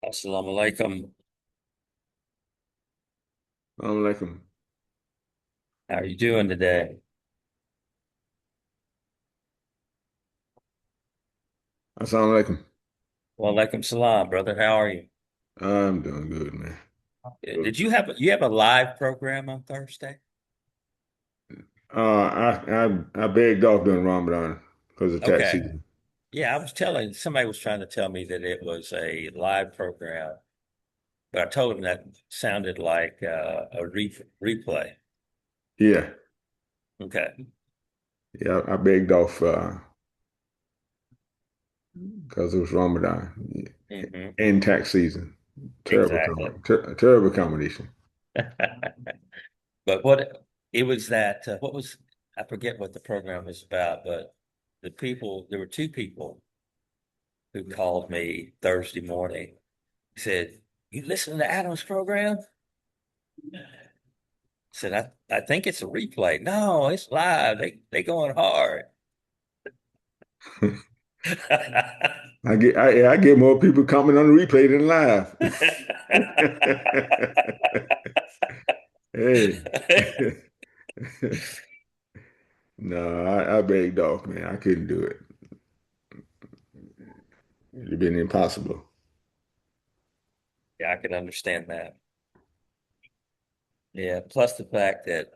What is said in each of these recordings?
Assalamu alaikum. Alaikum. How are you doing today? Assalamu alaikum. Well, alaikum salam, brother. How are you? I'm doing good, man. Good. Did you have a live program on Thursday? I begged off during Ramadan because of tax Okay. season. Yeah, I was telling somebody was trying to tell me that it was a live program, but I told him that sounded like a replay. Yeah, Okay. yeah. I begged off because it was Ramadan and tax season. Exactly. Terrible combination. But what it was that what was I forget what the program was about, but there were two people who called me Thursday morning. He said, "You listen to Adam's program?" I said, I think it's a replay. No, it's live. They going hard. I get more people coming on the replay than live. Hey. No, I begged off, man. I couldn't do it. It'd been impossible. Yeah, I can understand that. Yeah, plus the fact that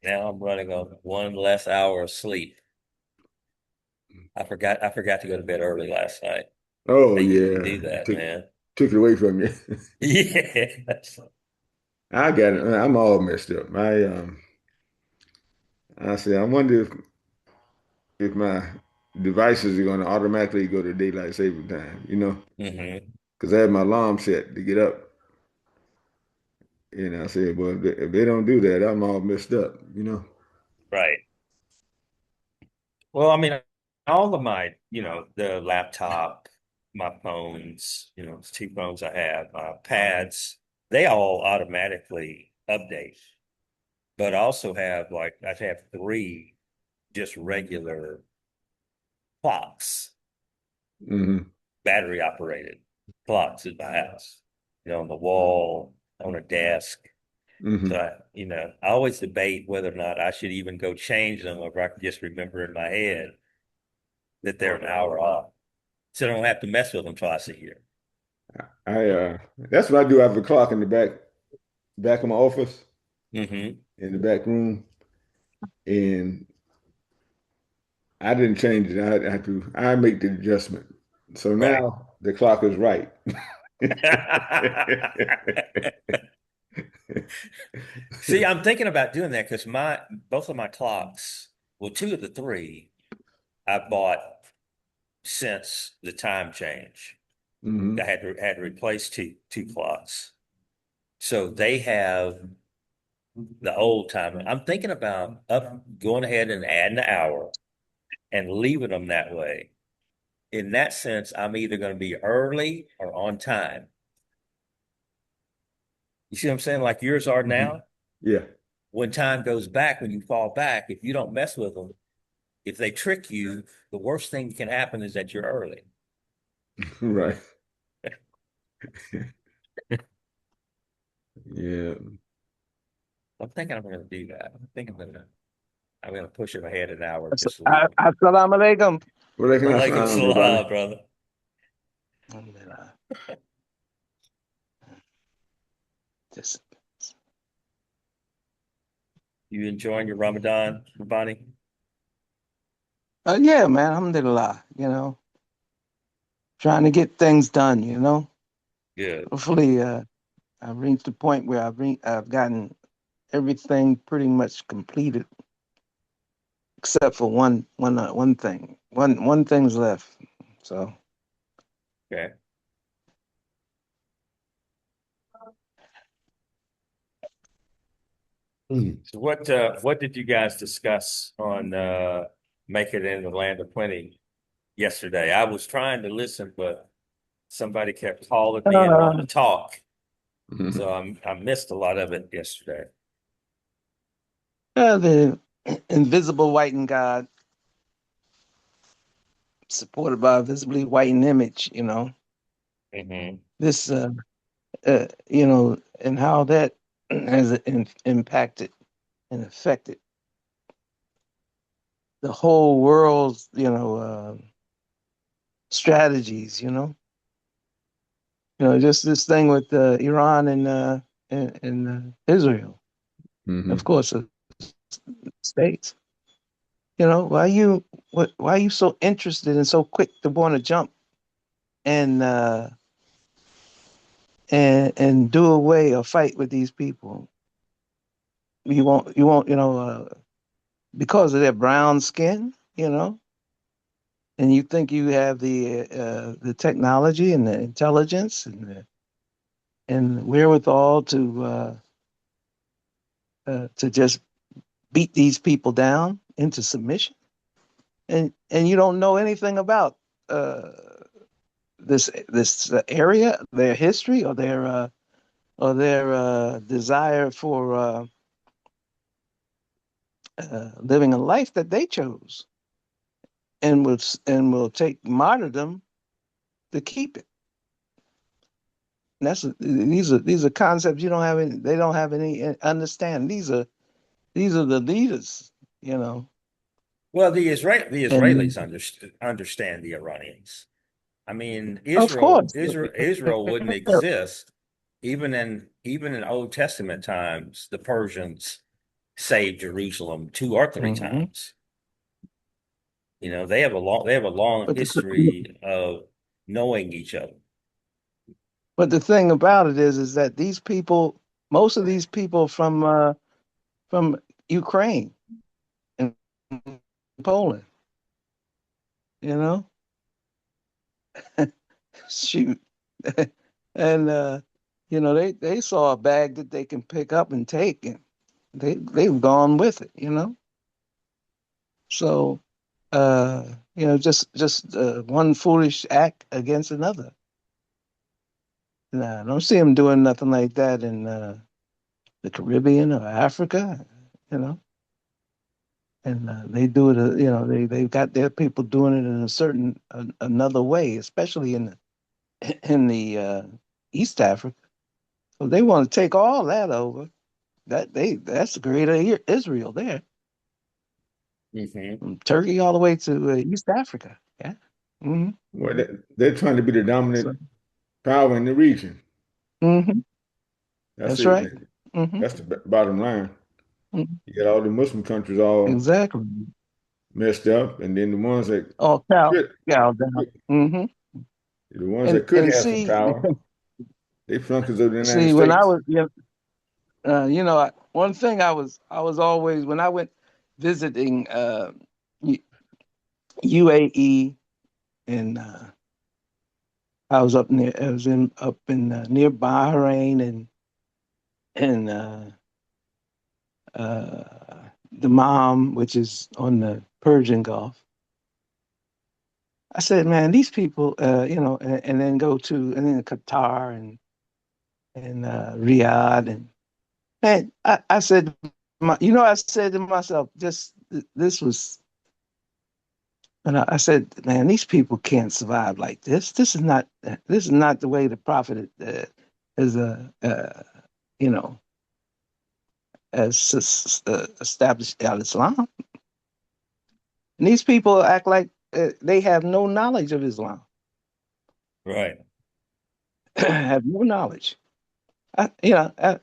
now I'm running on one less hour of sleep. I forgot to go to bed early last night. Oh I usually yeah, do that, man. took it away from you. Yeah. I got it. I'm all messed up. I say, I wonder if my devices are going to automatically go to daylight saving time, hmm because I had my alarm set to get up. And I said, well, if they don't do that, I'm all messed up. Right. Well, I mean, all of my, the laptop, my phones, it's two phones I have, pads, they all automatically update. But I also have I have three just regular clocks, Hmm. battery operated clocks in my house, on the wall, on a desk. So Hmm. I always debate whether or not I should even go change them or if I can just remember in my head. that they're an hour off. So I don't have to mess with them twice a year. That's what I do. I have a clock in the back of my office Hmm. in the back room, and I didn't change it. I make the adjustment. So Right. now the clock is right. See, I'm thinking about doing that because my both of my clocks, well, two of the three I bought since the time change. I Hmm. had to replace two clocks. So they have the old time. I'm thinking about up going ahead and adding an hour and leaving them that way. In that sense, I'm either going to be early or on time. You see what I'm saying? Like yours are Hmm. now. Yeah. When time goes back, when you fall back, if you don't mess with them, if they trick you, the worst thing that can happen is that you're early. Right. Yeah. I'm thinking I'm going to do that. I'm going to push it ahead an hour, just leave them. Assalamu alaikum. Walaikum Walaikum assalam, everybody. salam, brother. Alhamdulillah. Just You enjoying your Ramadan, Rabani? yeah, man, alhamdulillah, trying to get things done, Good. Hopefully I've reached the point where I've gotten everything pretty much completed except for one thing. One thing's left. So Okay. Mm. So what did you guys discuss on making it in the land of plenty yesterday? I was trying to listen, but somebody kept calling me and wanting uh, to talk. So Mhm. I missed a lot of it yesterday. the invisible whitened God supported by a visibly whitened image, Hmm. this and how that has impacted and affected the whole world's, strategies, just this thing with Iran and Israel, of Mhm. course, states. Why are you so interested and so quick to want to jump and and do away or fight with these people? You won't, because of their brown skin, and you think you have the technology and the intelligence and wherewithal to just beat these people down into submission, and you don't know anything about uh, this area, their history, or their desire for living a life that they chose, and will take martyrdom to keep it. And these are concepts you don't have any. They don't have any understand. These are the leaders, you know. Well, the And Israelis understand the Iranians. I mean, of Israel course, Israel Israel wouldn't exist even in Old Testament times. The Persians saved Jerusalem two or three Mhm. times. They have a long but the history of knowing each other. but the thing about it is that these people, most of these people from Ukraine and Poland, you know, shoot, and they saw a bag that they can pick up and take, and they've gone with it, So, just one foolish act against another. Nah, I don't see them doing nothing like that in the Caribbean or Africa, you know. And they do it, they've got their people doing it in a certain another way, especially in the East Africa. So they want to take all that over. That's the greater Israel there, Hmm. from Turkey all the way to East Africa. Yeah. Hmm. Well, they're trying to be the So, dominant power in the region. hmm. That's That's it. right. Hmm. That's the bottom line. You got all the Muslim countries all Exactly. messed up, and then the ones that Oh, could, cow down. could Hmm. the ones that could And have some see, power, they flunkers of the United see, when I States. was, one thing I was always when I went visiting U- UAE, and I was in up in near Bahrain and the Mom, which is on the Persian Gulf. I said, man, these people, and then go to and then Qatar and Riyadh, and man, I said, I said to myself, this was, and I said, man, these people can't survive like this. This is not the way the Prophet is you know, established Al Islam. And these people act like they have no knowledge of Islam, Right. have no knowledge. I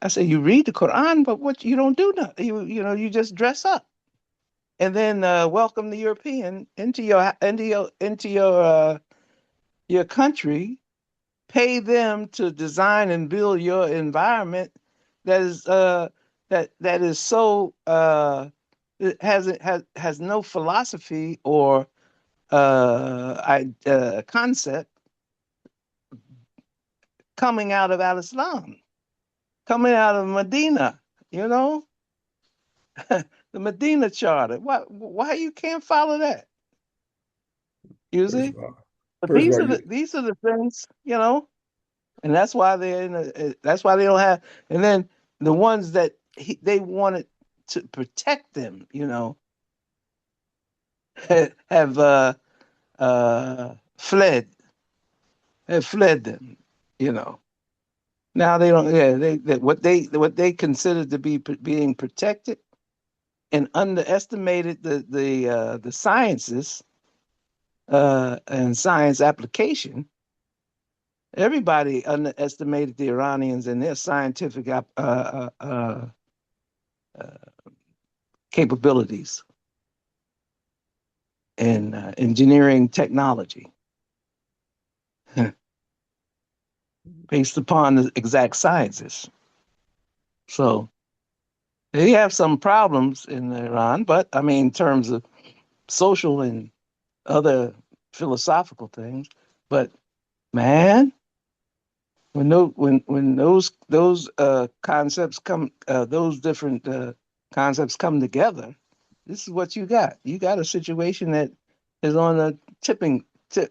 say you read the Quran, but what you don't do nothing. You just dress up and then welcome the European into your country, pay them to design and build your environment that is that is so it has no philosophy or concept coming out of Al Islam, coming out of Medina, you know, the Medina Charter. Why you can't follow that? You First see, of all, but first of all, these are the things, and that's why that's why they don't have. And then the ones that they wanted to protect them, have fled, have fled them, you know. Now they don't. Yeah, what they considered to be being protected and underestimated the sciences and science application. Everybody underestimated the Iranians and their scientific capabilities and engineering technology based upon the exact sciences. So they have some problems in Iran, but I mean, in terms of social and other philosophical things. But man, when those concepts come, those different concepts come together, this is what you got. You got a situation that is on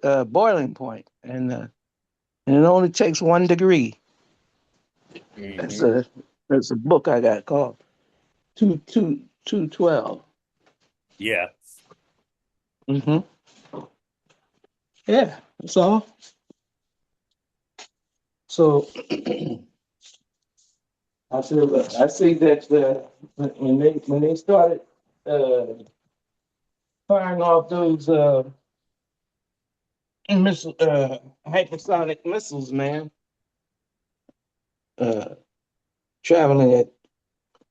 a boiling point, and it only takes 1 degree. That's Hmm. a book I got called 212. Yeah. Mm-hmm. Yeah, that's all. So I see that when they started uh, firing off those hypersonic missiles, man, uh, traveling at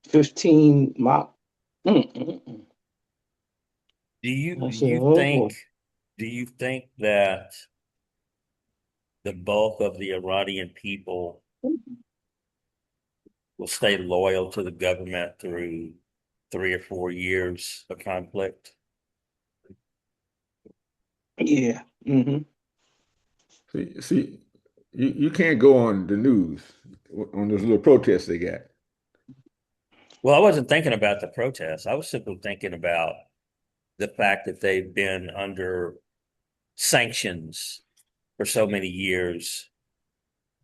15 Mach. Mm-mm-mm. Do you I do said, you oh think boy. do you think that the bulk of the Iranian people will stay loyal to the government through 3 or 4 years of conflict? Yeah. Mm-hmm. see, you can't go on the news on those little protests they got. Well, I wasn't thinking about the protests. I was simply thinking about the fact that they've been under sanctions for so many years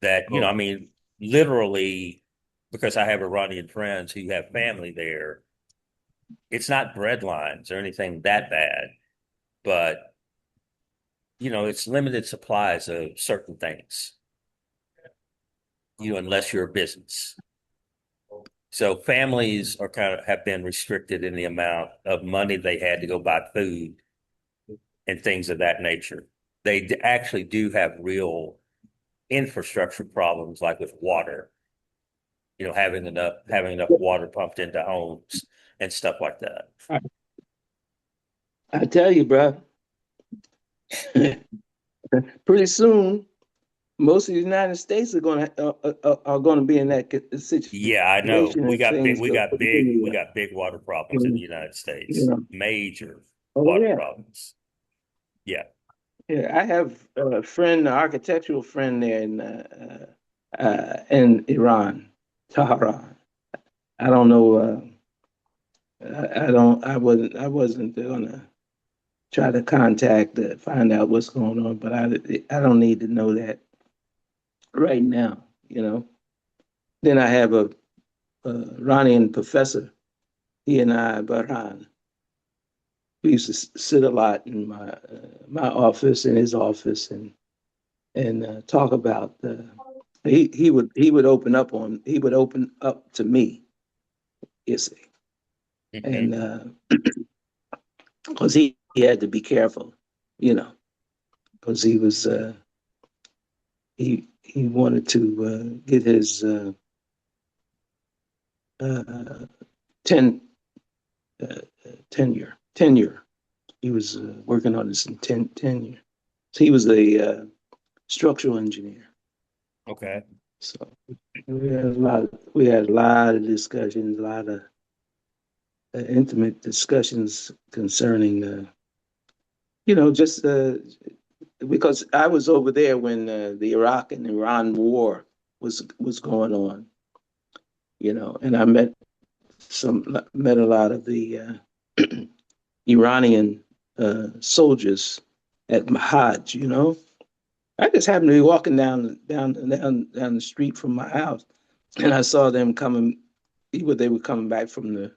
that, Oh. I mean, literally, because I have Iranian friends who have family there, it's not bread lines or anything that bad, but, it's limited supplies of certain things, unless you're a business. So families are kind of have been restricted in the amount of money they had to go buy food and things of that nature. They actually do have real infrastructure problems, like with water, having enough water pumped into homes and stuff like that. I tell you, bro, pretty soon most of the United States are going to be in that Yeah, I know. situation We if got big, things we go got big, we continue. got big water problems in the You United States. know, Major oh water yeah, problems. Yeah. yeah. I have a friend, an architectural friend there in Iran, Tehran. I don't know. I wasn't gonna try to contact find out what's going on, but I don't need to know that right now. You know. Then I have a Iranian professor. He and I, Barhan, we used to sit a lot in my office, in his office, and talk about. He would open up to me, you see, Hmm. and because he had to be careful, you know, because he wanted to get his uh, ten, uh, tenure. He was working on his tenure. So he was a structural engineer. Okay. So we had a lot of discussions, a lot of intimate discussions concerning, just because I was over there when the Iraq and Iran war was going on, and I met a lot of the Iranian soldiers at Mahaj. I just happened to be walking down the street from my house, and I saw them coming. They were coming back from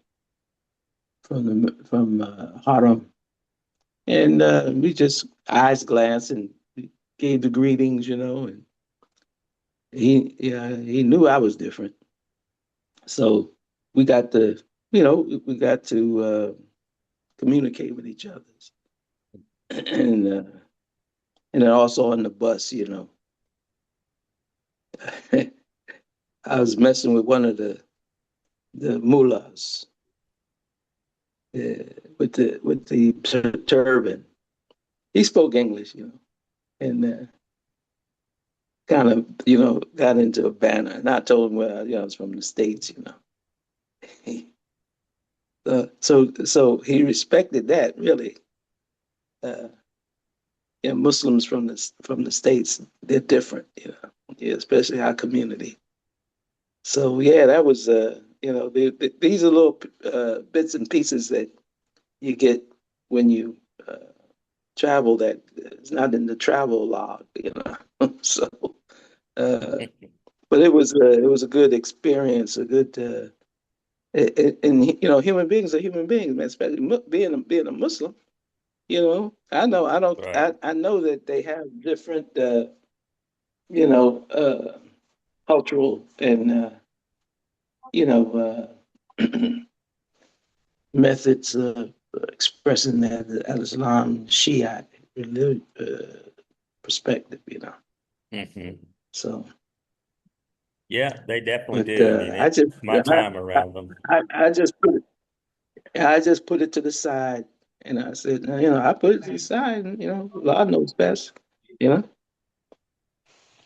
Haram, and we just eyes glanced and gave the greetings, and he knew I was different, so we got to communicate with each other, and then also on the bus, I was messing with one of the mullahs uh, with the turban. He spoke English, and kind of got into a banner. And I told him, well, I was from the States. So he respected that really. Uh, Muslims from the States, they're different, yeah, especially our community. So yeah, that was these are little bits and pieces that you get when you travel that is not in the travel log. So, uh, but it was a good experience, a good and human beings are human beings, man. Especially being a Muslim. Right. I know that they have different you know cultural and you know methods of expressing that Islam Shiite perspective. Hmm. So, Yeah, they definitely but do. I mean, I just my time around them. I just put it to the side, and I said, I put it to the side, and God knows best, you know.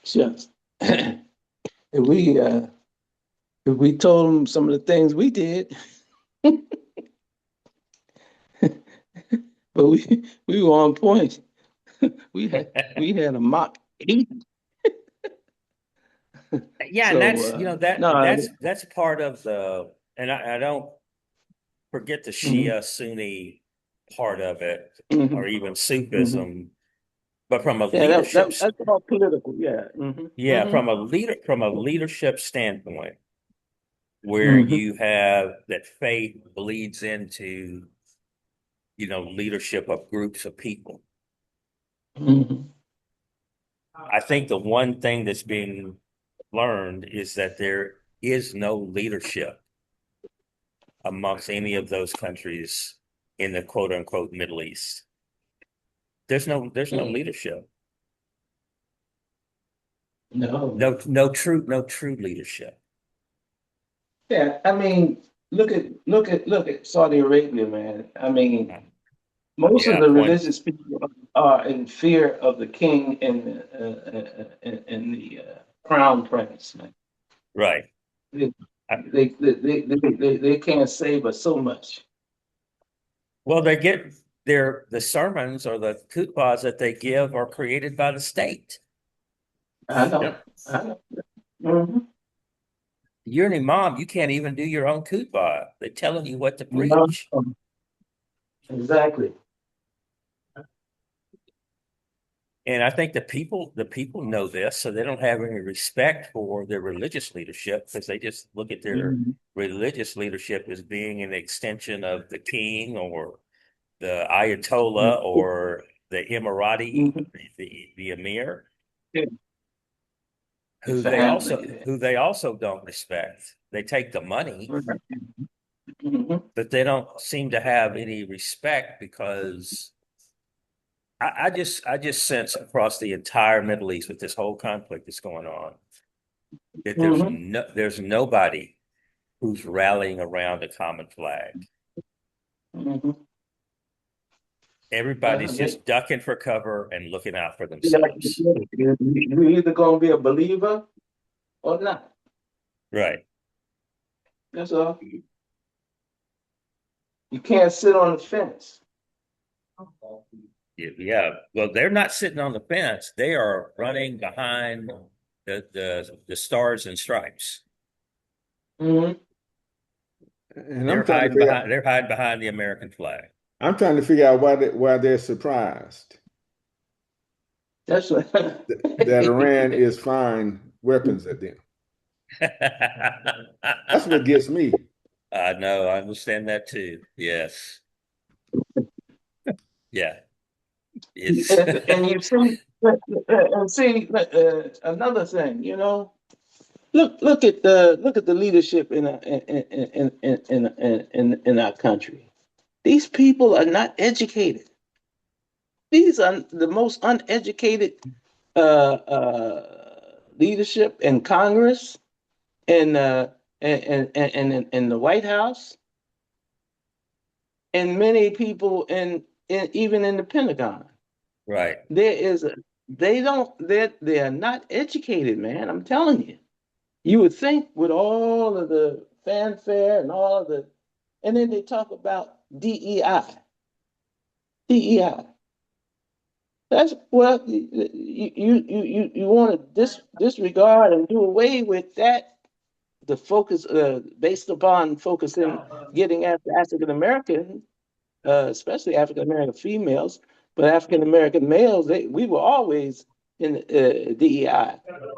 Just if we uh, if we told them some of the things we did, but we were on point. We had a mock 8. Yeah, and So that's that no. that's part of the, and I don't forget the Mhm, Shia Sunni part of it, mhm, or even mhm. Sufism, but from a Yeah, leadership, that's all political. Yeah. yeah, from a leadership standpoint, where Mhm, you have that faith bleeds into, leadership of groups of people. mhm, I think the one thing that's being learned is that there is no leadership amongst any of those countries in the quote unquote Middle East. There's no leadership. No. No true leadership. Yeah, I mean, look at Saudi Arabia, man. I mean, most of Yeah, the point. religious people are in fear of the king and the crown prince, man. Right. They, I- they can't say but so much. Well, they get the sermons or the khutbahs that they give are created by the state. I know. Yep. I know. Hmm. You're an imam, you can't even do your own khutbah. They're telling you what to No, preach. exactly. And I think the people know this, so they don't have any respect for their religious leadership because they just look at their Mhm. religious leadership as being an extension of the king or the Ayatollah or the Emirati, Mhm. the Emir, Yeah, the who family. they also don't respect. They take the money, Mhm. but they don't seem to have any respect because I just sense across the entire Middle East with this whole conflict that's going on that Mhm. there's nobody who's rallying around a common flag. Mhm. Everybody's just ducking for cover and looking out for You're themselves. either gonna be a believer or not. Right. That's all. You can't sit on the fence. Yeah. Well, they're not sitting on the fence. They are running behind the stars and stripes. Hmm. And I'm trying to figure out, They're hiding behind the American flag. I'm trying to figure out why they're surprised That's what. that Iran is firing weapons at them. That's what gets me. I know, I understand that too. Yes. Yeah. It's And you see, another thing. Look at the leadership in our country. These people are not educated. These are the most uneducated leadership in Congress and in the White House, and many people in even in the Pentagon. right. There is a they are not educated, man. I'm telling you. You would think with all of the fanfare and all of the, and then they talk about DEI. DEI. That's what you want to disregard and do away with that. The focus based upon focusing getting after African American, especially African American females, but African American males, we were always in DEI.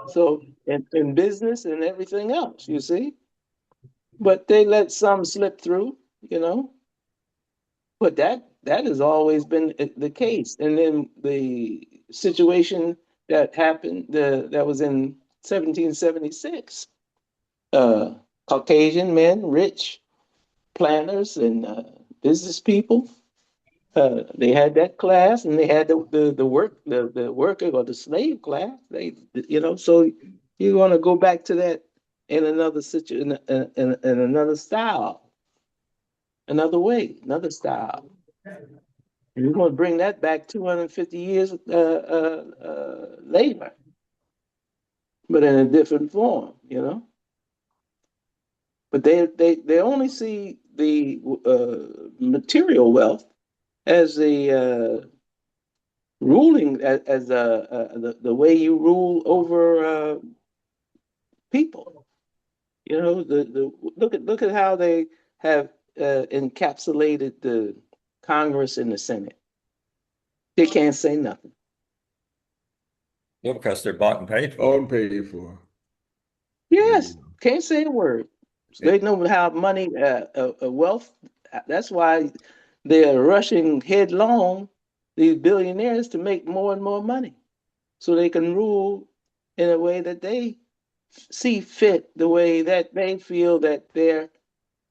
So in business and everything else, you see. But they let some slip through, you know. But that has always been the case. And then the situation that happened that was in 1776, uh, Caucasian men, rich planners and business people. They had that class, and they had the worker or the slave class. So you want to go back to that in another situation, in another style, another way, another style. And you want to bring that back 250 years later, but in a different form. But they only see the material wealth as the ruling as the way you rule over people. Look at how they have encapsulated the Congress and the Senate. They can't say nothing. Well, because they're bought and paid All for. and paid for. Yes, And, can't say a word. So they know how money, wealth. That's why they're rushing headlong these billionaires to make more and more money, so they can rule in a way that they see fit, the way that they feel that their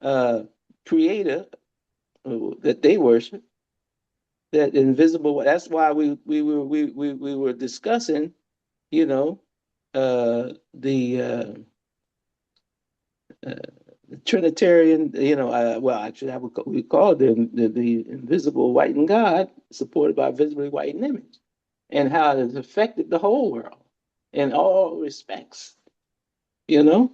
uh, creator that they worship that invisible. That's why we were discussing, you know, the Trinitarian, well, actually, we call it the invisible whitened God, supported by visibly whitened image, and how it has affected the whole world in all respects. You know,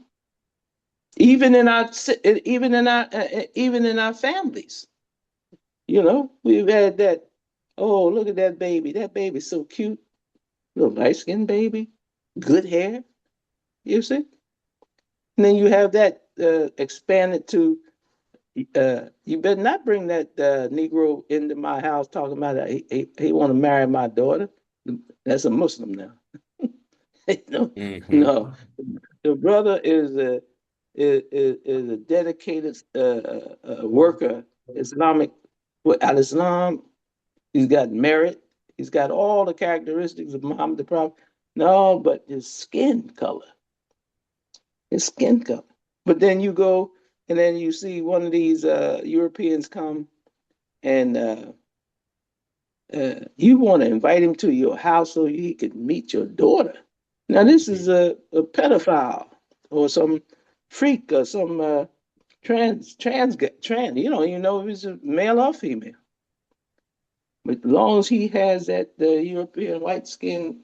even in our even in our families. We've had that. Oh, look at that baby! That baby's so cute, little light skinned baby, good hair. You see, and then you have that expanded to. You better not bring that Negro into my house talking about he want to marry my daughter. That's a Muslim now. No, Hmm. no. The brother is a dedicated worker, Islamic Al Islam. He's got merit. He's got all the characteristics of Muhammad the Prophet. No, but his skin color. But then you go and then you see one of these Europeans come and you want to invite him to your house so he could meet your daughter. Now this is a pedophile or some freak or some trans. You don't even know if he's a male or female. But as long as he has that European white skin,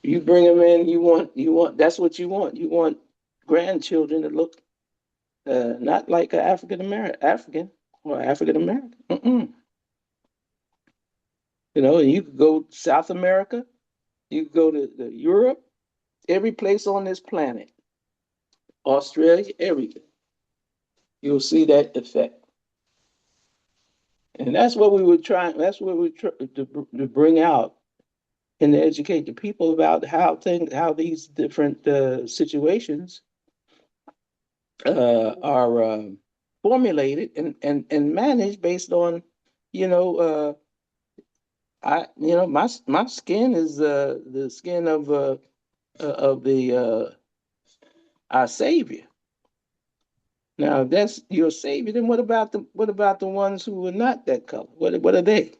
you bring him in. You want. That's what you want. You want grandchildren to look not like an African or African American. And you could go to South America, you could go to Europe, every place on this planet, Australia, everything. You'll see that effect. And that's what we were trying, that's what we try to bring out and to educate the people about how these different situations are formulated and managed based on, you know, my skin is the skin of the our Savior. Now, if that's your Savior, then what about the ones who are not that color? What are they?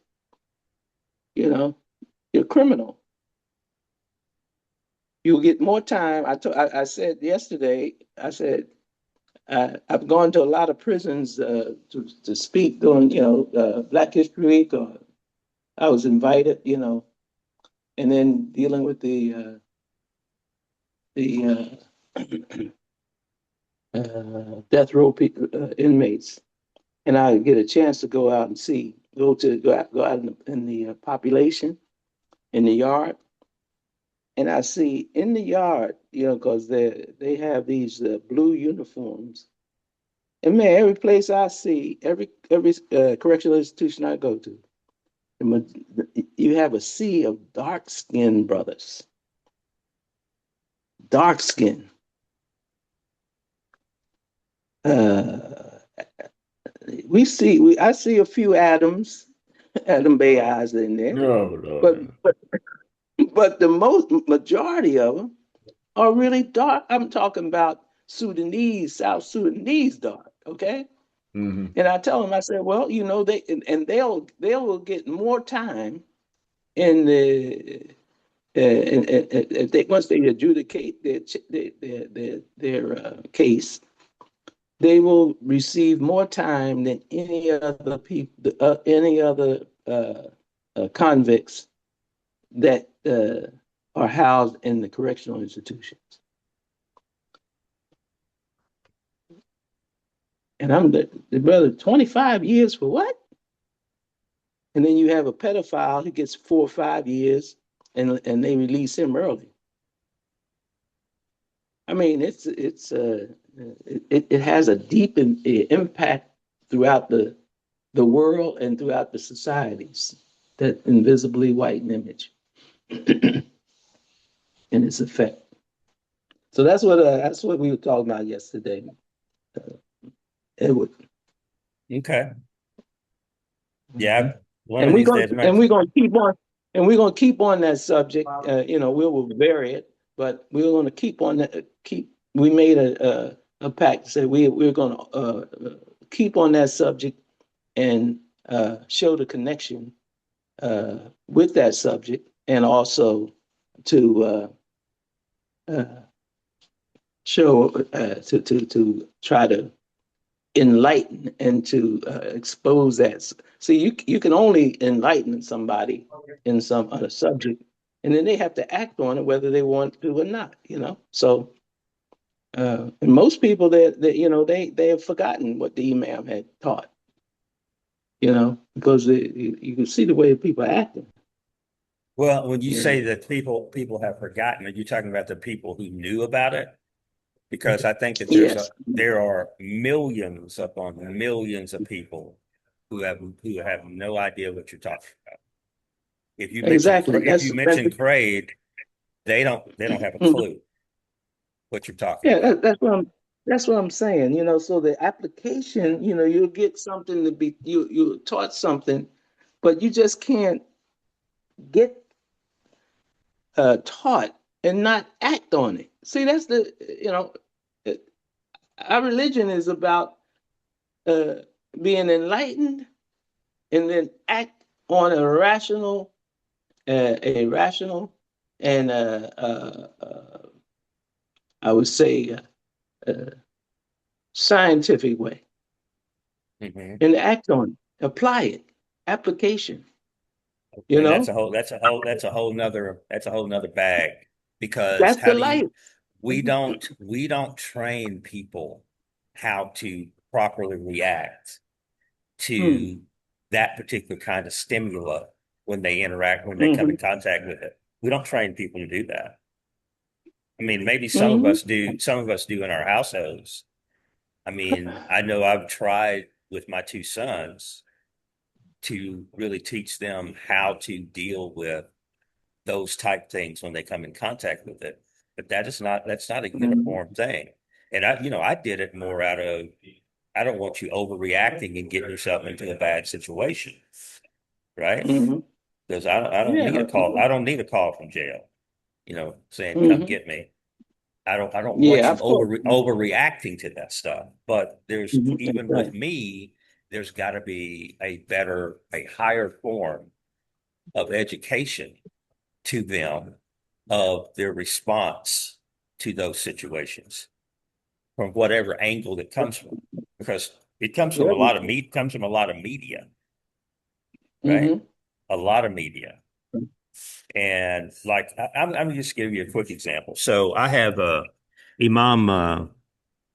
You're criminal. You'll get more time. I said yesterday. I said I've gone to a lot of prisons to speak during Black History Week, or I was invited, and then dealing with the death row inmates, and I get a chance to go out and go out in the population in the yard, and I see in the yard, because they have these blue uniforms, and man, every place I see, every correctional institution I go to, you have a sea of dark skinned brothers, dark skin. Uh, I see a few Adam Bay eyes in there, No, but Lord. but the majority of them are really dark. I'm talking about South Sudanese dark. Okay, Mm-hmm. and I tell them, I said, well, they'll get more time in the once they adjudicate their case, they will receive more time than any other convicts that are housed in the correctional institutions. And I'm the brother, 25 years for what? And then you have a pedophile who gets 4 or 5 years, and they release him early. I mean, it has a deep impact throughout the world and throughout the societies, that invisibly whitened image and its effect. So that's what we were talking about yesterday, Edward. Okay. Yeah. One And of we're these going days, I'm and we're actually, going to keep on and we're going to keep on that subject. We will vary it, but we're going to keep on that. We made a pact to say we're going to keep on that subject and show the connection with that subject, and also to show to try to enlighten and to expose that. See, you can only enlighten somebody in some other subject, and then they have to act on it whether they want to or not. So and most people that they have forgotten what the imam had taught. Because you can see the way people are acting. Well, when you You say know. that people have forgotten, are you talking about the people who knew about it? Because I think that Yes. there are millions upon millions of people who have no idea what you're talking about. Exactly. If you mention Craig, they don't have a Mhm. clue what you're talking Yeah, about. that's what I'm saying. So the application, you'll get something to be you taught something, but you just can't get taught and not act on it. See, that's uh, our religion is about uh, being enlightened and then act on a rational and I would say uh, scientific way, Hmm. and act on it, apply it, application. You And know, that's a whole nother bag because that's the life. we don't train people how to properly react Mm, to that particular kind of stimuli when they come mm-hmm, in contact with it. We don't train people to do that. I mean, maybe mm-hmm, some of us do in our households. I mean, I know I've tried with my two sons to really teach them how to deal with those type things when they come in contact with it. But that's not a mm-hmm, uniform thing. And I did it more out of, I don't want you overreacting and getting yourself into a bad situation, right? mm-hmm. Because I don't need a Yeah, call. I don't need a call from jail, saying, come mm-hmm. get me. I don't want Yeah, you of course. overreacting to that stuff. But That's even with right. me, there's got to be a higher form of education to them of their response to those situations from whatever angle it comes from, because it comes from a lot of media, right? Mm-hmm. A lot of media. And like, I'm just give you a quick example. So I have imam,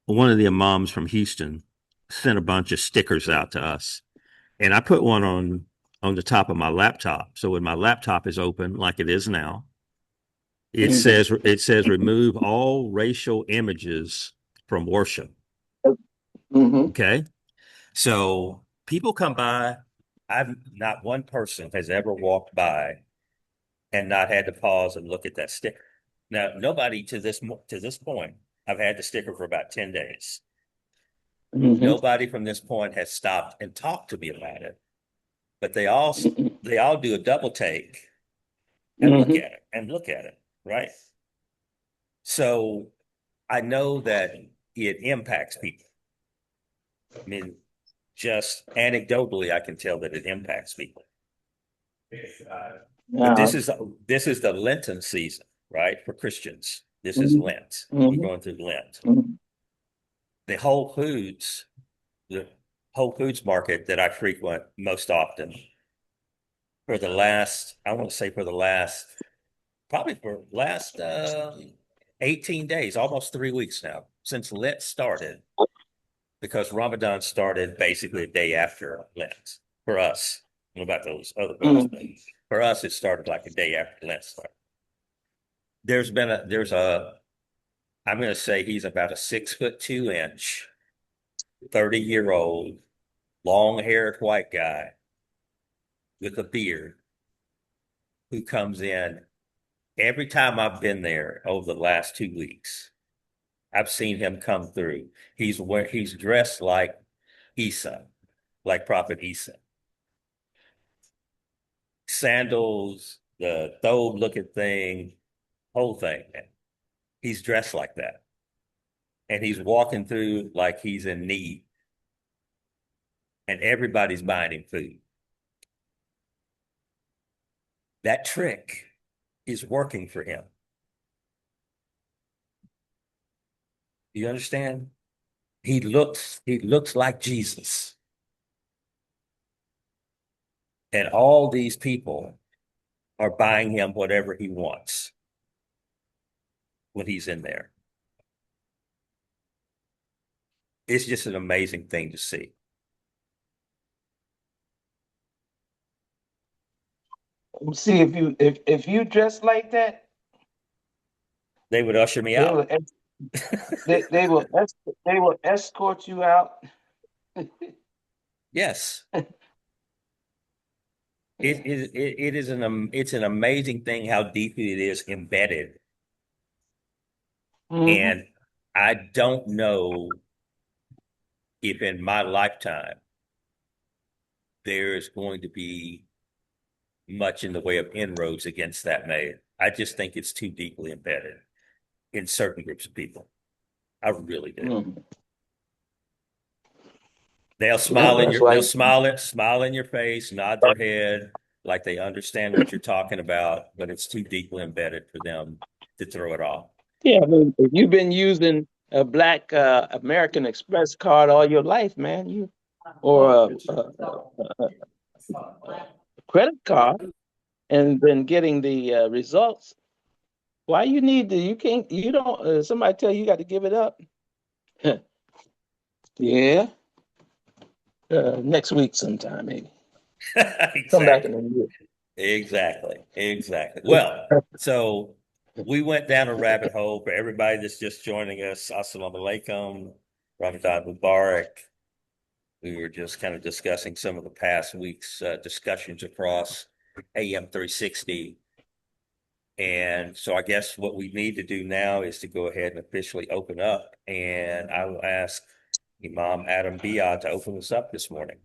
one of the imams from Houston sent a bunch of stickers out to us, and I put one on the top of my laptop. So when my laptop is open, like it is now, Mm-hmm. it says remove all racial images from worship. Mm-hmm. Okay. So people come by. I've not one person has ever walked by and not had to pause and look at that sticker. Now, nobody to this point, I've had the sticker for about 10 days. Mm-hmm. Nobody from this point has stopped and talked to me about it, but Mm-hmm. they all do a double take and Mm-hmm. look at it, right? So I know that it impacts people. I mean, just anecdotally, I can tell that it impacts people. But Yeah. this is the Lenten season, right? For Christians. This is Mm-hmm. Lent. We're Mm-hmm. going through Lent. Mm-hmm. The the Whole Foods market that I frequent most often for the last, I want to say for the last, probably for last 18 days, almost 3 weeks now, since Lent started, because Ramadan started basically a day after Lent for us. I don't know about those other folks, but for us, it started like a day after Lent started. There's a, I'm going to say he's about a 6'2" 30-year-old, long-haired white guy with a beard who comes in every time I've been there over the last 2 weeks. I've seen him come through. He's dressed like Isa, like Prophet Isa. Sandals, the thobe looking thing, whole thing. He's dressed like that. And he's walking through like he's in need. And everybody's buying him food. That trick is working for him. You understand? He looks like Jesus. And all these people are buying him whatever he wants when he's in there. It's just an amazing thing to see. See, if you dress like that, They would usher me they out. will they will they will escort you out. Yes. It's an amazing thing how deeply it is embedded. Hmm. And I don't know if in my lifetime there is going to be much in the way of inroads against that made. I just think it's too deeply embedded in certain groups of people. I really do. They'll smile in That's your why. smile in your face, nod their head like they understand what you're talking about, but it's too deeply embedded for them to throw it off. Yeah, I mean, if you've been using a black American Express card all your life, man, you or a credit card, and been getting the results. Why you need to? You can't. You don't. Somebody tell you you got to give it up. Yeah, next week sometime maybe. Come back in Exactly. a year. Exactly. Well, so we went down a rabbit hole for everybody that's just joining us. Assalamu alaikum, Ramadan Mubarak. We were just kind of discussing some of the past week's discussions across AM 360. And so I guess what we need to do now is to go ahead and officially open up. And I will ask Imam Adam Bia to open us up this morning.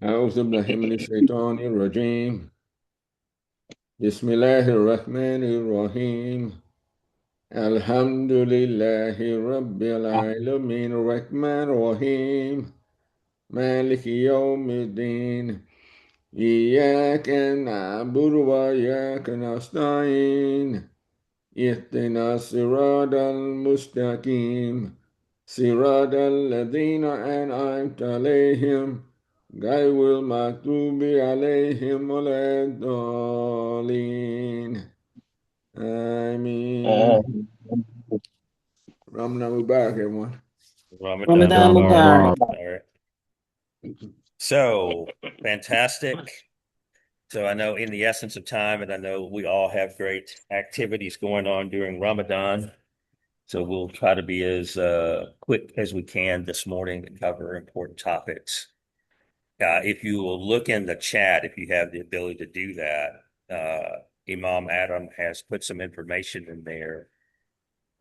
أعوذ بالله من الشيطان الرجيم بسم الله الرحمن الرحيم الحمد لله رب العالمين الرحمن الرحيم مالك يوم الدين إياك نعبد وإياك نستعين اهدنا الصراط المستقيم صراط الذين أنعمت عليهم غير المغضوب عليهم ولا الضالين آمين. Uh, Ramadan Mubarak, everyone. Ramadan Ramadan Ramadan Mubarak. Mubarak. Mubarak. All right. So fantastic. So I know in the essence of time, and I know we all have great activities going on during Ramadan. So we'll try to be as quick as we can this morning to cover important topics. If you will look in the chat, if you have the ability to do that, Imam Adam has put some information in there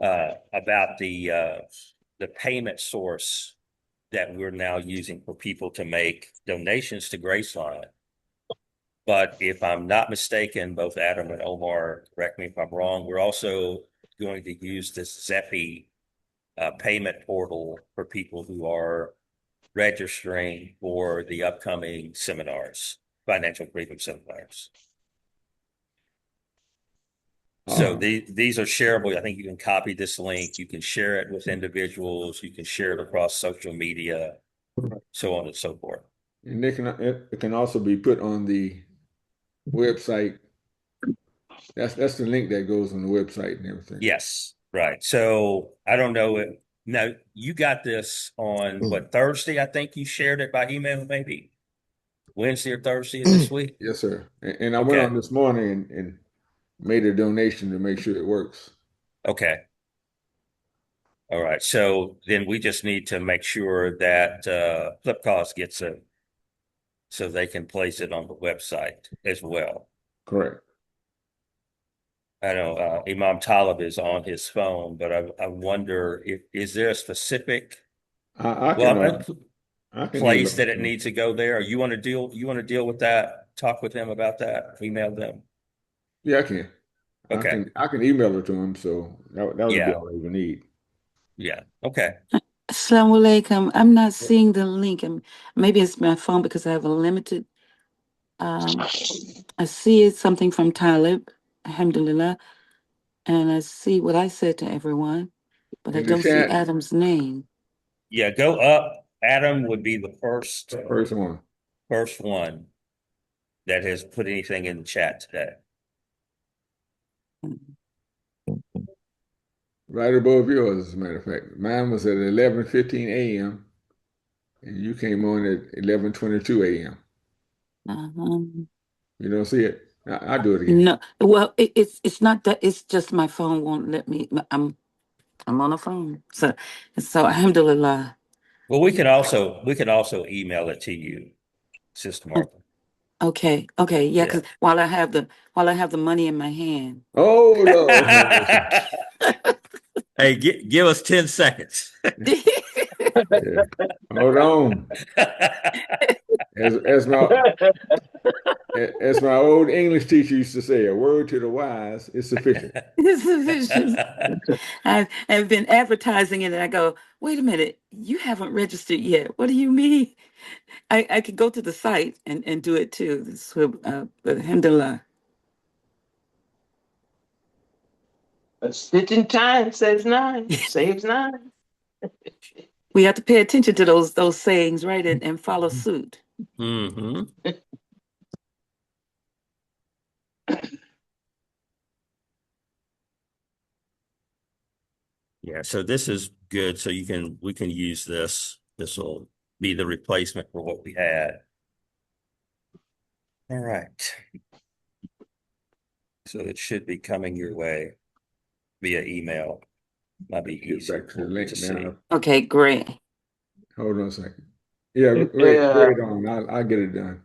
about the payment source that we're now using for people to make donations to Graceline. But if I'm not mistaken, both Adam and Omar, correct me if I'm wrong, we're also going to use this Zeppi payment portal for people who are registering for the upcoming seminars, financial freedom seminars. So these are shareable. I think you can copy this link. You can share it with individuals. You can share it across social media, so on and so forth. And it can also be put on the website. That's the link that goes on the website and everything. Yes, right. So I don't know if now you got this on what Thursday? I think you shared it by email, maybe Wednesday or Thursday of this week. Yes, sir. And I went Okay. on this morning and made a donation to make sure it works. Okay. All right. So then we just need to make sure that Flipcost gets it so they can place it on the website as well. Correct. I know Imam Talib is on his phone, but I wonder if is there a specific I well can place handle that it it. needs to go there? Or you want to deal with that? Talk with them about that? Email them. Yeah, I can. Okay. I can email it to him, so that would be Yeah. all I even need. Yeah. Okay. Assalamu alaikum. I'm not seeing the link. Maybe it's my phone because I have a limited. I see it's something from Talib, alhamdulillah, and I see what I said to everyone, but I In the don't see chat, Adam's name. Yeah. Go up. Adam would be the first one, first one that has put anything in the chat today. right above yours, as a matter of fact. Mine was at 11:15 a.m. and you came on at 11:22 a.m. Uh-huh. You don't see it? I'll do it again. No, well, it's not that. It's just my phone won't let me. I'm on a phone, so alhamdulillah. Well, we can also email it to you, Sister Martha. Okay, yeah, Yeah. because while I have the money in my hand. Oh, Lord have mercy. Hey, give us 10 seconds. Yeah. Hold on. As my as my old English teacher used to say, a word to the wise is sufficient. It's vicious. I've been advertising it, and I go, wait a minute, you haven't registered yet. What do you mean? I could go to the site and do it too. Alhamdulillah. A stitch in time saves 9, saves 9. We have to pay attention to those sayings, right, and follow suit. hmm Yeah, so this is good. So we can use this. This will be the replacement for what we had. All right. So it should be coming your way via email. Might be Get easier back to the link to see. now. Okay, great. Hold on a second. Yeah, wait on. I'll get it done.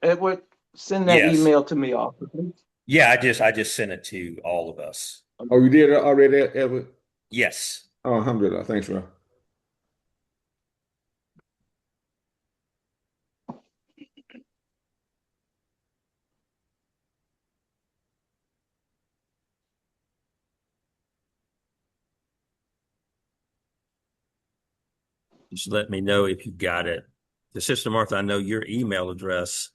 Edward, send that Yes. email to me also, please. Yeah, I just sent it to all of us. Oh, you did it already, Edward? Yes. Oh, alhamdulillah. Thanks, bro. Just let me know if you got it. The Sister Martha, I know your email address.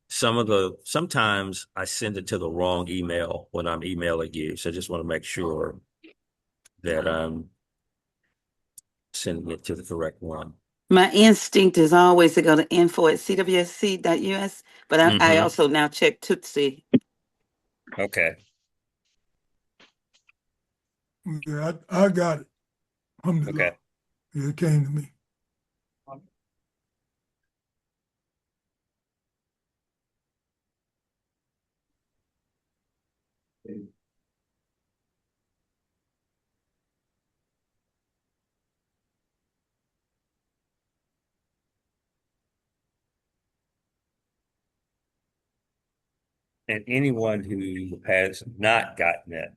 Sometimes I send it to the wrong email when I'm emailing you. So I just want to make sure that I'm sending it to the correct one. My instinct is always to go to info@cwsc.us, but I Mm-hmm. also now check Tootsie. Okay. Yeah, I got it. Alhamdulillah. Okay. Yeah, it came to me. And anyone who has not gotten it,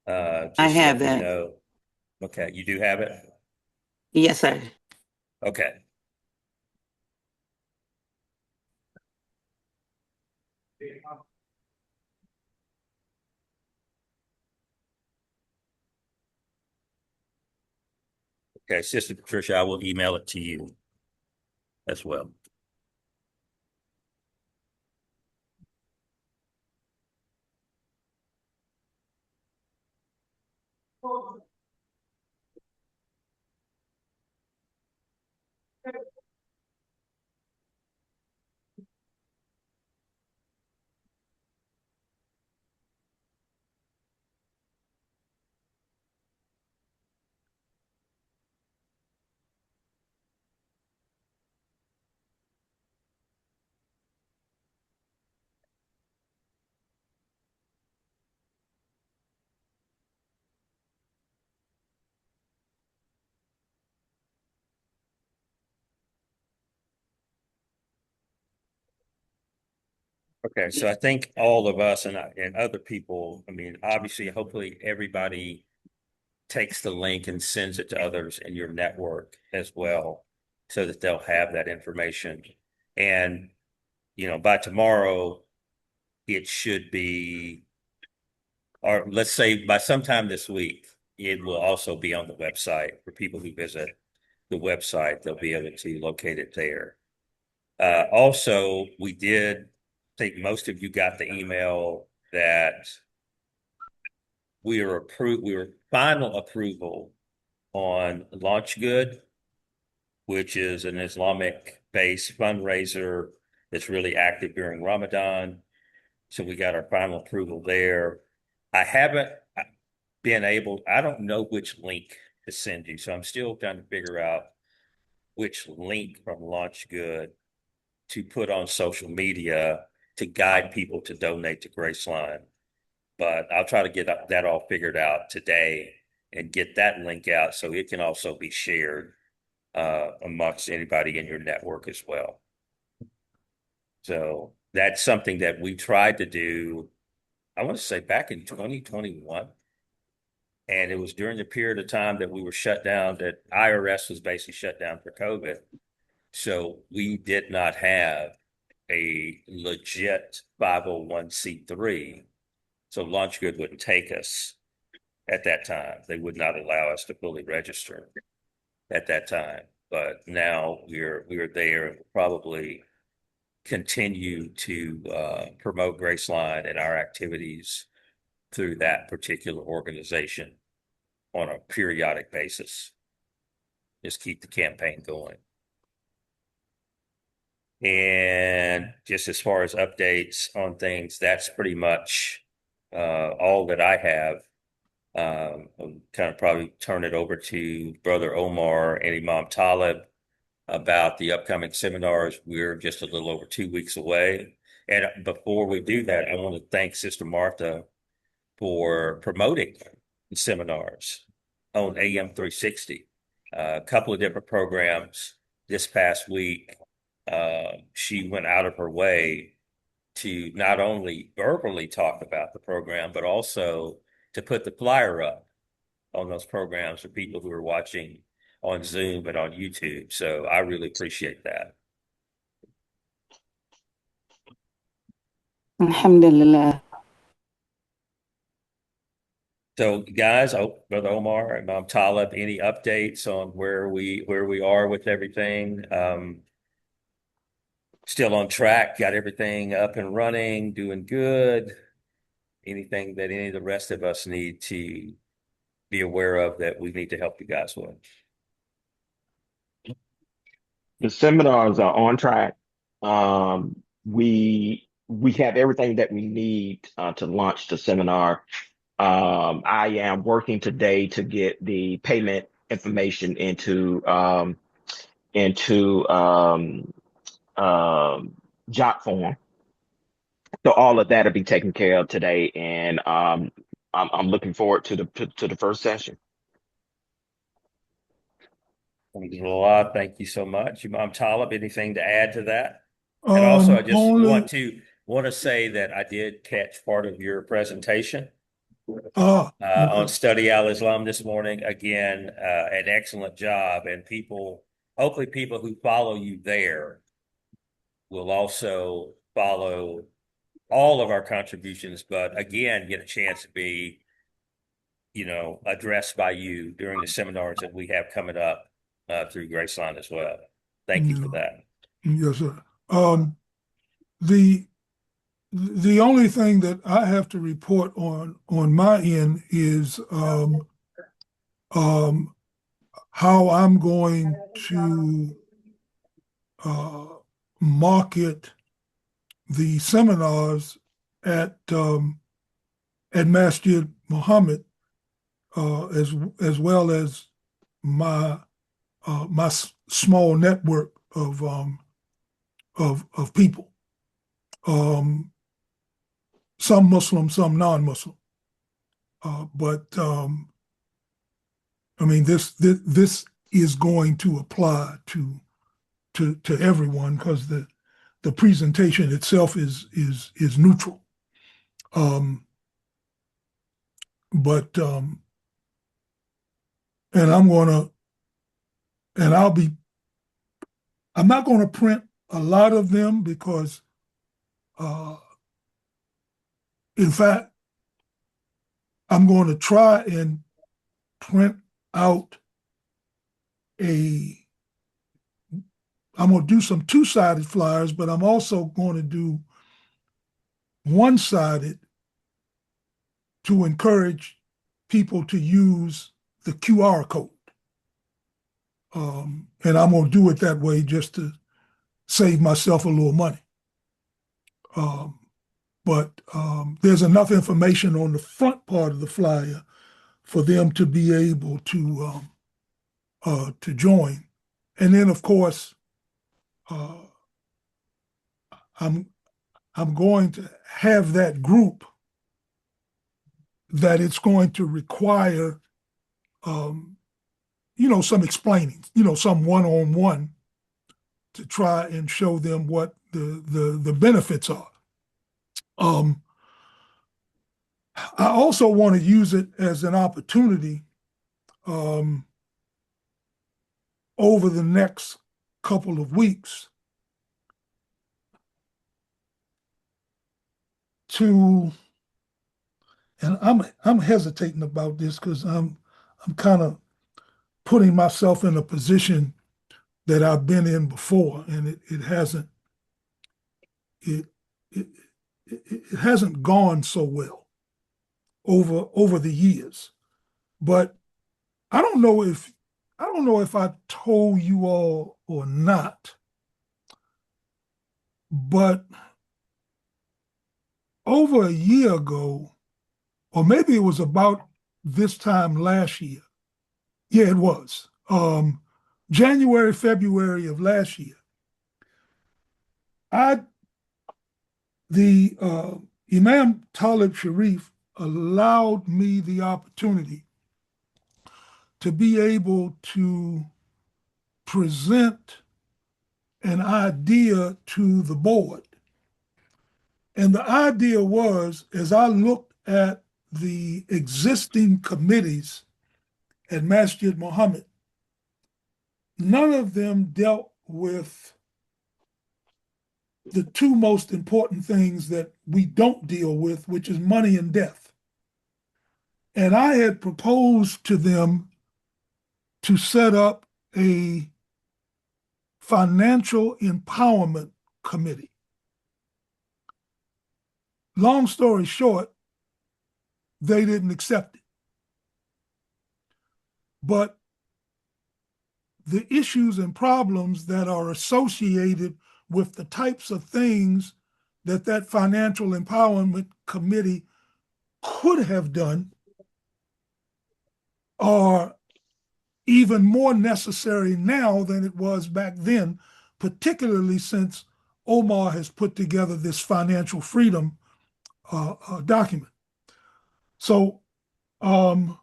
I just have let me that. know. Okay, you do have it? Yes, sir. Okay. Okay, Sister Patricia, I will email it to you as well. Okay, so I think all of us and other people, I mean, obviously, hopefully everybody takes the link and sends it to others in your network as well, so that they'll have that information. And, by tomorrow, it should be or let's say by sometime this week, it will also be on the website for people who visit the website. They'll be able to locate it there. Also, we did, I think most of you got the email that we were final approval on Launch Good, which is an Islamic-based fundraiser that's really active during Ramadan. So we got our final approval there. I haven't been able, I don't know which link to send you. So I'm still trying to figure out which link from Launch Good to put on social media to guide people to donate to Graceline. But I'll try to get that all figured out today and get that link out so it can also be shared amongst anybody in your network as well. So that's something that we tried to do, I want to say back in 2021. And it was during the period of time that we were shut down, that IRS was basically shut down for COVID. So we did not have a legit 501c3. So Launch Good wouldn't take us at that time. They would not allow us to fully register at that time. But now we're there and we'll probably continue to promote Graceline and our activities through that particular organization on a periodic basis. Just keep the campaign going. And just as far as updates on things, that's pretty much all that I have. I'll kind of probably turn it over to Brother Omar and Imam Talib about the upcoming seminars. We're just a little over 2 weeks away. And before we do that, I want to thank Sister Martha for promoting the seminars on AM 360. A couple of different programs this past week. She went out of her way to not only verbally talk about the program, but also to put the flyer up on those programs for people who are watching on Zoom and on YouTube. So I really appreciate that. Alhamdulillah. So guys, Brother Omar and Mom Talib, any updates on where we are with everything? Still on track, got everything up and running, doing good. Anything that any of the rest of us need to be aware of that we need to help you guys with? The seminars are on track. We have everything that we need to launch the seminar. I am working today to get the payment information into jot form. So all of that will be taken care of today, and I'm looking forward to the first session. Alhamdulillah, thank you so much. Imam Talib, anything to add to that? And also, I just want to say that I did catch part of your presentation on Study Al-Islam this morning. Again, an excellent job, and hopefully people who follow you there will also follow all of our contributions, but again, get a chance to be, addressed by you during the seminars that we have coming up through Graceline as well. Thank you for that. Yes, sir. The only thing that I have to report on my end is how I'm going to market the seminars at Masjid Muhammad, as well as my small network of people, some Muslim, some non-Muslim, but I mean this is going to apply to everyone, because the presentation itself is neutral, but and I'm not going to print a lot of them, because in fact I'm going to try and print out I'm going to do some two-sided flyers, but I'm also going to do one-sided to encourage people to use the QR code. And I'm going to do it that way just to save myself a little money. But there's enough information on the front part of the flyer for them to be able to join. And then, of course, I'm going to have that group that it's going to require, some explaining, some one-on-one to try and show them what the benefits are. I also want to use it as an opportunity over the next couple of weeks to, and I'm hesitating about this because I'm kind of putting myself in a position that I've been in before, and it hasn't gone so well over the years. But I don't know if I told you all or not, but over a year ago, or maybe it was about this time last year. Yeah, it was. January, February of last year. The Imam Talib Sharif allowed me the opportunity to be able to present an idea to the board. And the idea was, as I looked at the existing committees at Masjid Muhammad, none of them dealt with the two most important things that we don't deal with, which is money and death. And I had proposed to them to set up a financial empowerment committee. Long story short, they didn't accept it. But the issues and problems that are associated with the types of things that financial empowerment committee could have done are even more necessary now than it was back then, particularly since Omar has put together this financial freedom document. So I'm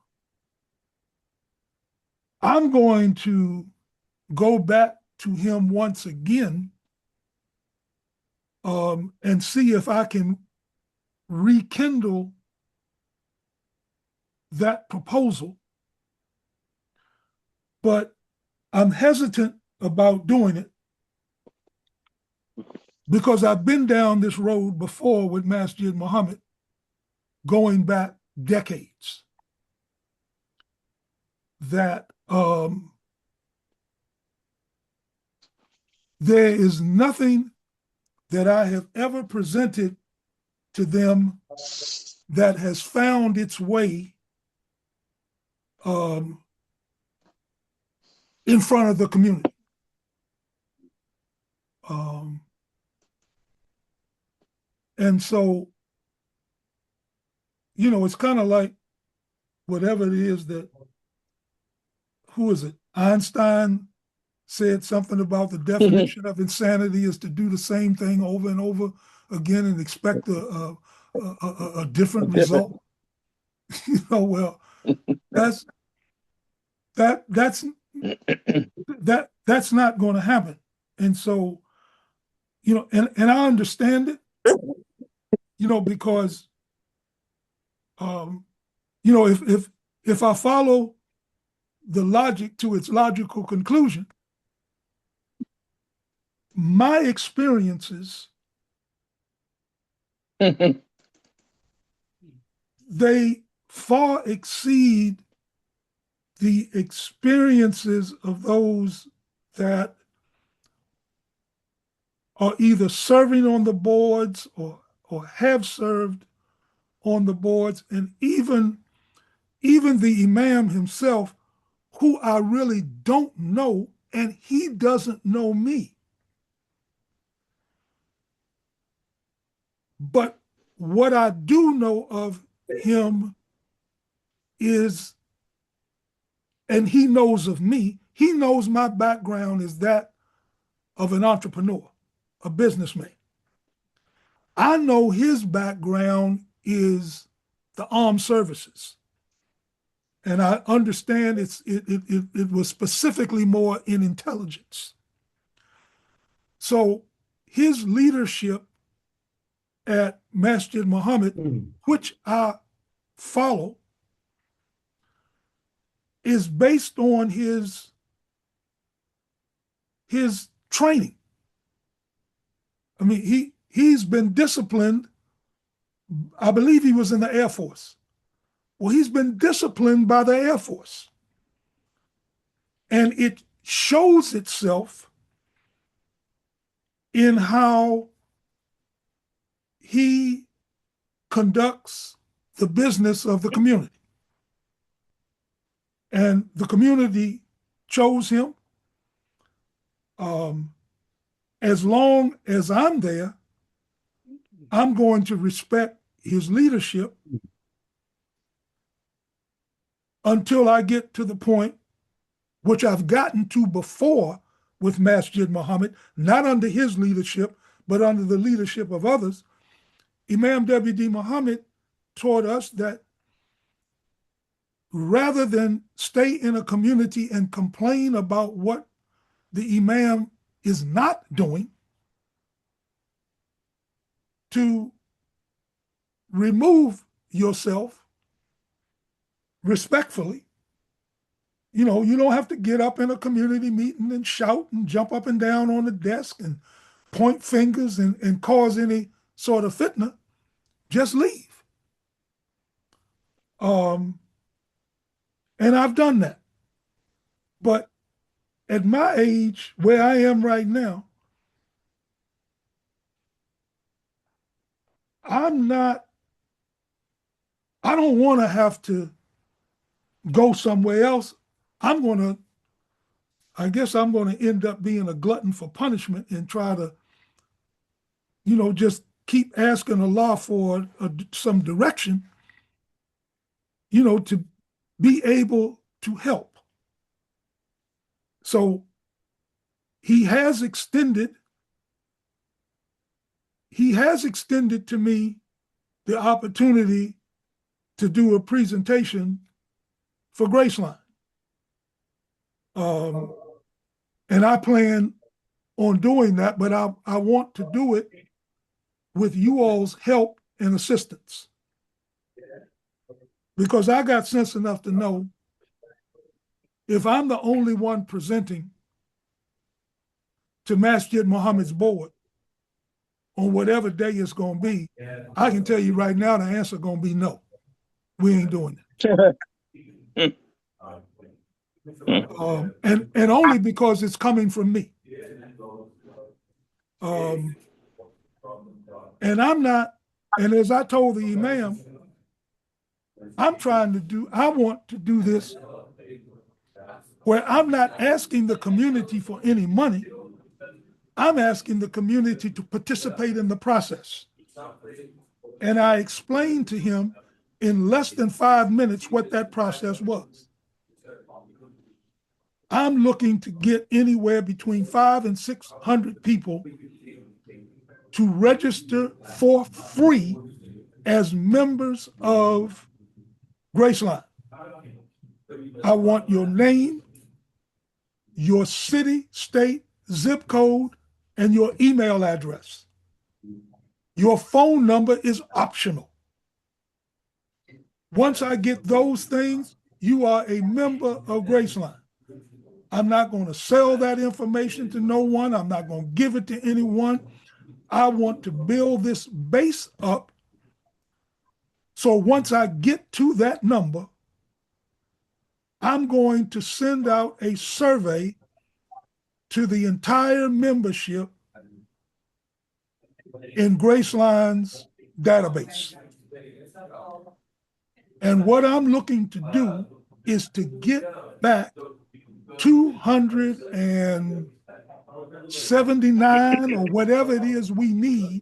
going to go back to him once again and see if I can rekindle that proposal. But I'm hesitant about doing it because I've been down this road before with Masjid Muhammad, going back decades, that there is nothing that I have ever presented to them that has found its way in front of the community. And so, it's kind of like whatever it is that, who is it? Einstein said something about the definition of insanity is to do the same thing over and over again and expect a different result. Well, that's not going to happen. And so, and I understand it, because if I follow the logic to its logical conclusion, my experiences, they far exceed the experiences of those that are either serving on the boards or have served on the boards, and even the imam himself, who I really don't know, and he doesn't know me. But what I do know of him is, and he knows of me, he knows my background is that of an entrepreneur, a businessman. I know his background is the armed services. And I understand it was specifically more in intelligence. So his leadership at Masjid Muhammad, which I follow, is based on his training. I mean, he's been disciplined. I believe he was in the Air Force. Well, he's been disciplined by the Air Force. And it shows itself in how he conducts the business of the community. And the community chose him. As long as I'm there, I'm going to respect his leadership until I get to the point, which I've gotten to before with Masjid Muhammad, not under his leadership, but under the leadership of others. Imam W.D. Muhammad taught us that rather than stay in a community and complain about what the imam is not doing, to remove yourself respectfully. You know, you don't have to get up in a community meeting and shout and jump up and down on the desk and point fingers and cause any sort of fitna. Just leave. And I've done that. But at my age, where I am right now, I don't want to have to go somewhere else. I guess I'm going to end up being a glutton for punishment and try to, just keep asking Allah for some direction, to be able to help. So he has extended to me the opportunity to do a presentation for Graceline. And I plan on doing that, but I want to do it with you all's help and assistance. Because I got sense enough to know if I'm the only one presenting to Masjid Muhammad's board on whatever day it's going to be, I can tell you right now the answer is going to be no. We ain't doing that. And only because it's coming from me. And I'm not, and as I told the imam, I want to do this where I'm not asking the community for any money. I'm asking the community to participate in the process. And I explained to him in less than 5 minutes what that process was. I'm looking to get anywhere between 500 and 600 people to register for free as members of Graceline. I want your name, your city, state, zip code, and your email address. Your phone number is optional. Once I get those things, you are a member of Graceline. I'm not going to sell that information to no one. I'm not going to give it to anyone. I want to build this base up So once I get to that number, I'm going to send out a survey to the entire membership in Graceline's database. And what I'm looking to do is to get back 279 or whatever it is we need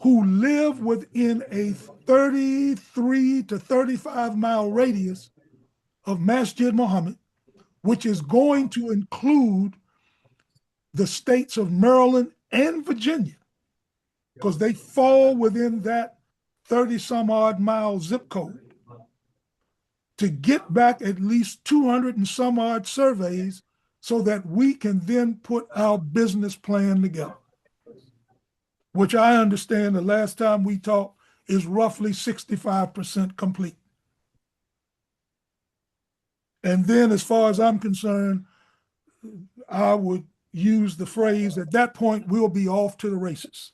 who live within a 33 to 35 mile radius of Masjid Muhammad, which is going to include the states of Maryland and Virginia, because they fall within that 30 some odd mile zip code, to get back at least 200 and some odd surveys so that we can then put our business plan together, which I understand the last time we talked is roughly 65% complete. And then as far as I'm concerned, I would use the phrase, at that point, we'll be off to the races.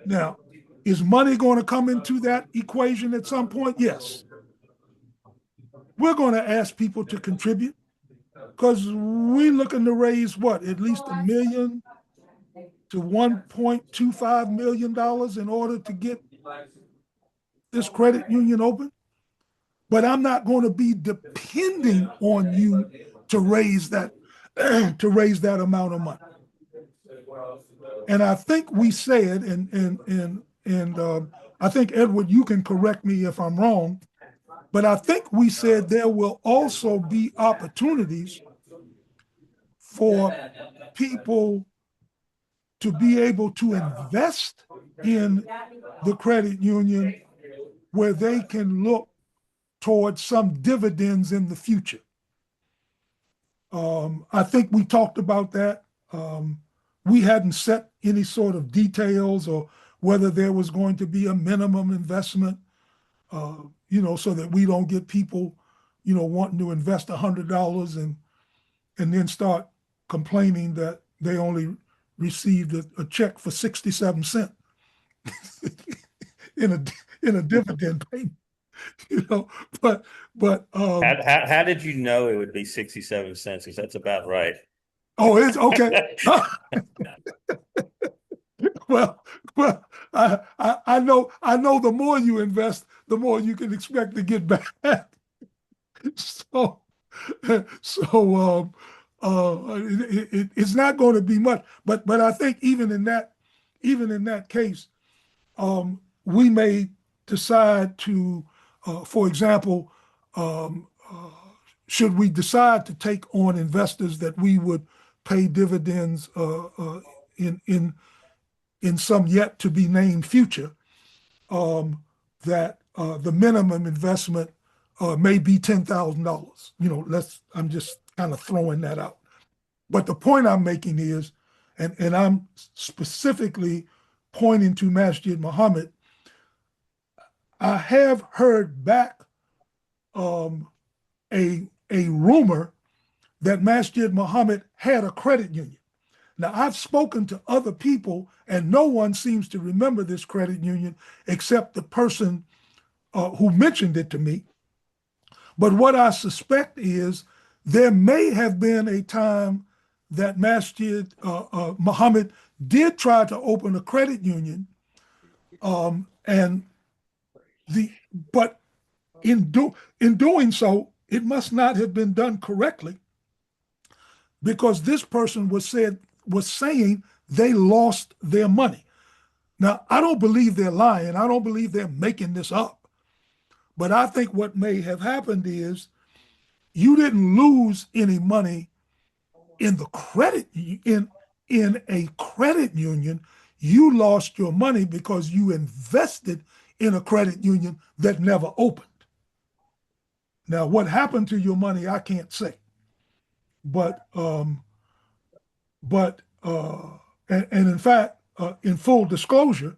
Now, is money going to come into that equation at some point? Yes. We're going to ask people to contribute because we're looking to raise what, at least $1 million to $1.25 million in order to get this credit union open. But I'm not going to be depending on you to raise that amount of money. And I think we said, and I think Edward, you can correct me if I'm wrong, but I think we said there will also be opportunities for people to be able to invest in the credit union where they can look towards some dividends in the future. I think we talked about that. We hadn't set any sort of details or whether there was going to be a minimum investment, so that we don't get people, wanting to invest $100 and then start complaining that they only received a check for 67 cents in a dividend payment. But How did you know it would be 67 cents? Because that's about right. Oh, it's okay. Well, I know the more you invest, the more you can expect to get back. It's not going to be much, but I think even in that case, we may decide to, for example, should we decide to take on investors that we would pay dividends in some yet to be named future, that the minimum investment may be $10,000. I'm just kind of throwing that out. But the point I'm making is, and I'm specifically pointing to Masjid Muhammad, I have heard back a rumor that Masjid Muhammad had a credit union. Now, I've spoken to other people, and no one seems to remember this credit union except the person who mentioned it to me. But what I suspect is there may have been a time that Masjid Muhammad did try to open a credit union, but in doing so, it must not have been done correctly, because this person was saying they lost their money. Now, I don't believe they're lying. I don't believe they're making this up. But I think what may have happened is you didn't lose any money in the credit in a credit union. You lost your money because you invested in a credit union that never opened. Now, what happened to your money, I can't say. But in fact, in full disclosure,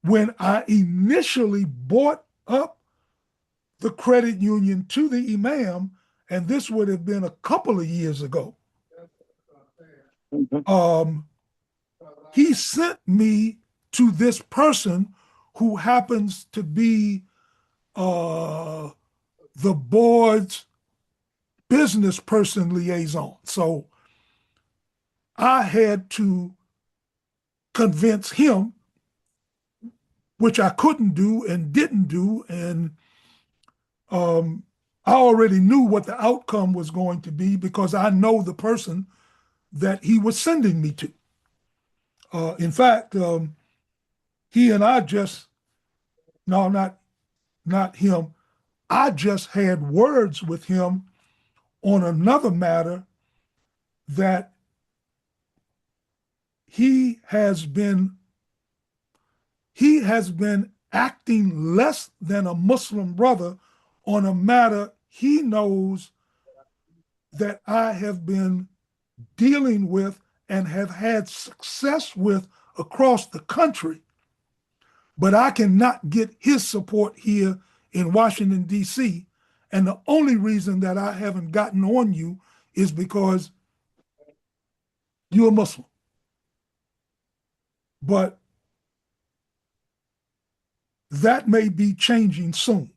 when I initially bought up the credit union to the imam, and this would have been a couple of years ago, he sent me to this person who happens to be the board's business person liaison. So I had to convince him, which I couldn't do and didn't do. And I already knew what the outcome was going to be because I know the person that he was sending me to. In fact, he and I just, no, not him. I just had words with him on another matter that he has been acting less than a Muslim brother on a matter he knows that I have been dealing with and have had success with across the country. But I cannot get his support here in Washington, D.C. And the only reason that I haven't gotten on you is because you're a Muslim. But that may be changing soon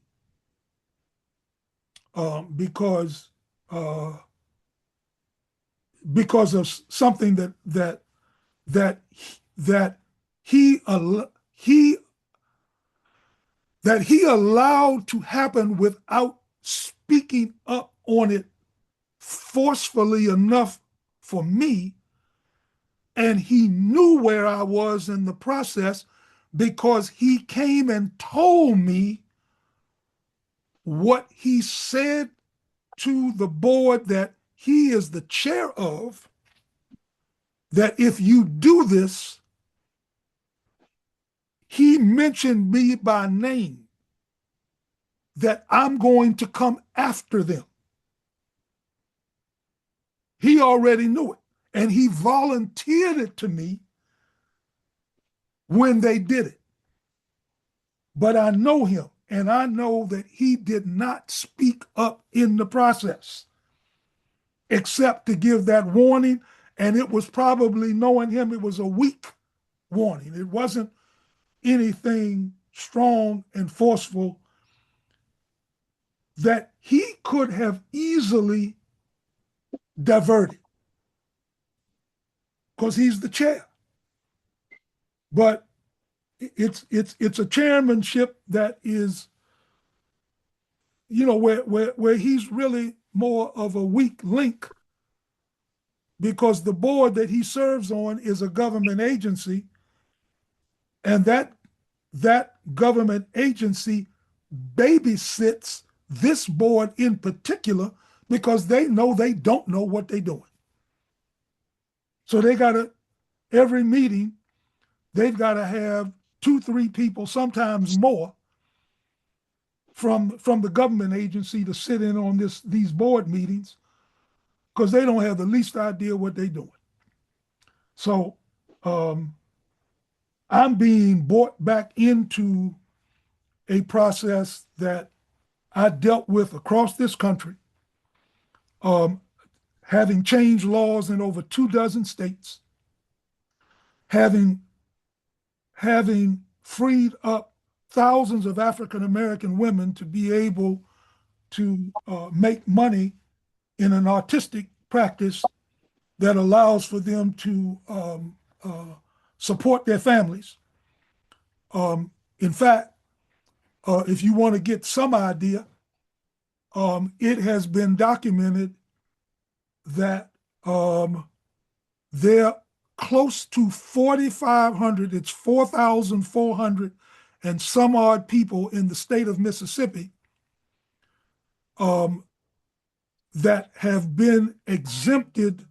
because of something that he allowed to happen without speaking up on it forcefully enough for me. And he knew where I was in the process because he came and told me what he said to the board that he is the chair of, that if you do this, he mentioned me by name, that I'm going to come after them. He already knew it, and he volunteered it to me when they did it. But I know him, and I know that he did not speak up in the process, except to give that warning, and it was probably, knowing him, it was a weak warning. It wasn't anything strong and forceful that he could have easily diverted because he's the chair. But it's a chairmanship that is, where he's really more of a weak link, because the board that he serves on is a government agency, and that government agency babysits this board in particular because they know they don't know what they're doing. So they got to, every meeting, they've got to have 2-3 people, sometimes more, from the government agency to sit in on these board meetings because they don't have the least idea what they're doing. So I'm being brought back into a process that I dealt with across this country, having changed laws in over 24 states, having freed up thousands of African American women to be able to make money in an artistic practice that allows for them to support their families. In fact, if you want to get some idea, it has been documented that there are close to 4,500, it's 4,400 and some odd people in the state of Mississippi that have been exempted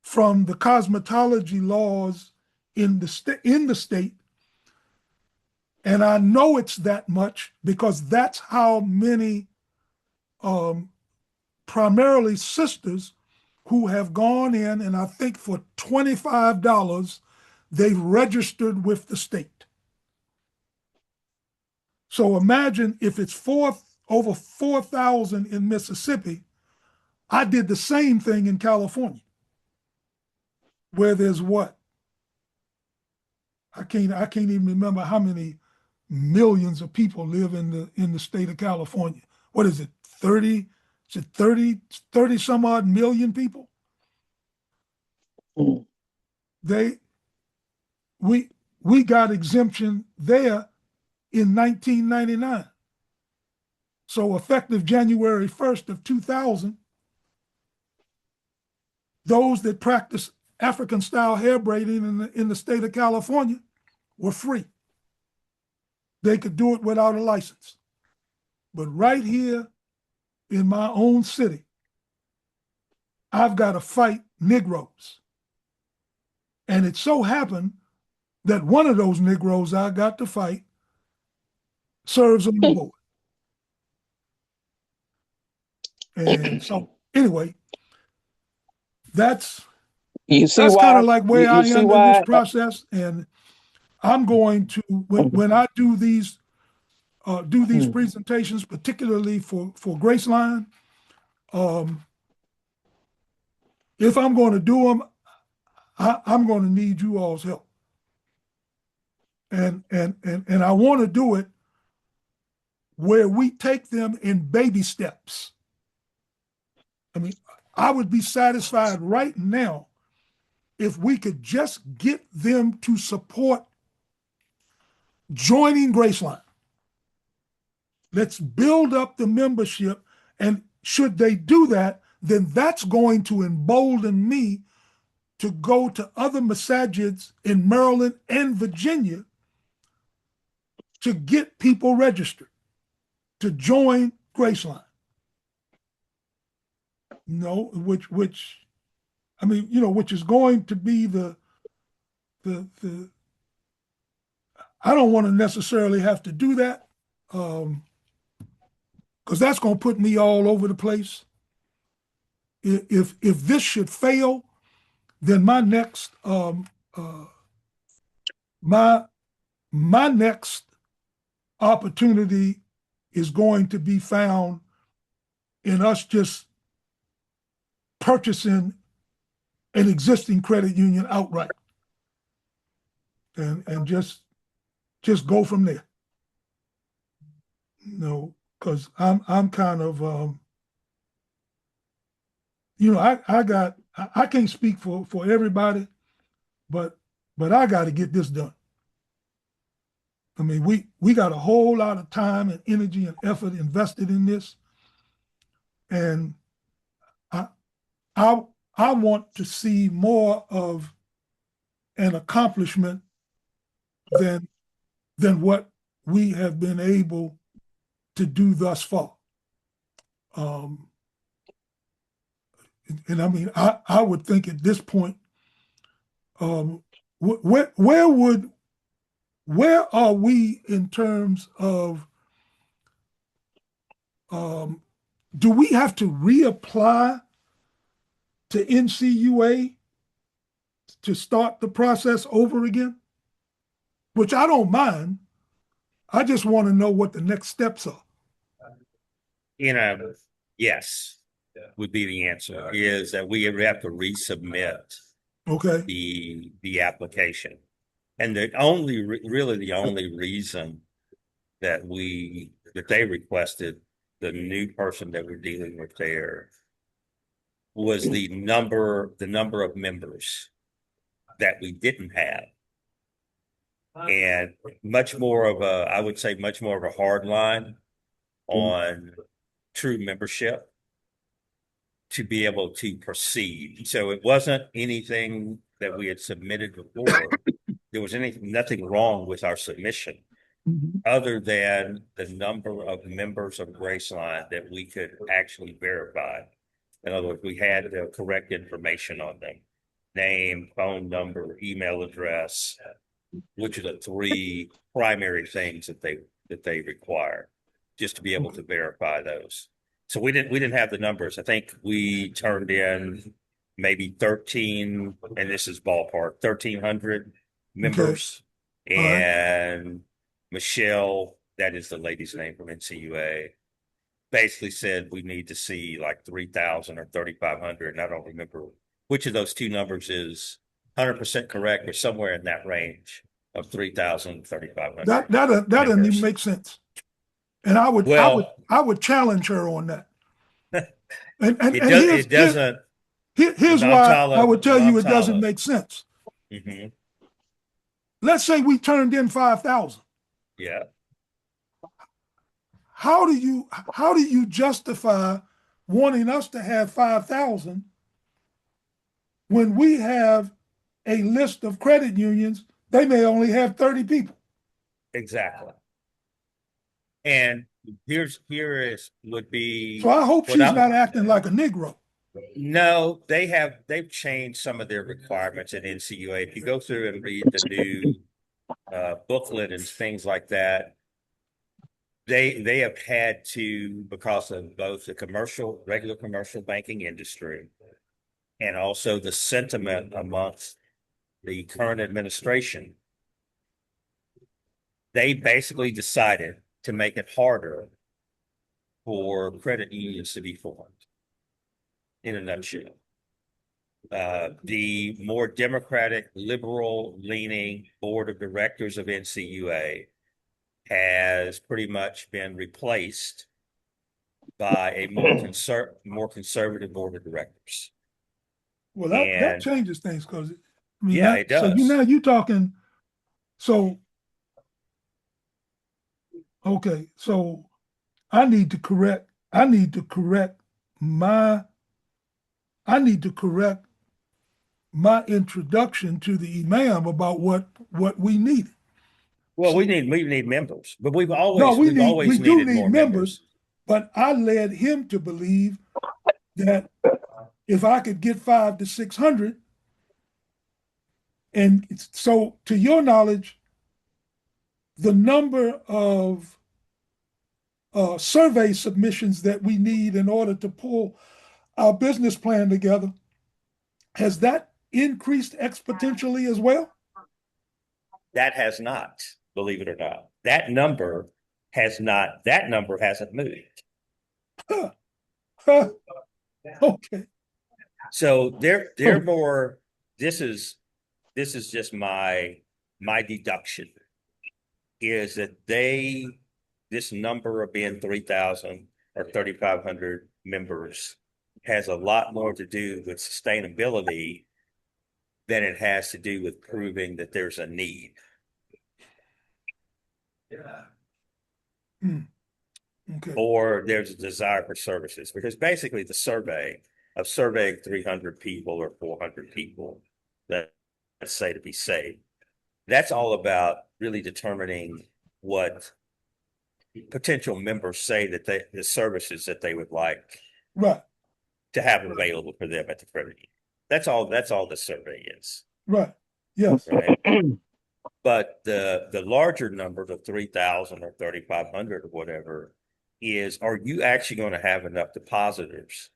from the cosmetology laws in the state. And I know it's that much because that's how many primarily sisters who have gone in, and I think for $25, they've registered with the state. So imagine if it's over 4,000 in Mississippi. I did the same thing in California, where there's what? I can't even remember how many millions of people live in the state of California. What is it? 30, is it 30 some odd million people? Mm. They we got exemption there in 1999. So effective January 1st of 2000, those that practice African style hair braiding in the state of California were free. They could do it without a license. But right here in my own city, I've got to fight Negroes. And it so happened that one of those Negroes I got to fight serves on the board. And so anyway, that's You see that's kind why? of like where You I see am in this why? process. And I'm going to when I do these presentations, particularly for Graceline, if I'm going to do them, I'm going to need you all's help. And I want to do it where we take them in baby steps. I mean, I would be satisfied right now if we could just get them to support joining Graceline. Let's build up the membership. And should they do that, then that's going to embolden me to go to other masajids in Maryland and Virginia to get people registered to join Graceline. Which I mean, which is going to be the I don't want to necessarily have to do that because that's going to put me all over the place. If this should fail, then my next my next opportunity is going to be found in us just purchasing an existing credit union outright and just go from there. Because I'm kind of I can't speak for everybody, but I got to get this done. I mean, we got a whole lot of time and energy and effort invested in this, and I want to see more of an accomplishment than what we have been able to do thus far. And I mean, I would think at this point, where are we in terms of do we have to reapply to NCUA to start the process over again? Which I don't mind. I just want to know what the next steps are. Yes, would be the answer. Is that we have to resubmit Okay. the application, and the only reason that they requested the new person that we're dealing with there was the number of members that we didn't have, and I would say much more of a hard line on true membership to be able to proceed. So it wasn't anything that we had submitted before. There was nothing wrong with our submission, other than the number of members of Graceline that we could actually verify. In other words, we had the correct information on them: name, phone number, email address, which are the three primary things that they require just to be able to verify those. So we didn't have the numbers. I think we turned in maybe 13, and this is ballpark, 1,300 members. Okay. And Michelle, that is the lady's name from NCUA, basically said we need to see like 3,000 or 3,500. And I don't remember which of those two numbers is 100% correct, or somewhere in that range. of 3,000, 3,500 That doesn't even members. make sense. And I Well, would challenge her on that. And it doesn't. here's why I would tell you it doesn't make sense. Mm-hmm. Let's say we turned in 5,000. Yeah. How do you justify wanting us to have 5,000 when we have a list of credit unions? They may only have 30 people. Exactly. And would be. So I hope she's not acting like a Negro. No, they've changed some of their requirements at NCUA. If you go through and read the new booklet and things like that, they have had to, because of both the regular commercial banking industry and also the sentiment amongst the current administration, they basically decided to make it harder for credit unions to be formed, in a nutshell. The more Democratic, liberal leaning board of directors of NCUA has pretty much been replaced by a more conservative board of directors. Well, that changes things, because yeah, it does. So you talking. So okay, so I need to correct my my introduction to the imam about what we needed. Well, we need members, but we've always needed more members. But I led him to believe that if I could get 500 to 600, and so to your knowledge, the number of survey submissions that we need in order to pull our business plan together, has that increased exponentially as well? That has not, believe it or not. That number hasn't moved. Okay. So they're more, this is just my deduction, is that this number of being 3,000 or 3,500 members has a lot more to do with sustainability than it has to do with proving that there's a need. Yeah. Okay. Or there's a desire for services, because basically the surveying 300 people or 400 people that, let's say, to be safe, that's all about really determining what potential members say that the services that they would like to have available for them at the credit union. That's all the survey is. Right. Yes. Right. But the larger number, the 3,000 or 3,500 or whatever, is, are you actually going to have enough depositors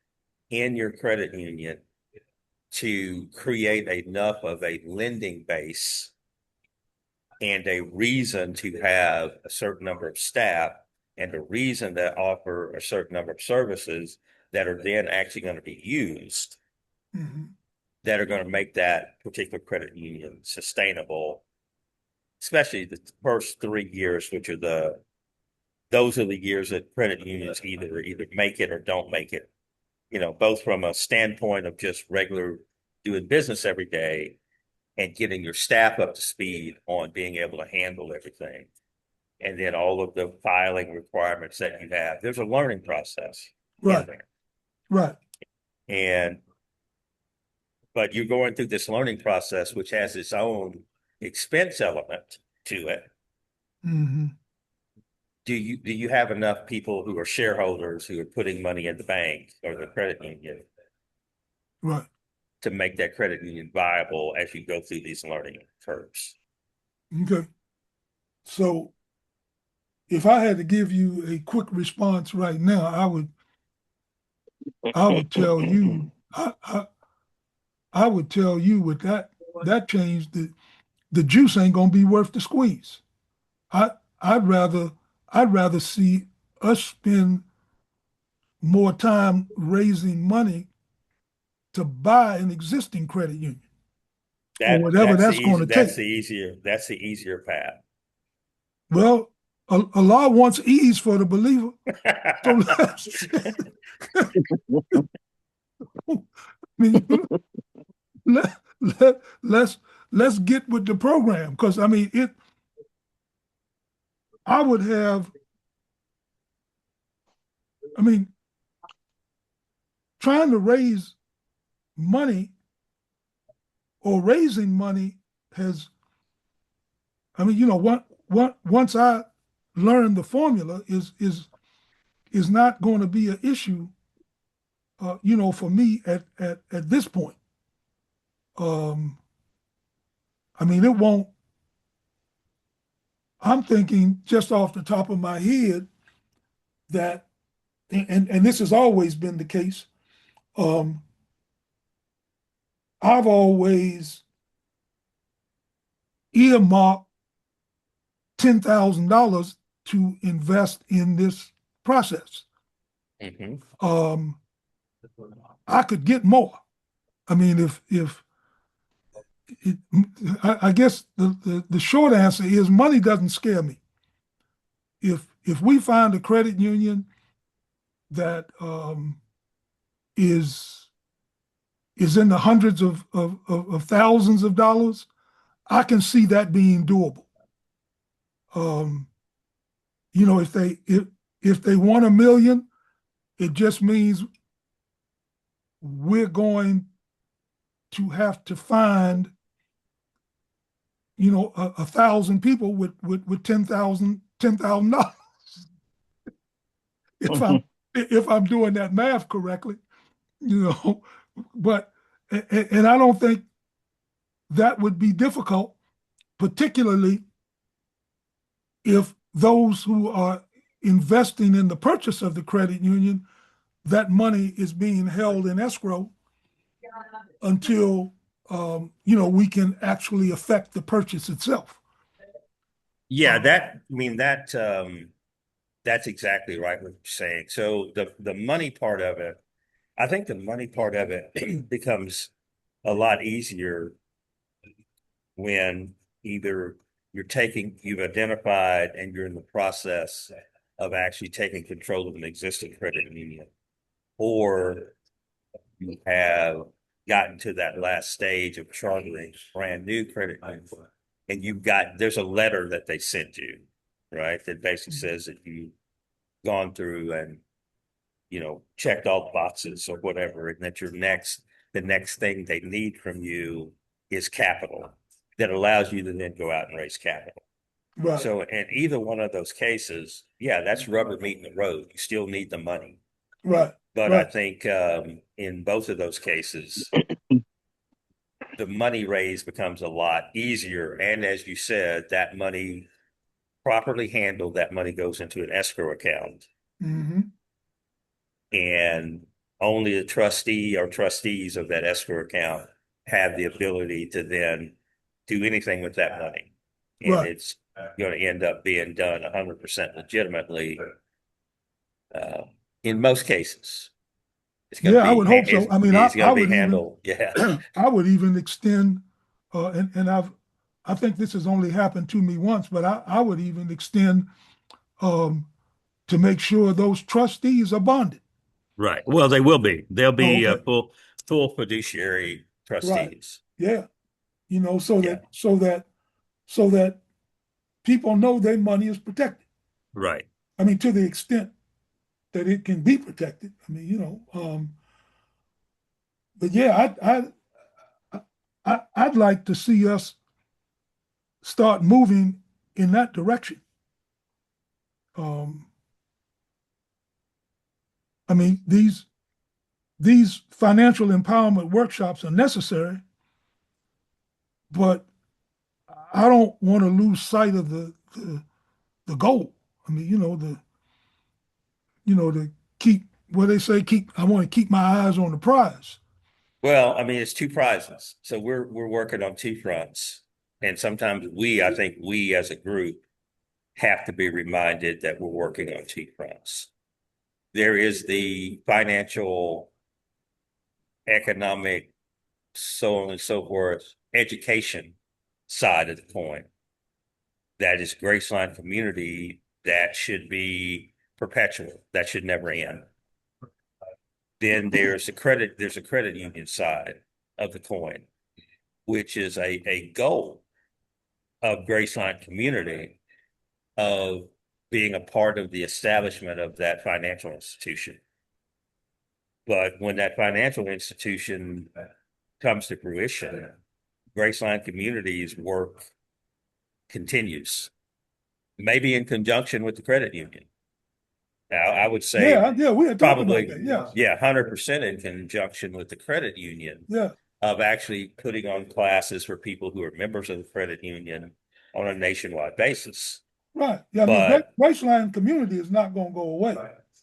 in your credit union to create enough of a lending base and a reason to have a certain number of staff and a reason to offer a certain number of services that are then actually going to be used, that are going to make that particular credit union sustainable, especially the first 3 years, which are those are the years that credit unions either make it or don't make it, both from a standpoint of just regular doing business every day and getting your staff up to speed on being able to handle everything. And then all of the filing requirements that you have. There's a learning process. Right. Right. But you're going through this learning process, which has its own expense element to it. Mm-hmm. Do you have enough people who are shareholders who are putting money in the bank or the credit union, right, to make that credit union viable as you go through these learning curves? Okay. So if I had to give you a quick response right now, I would tell you, I would tell you, with that change, that the juice ain't gonna be worth the squeeze. I'd rather see us spend more time raising money to buy an existing credit union. or whatever that's going to take. That's the easier path. Well, Allah wants ease for the believer. So I mean, let, let, let's get with the program, because I mean I would have, I mean, trying to raise money or raising money has, I mean, once I learn the formula is not going to be an issue, for me at this point. I mean, it won't. I'm thinking just off the top of my head that, and this has always been the case. I've always earmarked $10,000 to invest in this process. Mm-hmm. I could get more. I mean, I guess the short answer is money doesn't scare me. If we find a credit union that is in the hundreds of thousands of dollars, I can see that being doable. If they want $1 million, it just means we're going to have to find, 1,000 people with $10,000. If I'm doing that math correctly, but and I don't think that would be difficult, particularly if those who are investing in the purchase of the credit union, that money is being held in escrow until we can actually affect the purchase itself. Yeah, that's exactly right what you're saying. So the money part of it, I think the money part of it becomes a lot easier when either you've identified and you're in the process of actually taking control of an existing credit union, or you have gotten to that last stage of chartering brand new credit union, and there's a letter that they sent you, right? That basically says that you've gone through and, checked all the boxes or whatever, and that the next thing they need from you is capital that allows you to then go out and raise capital. Right. So in either one of those cases, yeah, that's rubber meeting the road. You still need the money. Right. But right. I think in both of those cases, the money raise becomes a lot easier. And as you said, that money, properly handled, that money goes into an escrow account. Mm-hmm. And only the trustee or trustees of that escrow account have the ability to then do anything with that money. And Right. it's going to end up being done 100% legitimately in most cases. I would hope so. I mean, it's I going to would be handled. Yeah. I would even extend, and I think this has only happened to me once, but I would even extend to make sure those trustees are bonded. Right. Well, they will be. They'll be Okay. full fiduciary trustees. Right. Yeah. So that people know their money is protected. Right. I mean, to the extent that it can be protected. I mean, but yeah, I'd like to see us start moving in that direction. I mean, these financial empowerment workshops are necessary, but I don't want to lose sight of the goal. I mean, to keep what they say, I want to keep my eyes on the prize. Well, I mean, it's two prizes. So we're working on two fronts. And sometimes I think we as a group have to be reminded that we're working on two fronts. There is the financial, economic, so on and so forth, education side of the coin. That is Graceline Community. That should be perpetual. That should never end. Then there's a credit union side of the coin, which is a goal of Graceline Community of being a part of the establishment of that financial institution. But when that financial institution comes to fruition, Graceline Community's work continues, maybe in conjunction with the credit union. Now, I would say we had talked probably, about that. 100% in conjunction with the credit union. Yeah. Of actually putting on classes for people who are members of the credit union on a nationwide basis. Right. Yeah. But Graceline Community is not going to go away.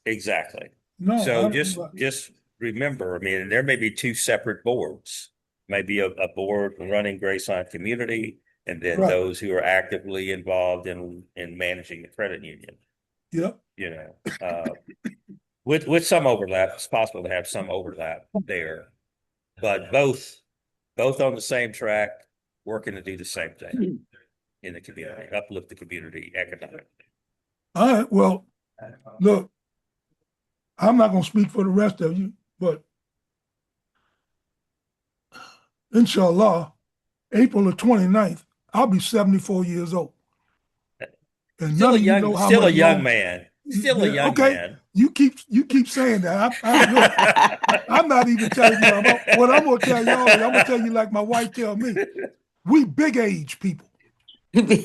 exactly. No. So just remember, I mean, there may be two separate boards. Maybe a board running Graceline Community, and then those who are actively involved in managing the credit union. Yep. You know, with some overlap, it's possible to have some overlap there, but both on the same track, working to do the same thing in the community, uplift the community economically. All right. Well, look, I'm not going to speak for the rest of you, but inshallah, April the 29th, I'll be 74 years old. And still a young man. Still a young man. You keep saying that. I'm not even telling you what I'm going to tell y'all. I'm going to tell you like my wife tell me. We big age people. Yeah,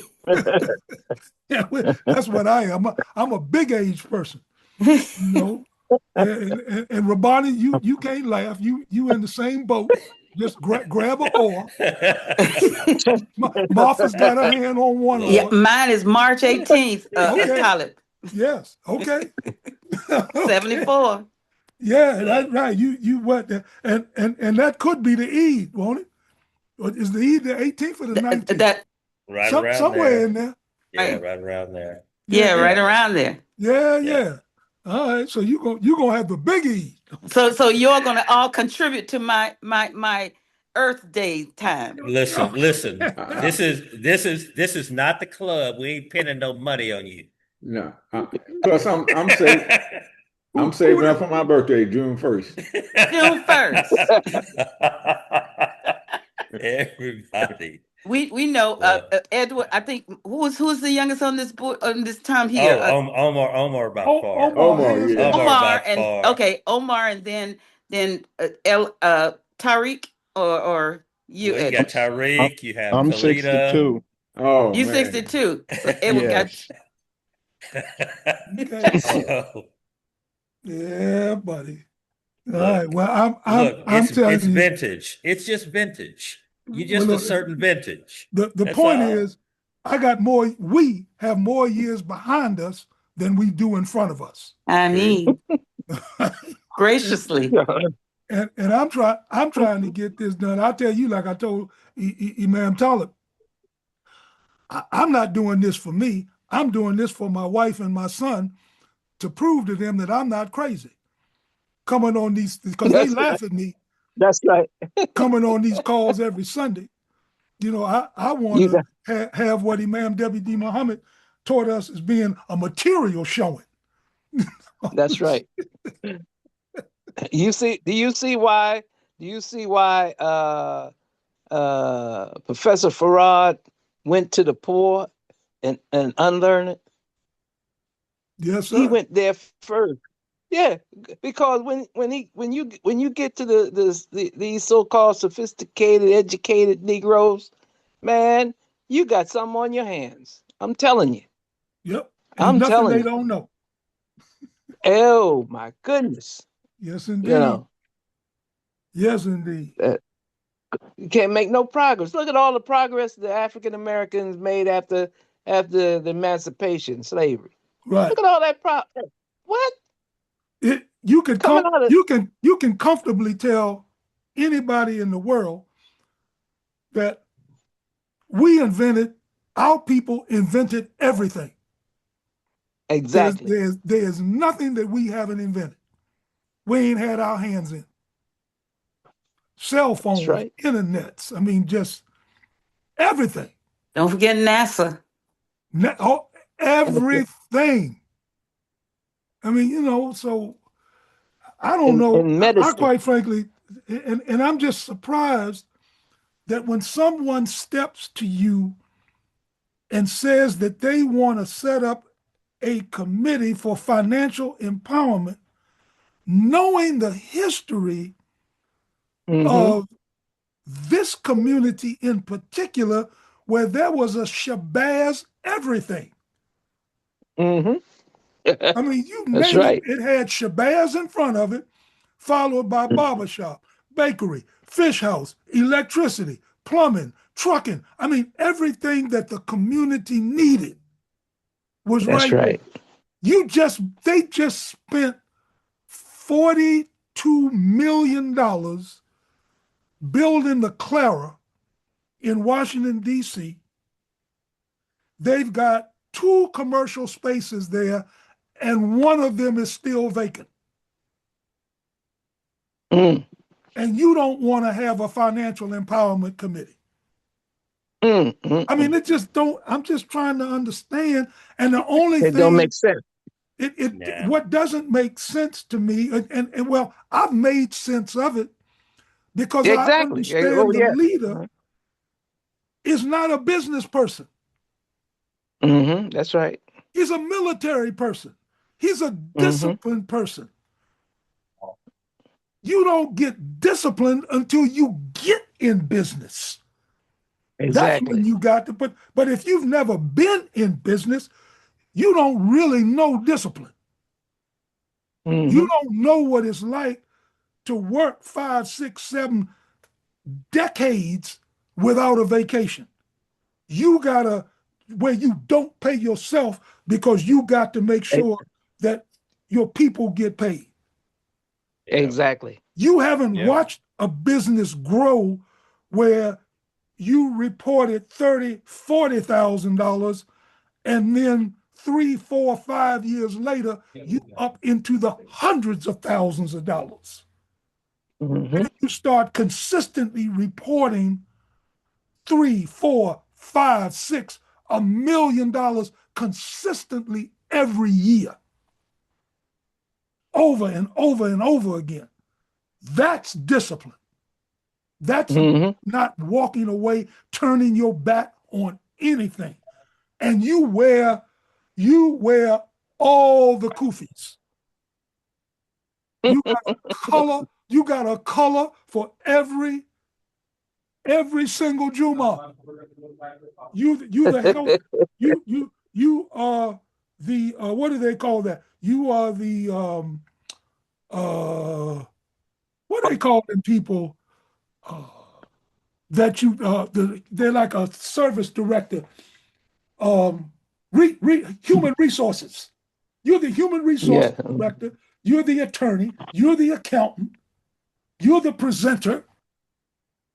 that's what I am. I'm a big age person. You know, and Rabani, you can't laugh. You in the same boat. Just grab a oar. Martha's got her hand on one oar. Yeah, mine is March 18th. Okay. Talib. Yes. Okay. 74. Yeah, that's right. You what? And that could be the Eid, won't it? Or is the Eid the 18th or the 19th? That right around somewhere there. in there. Yeah, right around there. Yeah, right around there. Yeah. All right. So you're gonna have the big Eid. So you're gonna all contribute to my Earth Day time. Listen. This is not the club. We ain't pinning no money on you. No. Plus, I'm saving. I'm saving up for my birthday, June 1st. June 1st. Everybody. We know Edward. I think who's the youngest on this board on this time here? Omar by far. Omar, yeah. Omar and Omar, and then Tariq or you. Well, you got Tariq. You have I'm Khalida. 62. Oh, You man. 62. So Edward Yes. Okay. Yeah, buddy. All right. Well, I'm it's telling you, vintage. It's just vintage. You just a certain vintage. The point is, we have more years behind us than we do in front of us. I mean, graciously. And I'm trying to get this done. I'll tell you, like I told Imam Talib, I'm not doing this for me. I'm doing this for my wife and my son to prove to them that I'm not crazy. Coming on these, because they laugh at me. That's right. Coming on these calls every Sunday. You know, I want to have what Imam W.D. Muhammad taught us as being a material showing. That's right. Do you see why Professor Farad went to the poor and unlearn it? Yes, sir. He went there first. Yeah, because when you get to these so-called sophisticated, educated Negroes, man, you got something on your hands. I'm telling you. Yep. I'm telling they you. don't know. Oh my goodness. Yes, indeed. You know. Yes, indeed. You can't make no progress. Look at all the progress the African Americans made after the emancipation, slavery. Right. Look at all that progress. What? You can comfortably tell anybody in the world that our people invented everything. Exactly. There's nothing that we haven't invented. We ain't had our hands in. Cell phones, right. internets. I mean, just Everything. Don't forget NASA. Everything. I mean, so I don't know. In I medicine. quite frankly, and I'm just surprised that when someone steps to you and says that they want to set up a committee for financial empowerment, knowing the history of this community in particular, where there was a Shabazz everything. I mean, you That's name right. it had Shabazz in front of it, followed by barbershop, bakery, fish house, electricity, plumbing, trucking. I mean, everything that the community needed was That's right there. right. They just spent $42 million building the Clara in Washington, D.C. They've got 2 commercial spaces there, and one of them is still vacant. And you don't want to have a financial empowerment committee. I mean, it just don't. I'm just trying to understand. And the only It don't make sense. What doesn't make sense to me, and well, I've made sense of it because I Exactly. understand the Yeah. leader is not a business person. That's right. He's a military person. He's a disciplined person. You don't get disciplined until you get in business. That's when Exactly. you got to. But if you've never been in business, you don't really know discipline. You don't know what it's like to work 5, 6, 7 decades without a vacation. You gotta, where you don't pay yourself because you got to make sure that your people get paid. Exactly. You haven't watched a business grow where you reported $30,000, $40,000, and then 3, 4, 5 years later, you up into the hundreds of thousands of dollars. And you start consistently reporting 3, 4, 5, 6, $1 million consistently every year, over and over and over again. That's discipline. That's not walking away, turning your back on anything. And you wear all the kufis. You got a color for every single Juma. You the health, you are the what do they call that? You are the what do they call them people that you they're like a service director, human resources. You're the human resource director. You're the attorney. You're the accountant. You're the presenter.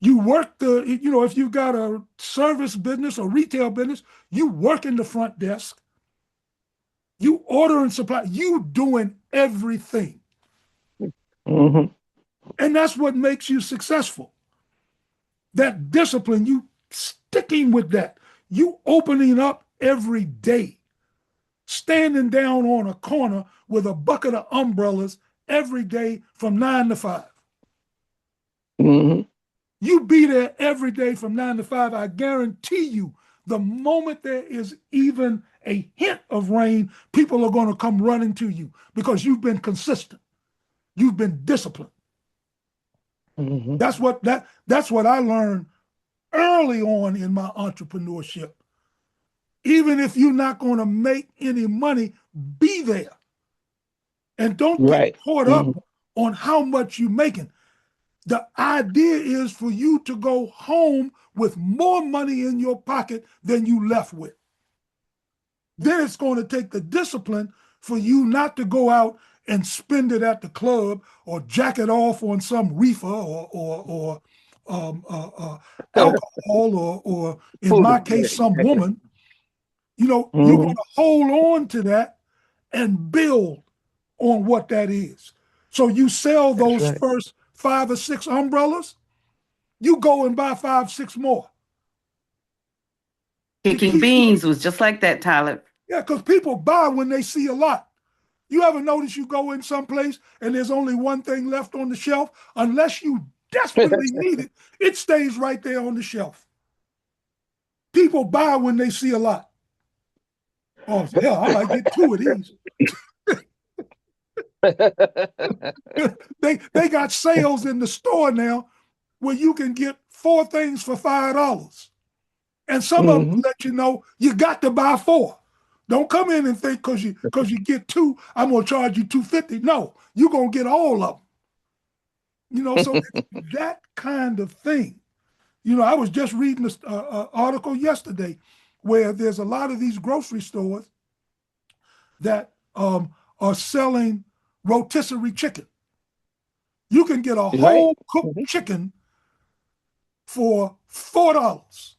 You work if you've got a service business or retail business, you work in the front desk. You order and supply. You doing everything. And that's what makes you successful. That discipline, you sticking with that. You opening up every day, standing down on a corner with a bucket of umbrellas every day from 9 to 5. You be there every day from 9 to 5. I guarantee you, the moment there is even a hint of rain, people are going to come running to you because you've been consistent. You've been disciplined. That's what I learned early on in my entrepreneurship. Even if you're not going to make any money, be there. And don't get caught up on how much you're making. The idea is for you to go home with more money in your pocket than you left with. Then it's going to take the discipline for you not to go out and spend it at the club or jack it off on some reefer or alcohol or in my case, some woman. You're going to hold on to that and build on what that is. So you sell those first 5 or 6 umbrellas, you go and buy 5, 6 more. to Kicking keep. beans was just like that, Tyler. Yeah, because people buy when they see a lot. You ever notice you go in someplace and there's only one thing left on the shelf? Unless you desperately need it, it stays right there on the shelf. People buy when they see a lot. Oh, hell, I might get 2 of these. They got sales in the store now where you can get 4 things for $5. And some of them let you know you got to buy 4. Don't come in and think because you get 2, I'm gonna charge you $2.50. No, you're gonna get all of them. So it's that kind of thing. I was just reading this article yesterday where there's a lot of these grocery stores that are selling rotisserie chicken. You can get a whole cooked chicken for $4.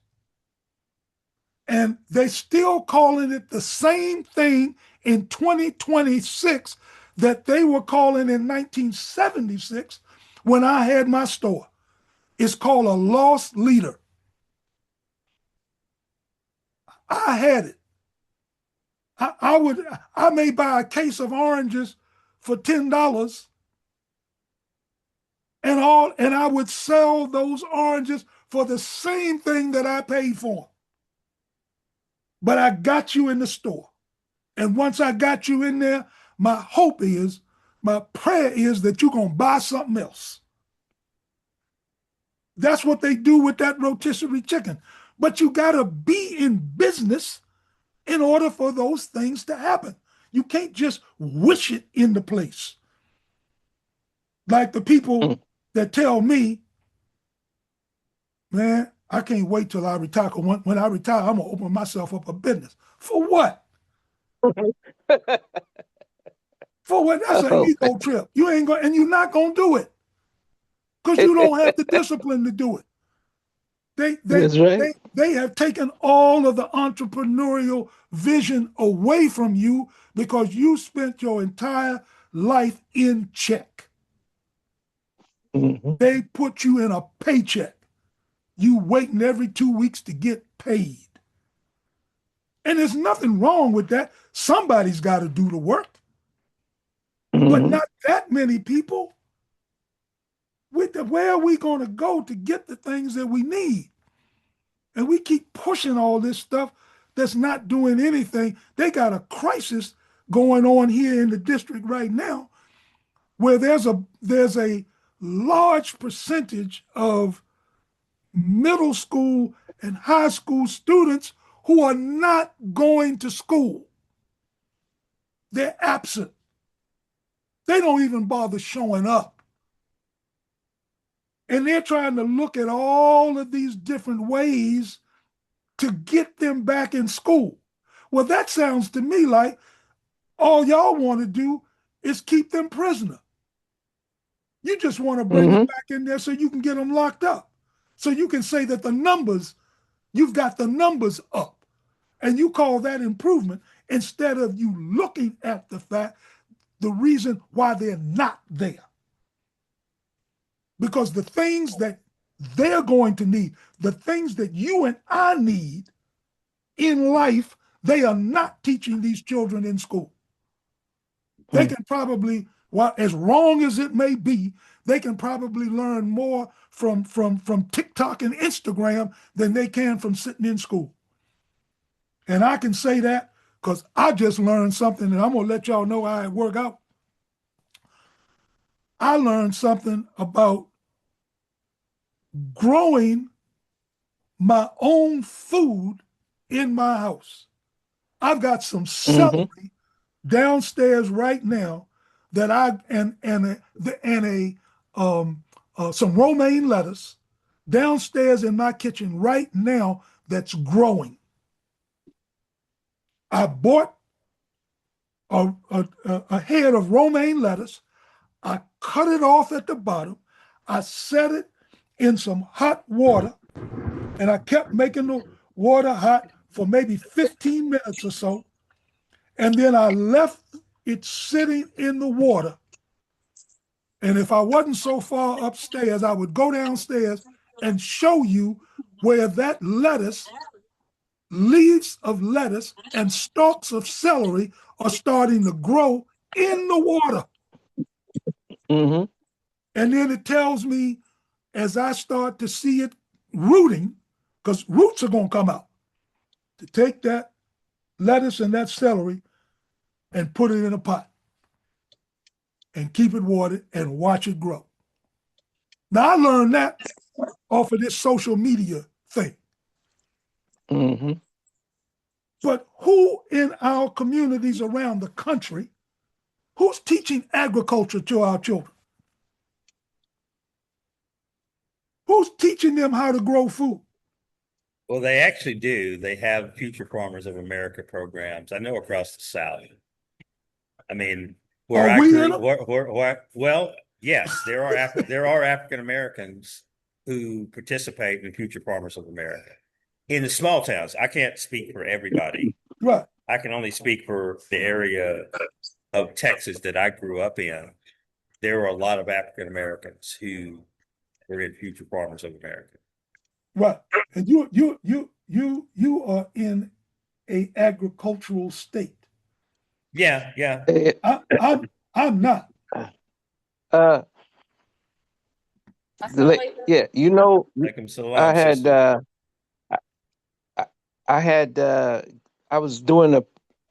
And they still calling it the same thing in 2026 that they were calling in 1976 when I had my store. It's called a lost leader. I had it. I may buy a case of oranges for $10 and I would sell those oranges for the same thing that I paid for. But I got you in the store. And once I got you in there, my prayer is that you're going to buy something else. That's what they do with that rotisserie chicken. But you got to be in business in order for those things to happen. You can't just wish it into place. Like the people that tell me, man, I can't wait till I retire. When I retire, I'm going to open myself up a business. For what? For what? That's an ego trip. You ain't going, and you're not going to do it because you don't have the discipline to do it. They have taken all of the entrepreneurial vision away from you because you spent your entire life in check. They put you in a paycheck. You waiting every 2 weeks to get paid. And there's nothing wrong with that. Somebody's got to do the work. But not that many people. Where are we going to go to get the things that we need? And we keep pushing all this stuff that's not doing anything. They got a crisis going on here in the district right now where there's a large percentage of middle school and high school students who are not going to school. They're absent. They don't even bother showing up. And they're trying to look at all of these different ways to get them back in school. Well, that sounds to me like all y'all want to do is keep them prisoner. You just want to bring them back in there so you can get them locked up. So you can say that you've got the numbers up. And you call that improvement instead of you looking at the reason why they're not there. Because the things that they're going to need, the things that you and I need in life, they are not teaching these children in school. They can probably, as wrong as it may be, they can probably learn more from TikTok and Instagram than they can from sitting in school. And I can say that because I just learned something, and I'm going to let y'all know how it worked out. I learned something about growing my own food in my house. I've got some celery downstairs right now that some romaine lettuce downstairs in my kitchen right now that's growing. I bought a head of romaine lettuce. I cut it off at the bottom. I set it in some hot water, and I kept making the water hot for maybe 15 minutes or so. And then I left it sitting in the water. And if I wasn't so far upstairs, I would go downstairs and show you where that lettuce leaves of lettuce and stalks of celery are starting to grow in the water. Mm-hmm. And then it tells me as I start to see it rooting, because roots are going to come out, to take that lettuce and that celery and put it in a pot and keep it watered and watch it grow. Now, I learned that off of this social media thing. Mm-hmm. But who in our communities around the country, who's teaching agriculture to our children? Who's teaching them how to grow food? Well, they actually do. They have Future Farmers of America programs. I know across the South. I mean, where Are I we in grew, them? well, yes, there are African Americans who participate in Future Farmers of America in the small towns. I can't speak for everybody. Right. I can only speak for the area of Texas that I grew up in. There were a lot of African Americans who were in Future Farmers of America. Right. And you are in a agricultural state. Yeah, yeah. I'm not. Uh, yeah, you know, Like them so I long, had sister. I, I had I was doing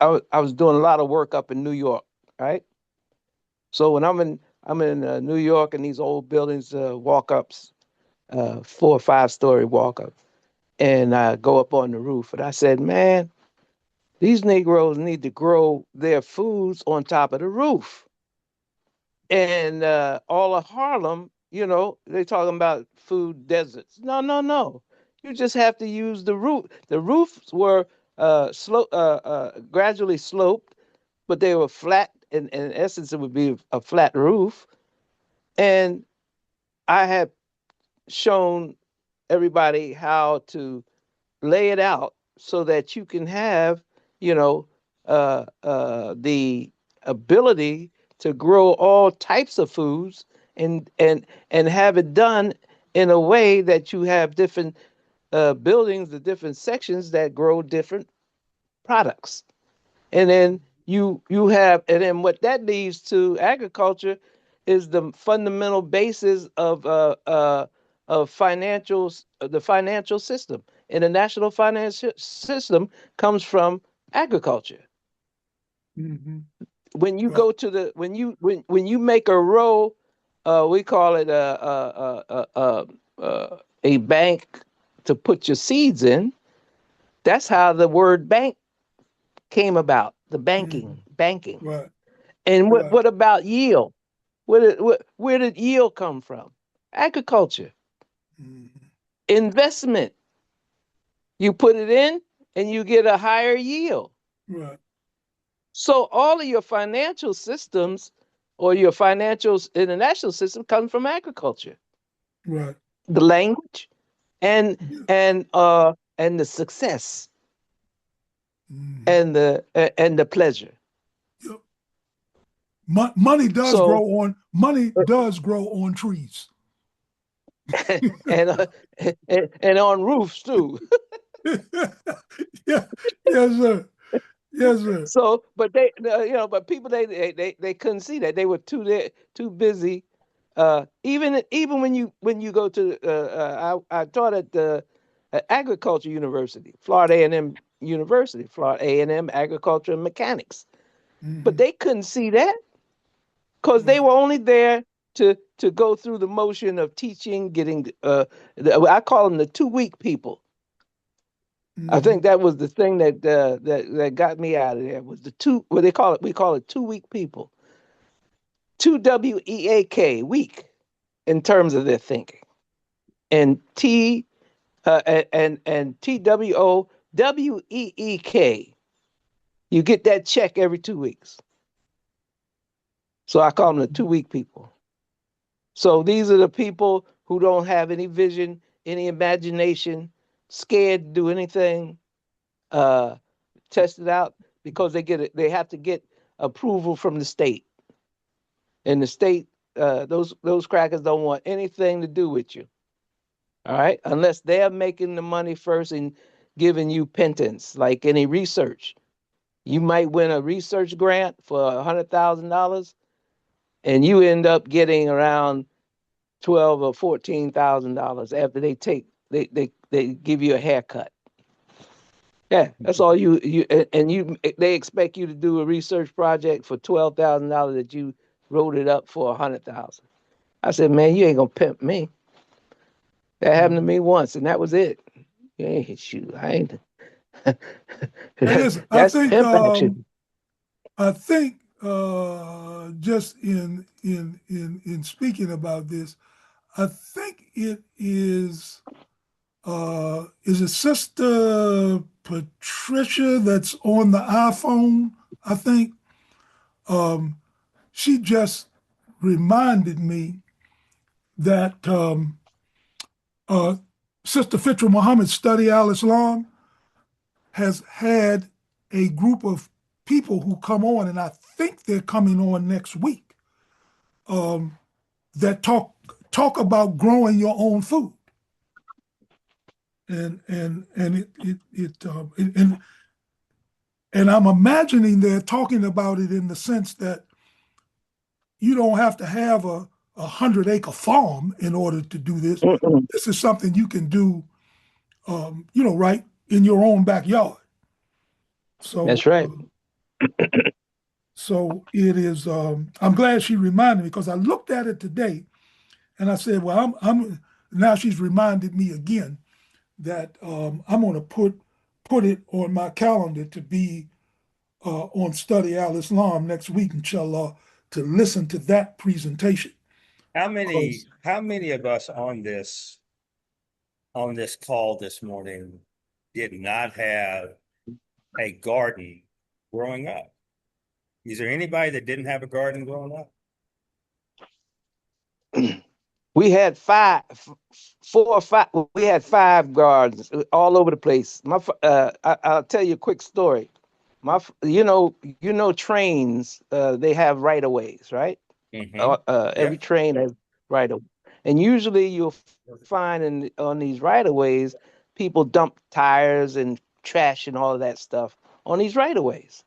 I was doing a lot of work up in New York, right? So when I'm in New York and these old buildings, walk ups, 4 or 5 story walk up, and I go up on the roof, and I said, man, these Negroes need to grow their foods on top of the roof. And all of Harlem, you know, they talking about food deserts. No, no, no. You just have to use the roof. The roofs were gradually sloped, but they were flat. In essence, it would be a flat roof. And I had shown everybody how to lay it out so that you can have, you know, the ability to grow all types of foods and have it done in a way that you have different buildings, the different sections that grow different products, and then you have, and then what that leads to agriculture is the fundamental basis of financials, the financial system, and the national financial system comes from agriculture. Mm-hmm. When you Right. go to the when you make a row, we call it a bank to put your seeds in. That's how the word bank came about. The Mm-hmm. banking. Right. And Right. what about yield? Where did yield come from? Agriculture. Mm-hmm. Investment. You put it in and you get a higher yield. Right. So all of your financial systems or your financial international system come from agriculture. Right. The language and Yeah. and the success Mm-hmm. and the pleasure. Yep. Money does So grow on trees. and and on roofs too. Yeah. Yes, sir. Yes, sir. So, but they, you know, but people they couldn't see that. They were too busy. Even when you go to I taught at the agriculture university, Florida A&M University, Florida A&M Agriculture and Mechanics. But Mm-hmm. they couldn't see that because they Right. were only there to go through the motion of teaching, getting I call them the 2 week people. I Mm-hmm. think that was the thing that got me out of there was the two. What they call it, we call it 2 week people. 2 week week in terms of their thinking, and and TWOWEEK. You get that check every 2 weeks. So I call them the 2 week people. So these are the people who don't have any vision, any imagination, scared to do anything. Uh, Test it out because they have to get approval from the state, and the state those crackers don't want anything to do with you. All right, unless they're making the money first, and giving you penance like any research. You might win a research grant for $100,000, and you end up getting around $12,000 or $14,000 after they give you a haircut. Yeah, that's all they expect you to do a research project for $12,000 that you wrote it up for $100,000. I said, man, you ain't gonna pimp me. That happened to me once, and that was it. Yeah, shoot, I ain't. Hey, listen, That's pimp action. I think just in speaking about this, I think it is it Sister Patricia that's on the iPhone? I think she just reminded me that Sister Fitra Muhammad's Study Al Islam has had a group of people who come on, and I think they're coming on next week, that talk about growing your own food. And I'm imagining they're talking about it in the sense that you don't have to have a 100-acre farm in order to do this. Mm-mm. This is something you can do, right in your own backyard. So that's right. So it is. I'm glad she reminded me, because I looked at it today, and I said, "Well, I'm now." She's reminded me again that I'm going to put it on my calendar to be on Study Al Islam next week, inshallah, to listen to that presentation. How many of us on this call this morning did not have a garden growing up? Is there anybody that didn't have a garden growing up? We had four or five. We had 5 gardens all over the place. I'll tell you a quick story. Trains. They have right of ways, right? Every train has right of, and usually you'll find on these right of ways, people dump tires and trash and all of that stuff on these right of ways.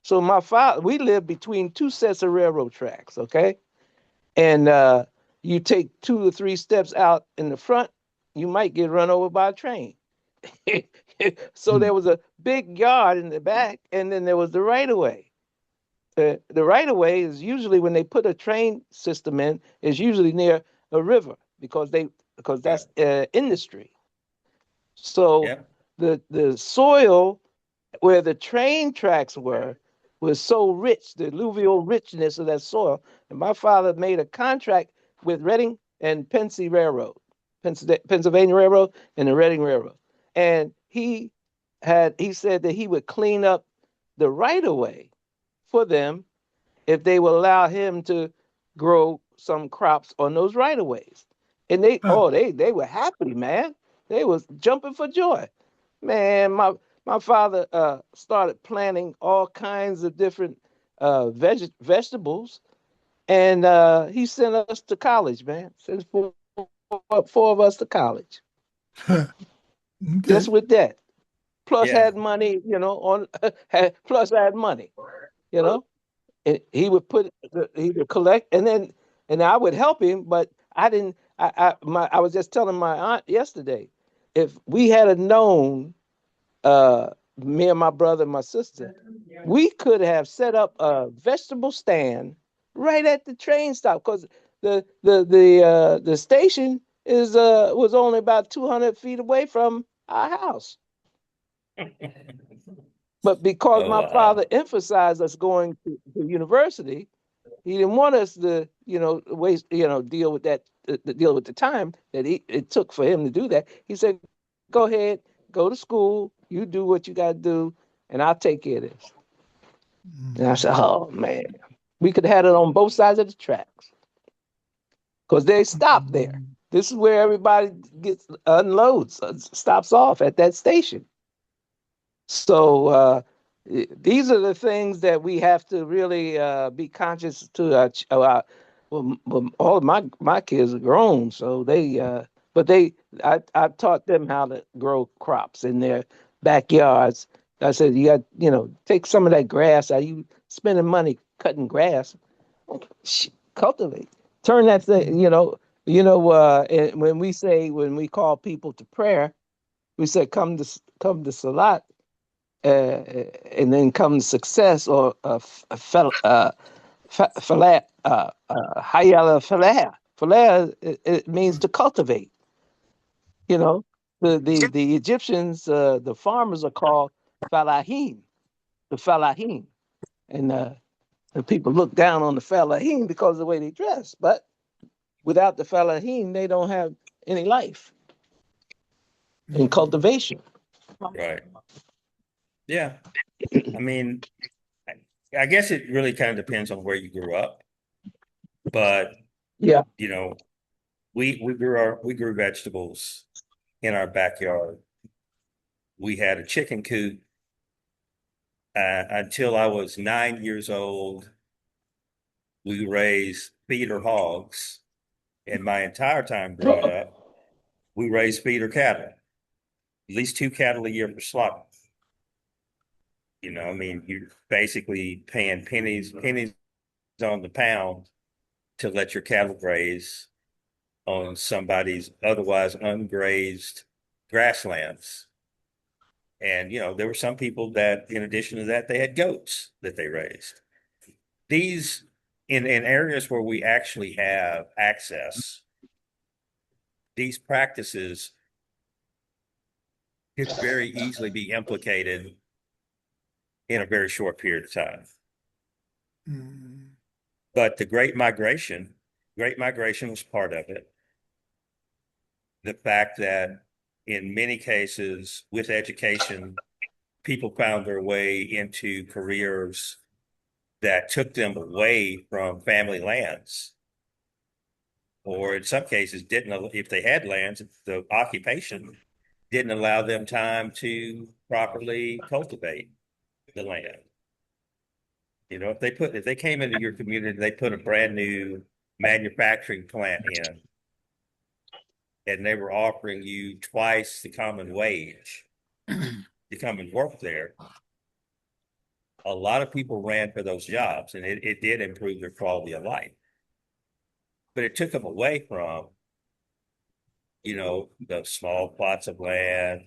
So we lived between 2 sets of railroad tracks, okay? And you take 2 or 3 steps out in the front, you might get run over by a train. So there was a big yard in the back, and then there was the right of way. The right of way is usually, when they put a train system in, is usually near a river because that's industry. So the soil where the train tracks was so rich, the alluvial richness of that soil. And my father made a contract with Reading and Pennsylvania Railroad and the Reading Railroad. And he said that he would clean up the right of way for them if they would allow him to grow some crops on those right of ways. And they were happy, man. They was jumping for joy. Man, my father started planting all kinds of different vegetables, and he sent us to college, man. Sent 4 of us to college. Okay. Just with that. Plus had money, plus had money, And he would collect, and I would help him, but I didn't. I was just telling my aunt yesterday, if we had known, me and my brother and my sister, we could have set up a vegetable stand right at the train stop, because the station was only about 200 feet away from our house. But because my father emphasized us going to university, he didn't want us to, waste, deal with that, deal with the time that it took for him to do that. He said, "Go ahead, go to school. You do what you got to do, and I'll take care of this." And I said, "Oh man, we could have had it on both sides of the tracks, because they stop there. This is where everybody unloads, stops off at that station." So these are the things that we have to really be conscious to. All of my kids are grown, so they But I taught them how to grow crops in their backyards. I said, you got, take some of that grass. Are you spending money cutting grass? Cultivate. Turn that thing, and when we call people to prayer, we say, come to Salat, and then comes success or falah, hayala falah. Falah, it means to cultivate. The Egyptians, the farmers are called falahim, the falahim, and the people look down on the falahim because of the way they dress. But without the falahim, they don't have any life in cultivation. Right. Yeah. I mean, I guess it really kind of depends on where you grew up, but Yeah. we grew vegetables in our backyard. We had a chicken coop until I was 9 years old. We raised feeder hogs, and my entire time growing up, we raised feeder cattle, at least 2 cattle a year for slaughter. I mean, you're basically paying pennies on the pound to let your cattle graze on somebody's otherwise ungrazed grasslands. And, there were some people that, in addition to that, they had goats that they raised. These, in areas where we actually have access, these practices could very easily be implicated in a very short period of time. But the Great Migration was part of it. The fact that in many cases with education, people found their way into careers that took them away from family lands, or in some cases didn't, if they had lands, the occupation didn't allow them time to properly cultivate the land. If they came into your community, they put a brand new manufacturing plant in, and they were offering you twice the common wage to come and work there, a lot of people ran for those jobs, and it did improve their quality of life. But it took them away from, the small plots of land,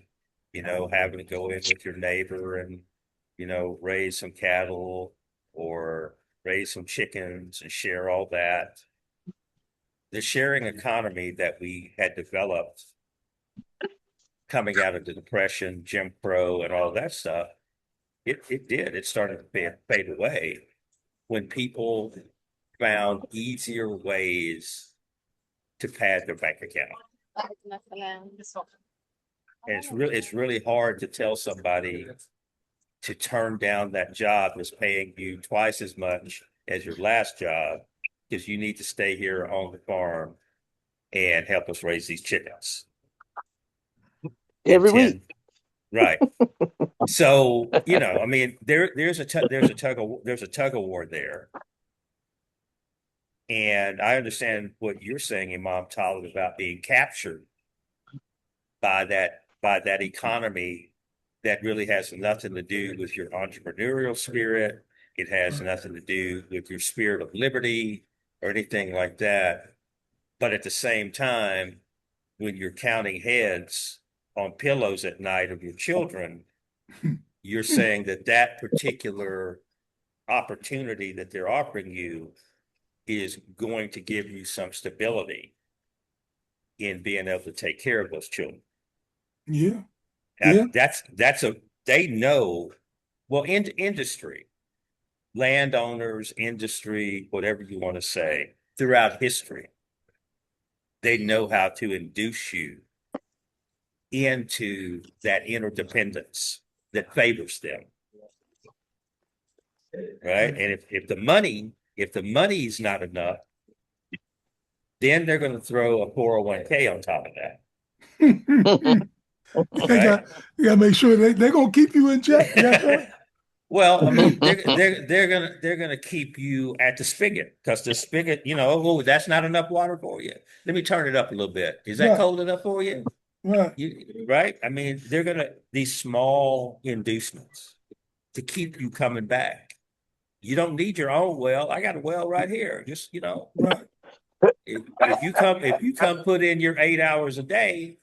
having to go in with your neighbor and, raise some cattle or raise some chickens and share all that. The sharing economy that we had developed coming out of the Depression, Jim Crow, and all that stuff, it started to fade away when people found easier ways to pad their bank account. And it's really hard to tell somebody to turn down that job that's paying you twice as much as your last job because you need to stay here on the farm and help us raise these chickens every week. Right. So, I mean, there's a tug of war there. And I understand what you're saying, Imam Talib, about being captured by that economy that really has nothing to do with your entrepreneurial spirit. It has nothing to do with your spirit of liberty or anything like that. But at the same time, when you're counting heads on pillows at night of your children, you're saying that particular opportunity that they're offering you is going to give you some stability in being able to take care of those children. Yeah. They know, well, industry, landowners, industry, whatever you want to say, throughout history, they know how to induce you into that interdependence that favors them. Right. And if the money is not enough, then they're going to throw a 401k on top of that. You got to make sure they're going to keep you in check. Well, I mean, they're gonna keep you at the spigot because the spigot, oh, that's not enough water for you. Let me turn it up a little bit. Is that Right, cold enough for you? right, Right? I mean, these small inducements to keep you coming back. You don't need your own well. I got a well right here. Just, right. if you come put in your 8 hours a day,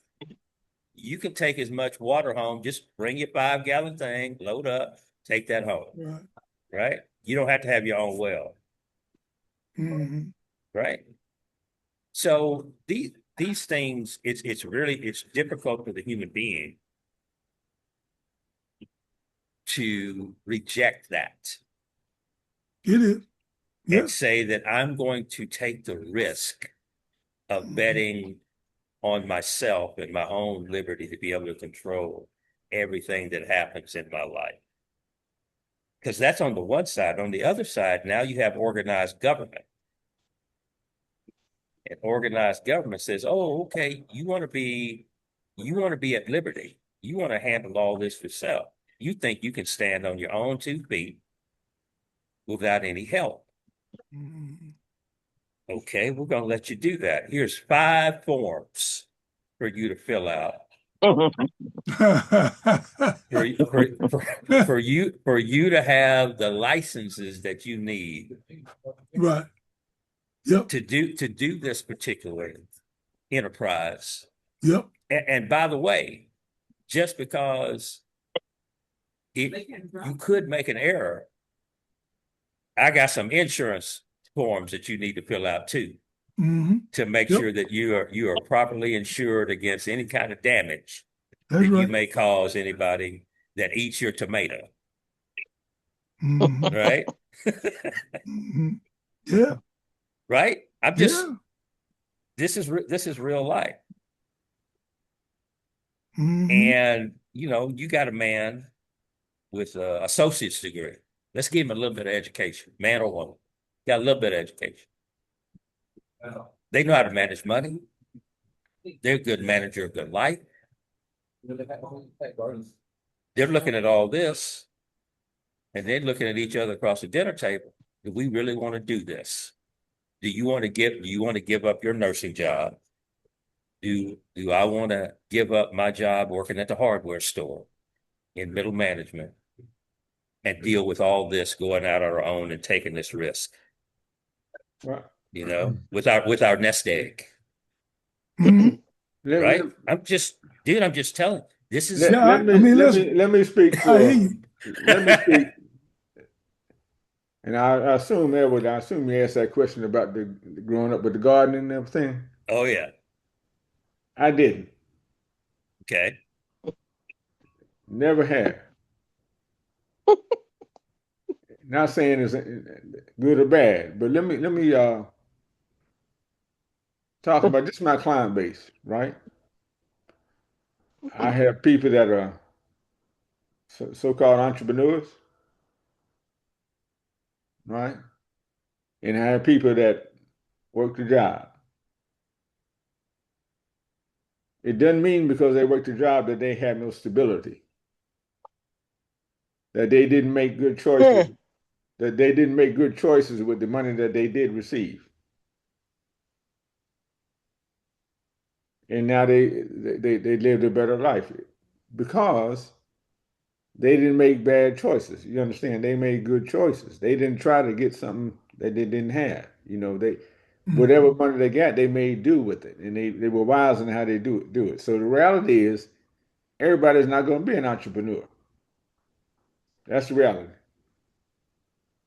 you can take as much water home. Just bring your 5 gallon thing, load up, take that home. Right. Right? You don't have to have your own well. Mm-hmm. Right? So these things, it's difficult for the human being to reject that It is. Yeah. and say that I'm going to take the risk of betting on myself and my own liberty to be able to control everything that happens in my life. Because that's on the one side. On the other side, now you have organized government. And organized government says, oh, okay, you want to be at liberty. You want to handle all this yourself. You think you can stand on your own 2 feet without any help. Mm-hmm. Okay, we're going to let you do that. Here's 5 forms for you to fill out. For you to have the licenses that you need Right. Yep. to do this particular enterprise. Yep. And by the way, just because you could make an error, I got some insurance forms that you need to fill out too, Mm-hmm. to make Yep. sure that you are properly insured against any kind of damage That's that you right. may cause anybody that eats your tomato. Mm-hmm. Right? Mm-hmm. Yeah. Right? Yeah. This is real life. Mm-hmm. And you got a man with an associate's degree. Let's give him a little bit of education, man or woman. Got a little bit of education. They know how to manage money. They're a good manager of their life. They're looking at all this and they're looking at each other across the dinner table. Do we really want to do this? Do you want to give up your nursing job? Do I want to give up my job working at the hardware store in middle management and deal with all this going out on our own and taking this risk? Right. With our nest egg. Mm-hmm. Right? I'm just telling. This is Yeah. I mean, listen, let me speak I hear for you. let me speak, and I assume I assume you asked that question about the growing up with the garden and everything. Oh yeah. I didn't, Okay. never have. Not saying it's good or bad, but let me talk about this. Is my client base, right? I have people that are so-called entrepreneurs, right? And I have people that work the job. It doesn't mean because they work the job that they have no stability, that they didn't make good choices, that they didn't make good choices with the money that they did receive. And now they lived a better life because they didn't make bad choices. You understand? They made good choices. They didn't try to get something that they didn't have. They whatever money they got, they made do with it, and they were wise in how they do it. So the reality is, everybody's not going to be an entrepreneur. That's the reality.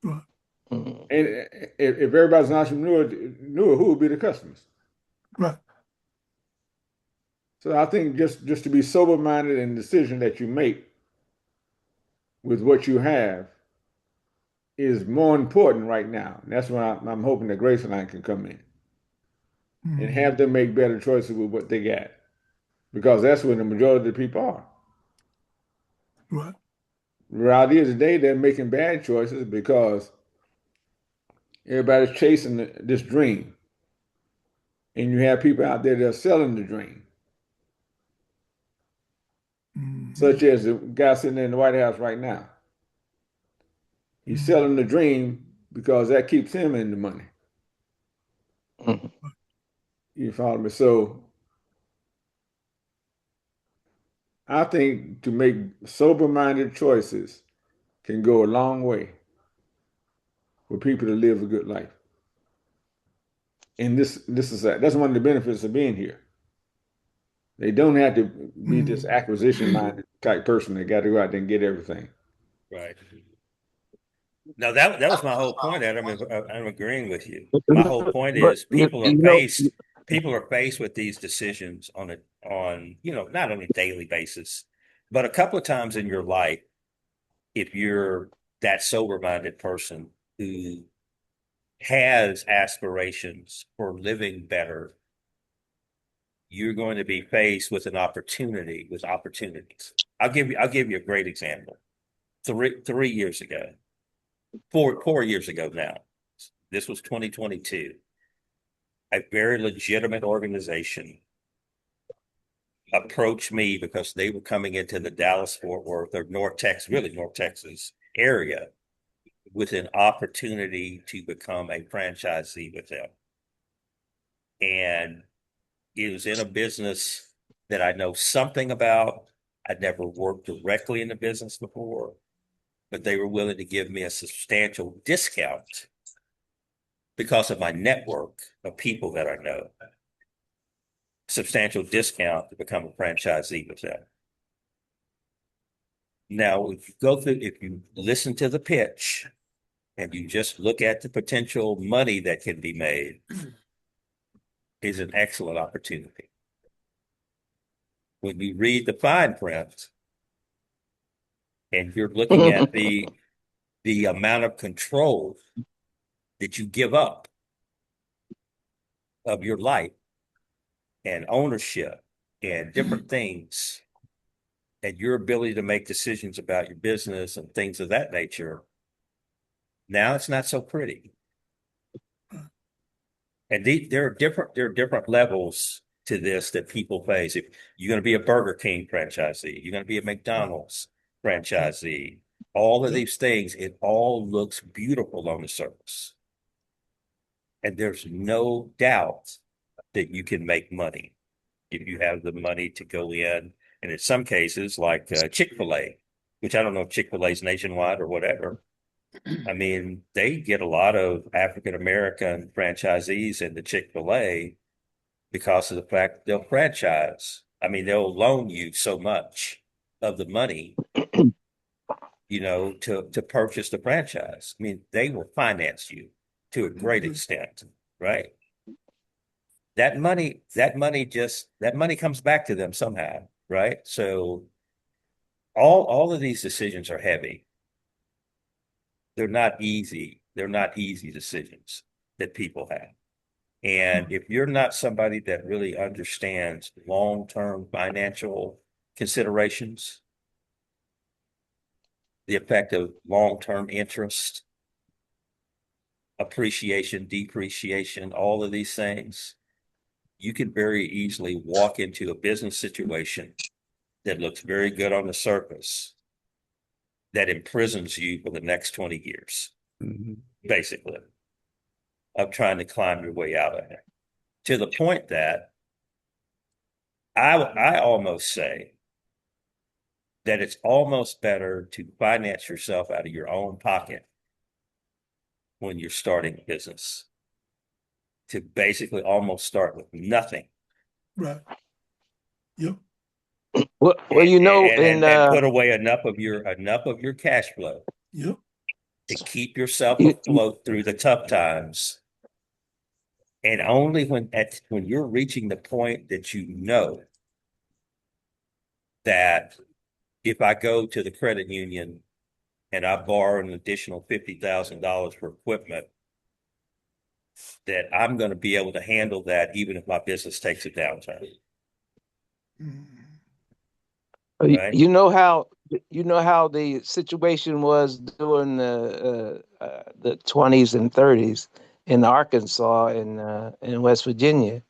Right. And if everybody's an entrepreneur, who will be the customers? Right. So I think just to be sober minded in the decision that you make with what you have is more important right now. And that's when I'm hoping that Graceline can come in and Mm-hmm. have them make better choices with what they got, because that's where the majority of the people are. Right. The reality is today they're making bad choices because everybody's chasing this dream, and you have people out there that are selling the dream, Mm-hmm. such as the guy sitting in the White House right now. He's selling the dream because that keeps him in the money. Mhm. You follow me? So I think to make sober-minded choices can go a long way for people to live a good life. And that's one of the benefits of being here. They don't have to be this acquisition-minded type person that got to go out there and get everything. Right. Now that was my whole point, Adam. I'm agreeing with you. My whole point But is you know, people are faced with these decisions on not on a daily basis, but a couple of times in your life, if you're that sober-minded person who has aspirations for living better, you're going to be faced with opportunities. I'll give you a great example. 3 years ago, 4 years ago now. This was 2022. A very legitimate organization approached me because they were coming into the Dallas-Fort Worth or North Texas, really North Texas area with an opportunity to become a franchisee with them. And it was in a business that I know something about. I'd never worked directly in the business before, but they were willing to give me a substantial discount because of my network of people that I know. Substantial discount to become a franchisee with them. Now, if you listen to the pitch and you just look at the potential money that can be made, is an excellent opportunity. When you read the fine print and you're looking at the amount of control that you give up of your life and ownership and different things and your ability to make decisions about your business and things of that nature, now it's not so pretty. And there are different levels to this that people face. If you're going to be a Burger King franchisee, you're going to be a McDonald's franchisee, all of these things, it all looks beautiful on the surface. And there's no doubt that you can make money if you have the money to go in. And in some cases, like Chick-fil-A, which I don't know if Chick-fil-A is nationwide or whatever. I mean, they get a lot of African American franchisees into Chick-fil-A because of the fact they'll franchise. I mean, they'll loan you so much of the money, to purchase the franchise. I mean, they will finance you to a great extent, right? That money comes back to them somehow, right? So all of these decisions are heavy. They're not easy. They're not easy decisions that people have. And if you're not somebody that really understands long-term financial considerations, the effect of long-term interest, appreciation, depreciation, all of these things, you can very easily walk into a business situation that looks very good on the surface that imprisons you for the next 20 years, basically, of trying to climb your way out of it. To the point that I almost say that it's almost better to finance yourself out of your own pocket when you're starting a business, to basically almost start with nothing. Right. Yep. well, and put away enough of your cash flow Yep. to keep yourself afloat through the tough times. And only when you're reaching the point that you know that if I go to the credit union and I borrow an additional $50,000 for equipment, that I'm going to be able to handle that even if my business takes a downturn. Right? you know how the situation was during the 20s and 30s in Arkansas and in West Virginia.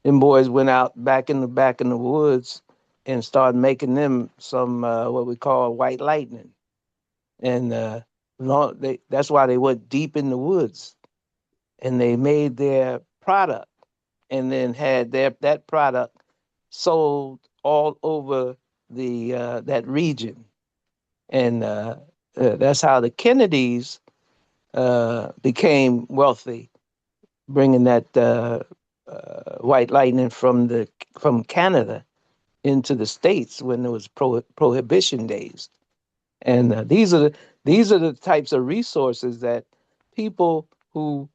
Them boys went out back in the woods and started making them some what we call white lightning, and That's why they went deep in the woods, and they made their product, and then had that product sold all over the that region, and that's how the Kennedys became wealthy, bringing that white lightning from Canada into the states when there was prohibition days. And these are the types of resources that people who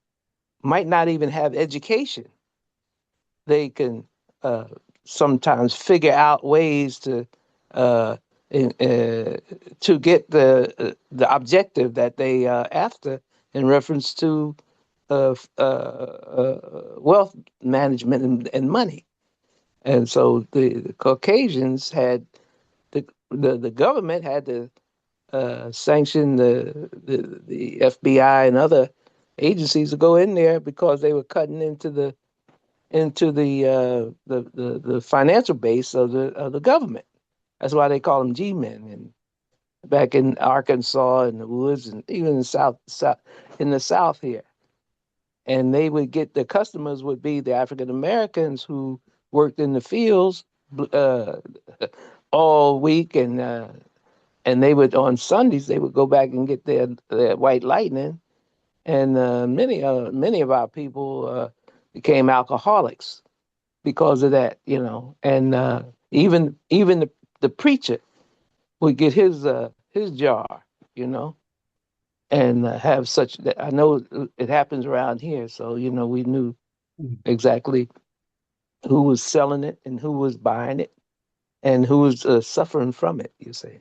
might not even have education, they can sometimes figure out ways uh, to get the objective that they after in reference to wealth management and money. And so the Caucasians had the government had to sanction the FBI and other agencies to go in there because they were cutting into the financial base of the government. That's why they call them G-men. And back in Arkansas in the woods, and even in the South here, and they would get the customers would be the African Americans who worked in the fields uh, all week, and they would on Sundays they would go back and get their white lightning, and many of our people became alcoholics because of that, and even the preacher would get his jar, you know, and have such that. I know it happens around here, so we knew exactly who was selling it and who was buying it and who was suffering from it. You see,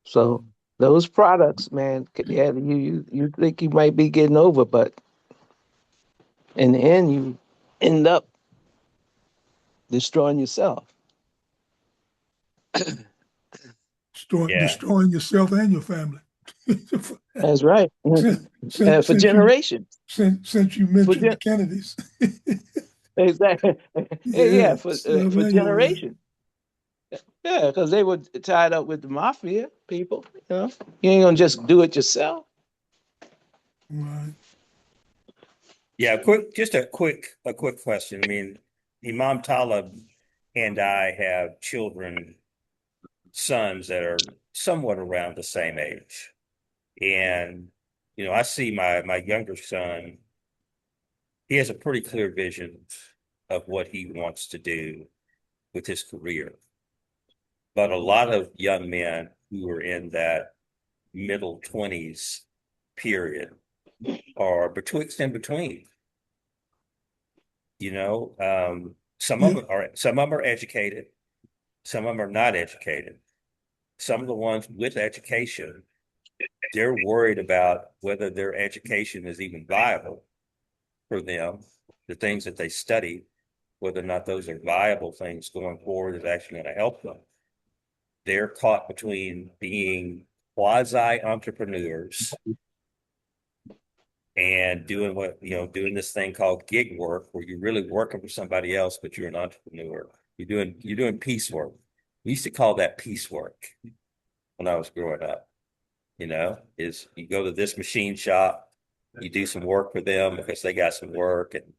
so those products, man, yeah, you think you might be getting over, but in the end, you end up destroying yourself. Yeah. Destroying yourself and your family. That's right. For Since you generations. since you For mentioned the Kennedys. exactly. Yeah, Yeah, self for and your generations. Yeah, because they were tied up with the mafia people. You ain't gonna just do it yourself. right. Yeah, just a quick question. I mean, Imam Talib and I have sons that are somewhat around the same age. And, I see my younger son, he has a pretty clear vision of what he wants to do with his career. But a lot of young men who are in that middle 20s period are betwixt and between. Yeah. Some of them are educated, some of them are not educated. Some of the ones with education, they're worried about whether their education is even viable for them, the things that they study, whether or not those are viable things going forward is actually going to help them. They're caught between being quasi entrepreneurs and doing this thing called gig work, where you're really working for somebody else, but you're an entrepreneur. You're doing piecework. We used to call that piecework when I was growing up. Is you go to this machine shop, you do some work for them because they got some work, and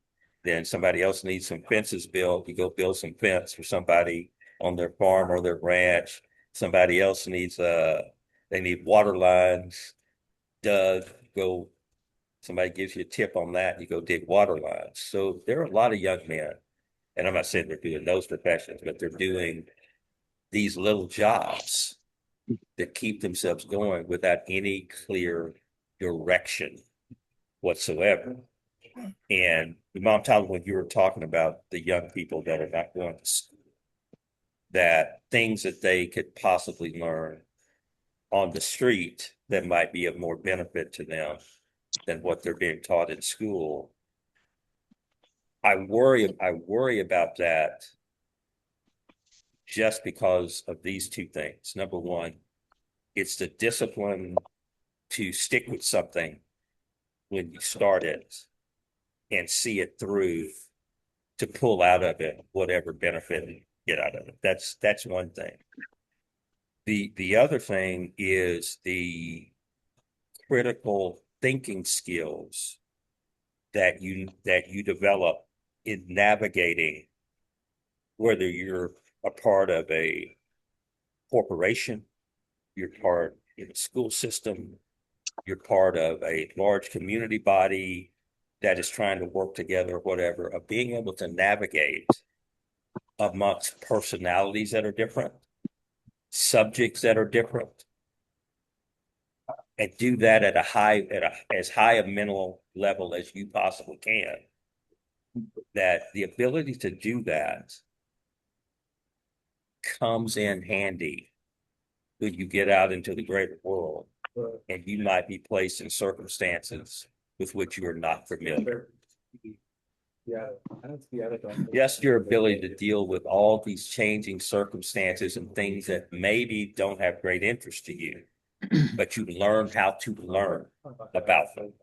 then somebody else needs some fences built. You go build some fence for somebody on their farm or their ranch. Somebody else they need water lines dug. Go Somebody gives you a tip on that, you go dig water lines. So there are a lot of young men, and I'm not saying they're doing those professions, but they're doing these little jobs that keep themselves going without any clear direction whatsoever. And Mom Tyler, when you were talking about the young people that are not going to school, that things that they could possibly learn on the street that might be of more benefit to them than what they're being taught in school. I worry about that just because of these two things. Number one, it's the discipline to stick with something when you start it and see it through, to pull out of it whatever benefit you get out of it. That's one thing. The other thing is critical thinking skills that you develop in navigating, whether you're a part of a corporation, you're part in a school system, you're part of a large community body that is trying to work together, whatever, of being able to navigate amongst personalities that are different, subjects that are different, and do that at as high a mental level as you possibly can. That the ability to do that comes in handy when you get out into the greater world and you might be placed in circumstances with which you are not familiar. Yes, your ability to deal with all these changing circumstances and things that maybe don't have great interest to you, but you learn how to learn about them.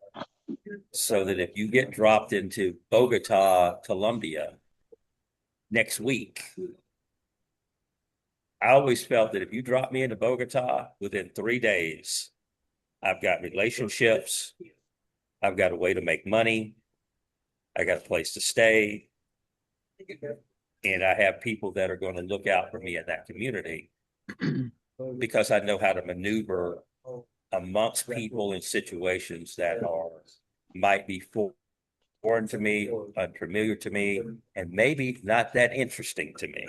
So that if you get dropped into Bogota, Colombia next week, I always felt that if you drop me into Bogota within 3 days, I've got relationships, I've got a way to make money, I got a place to stay, and I have people that are going to look out for me in that community because I know how to maneuver amongst people in situations that might be foreign to me, unfamiliar to me, and maybe not that interesting to me.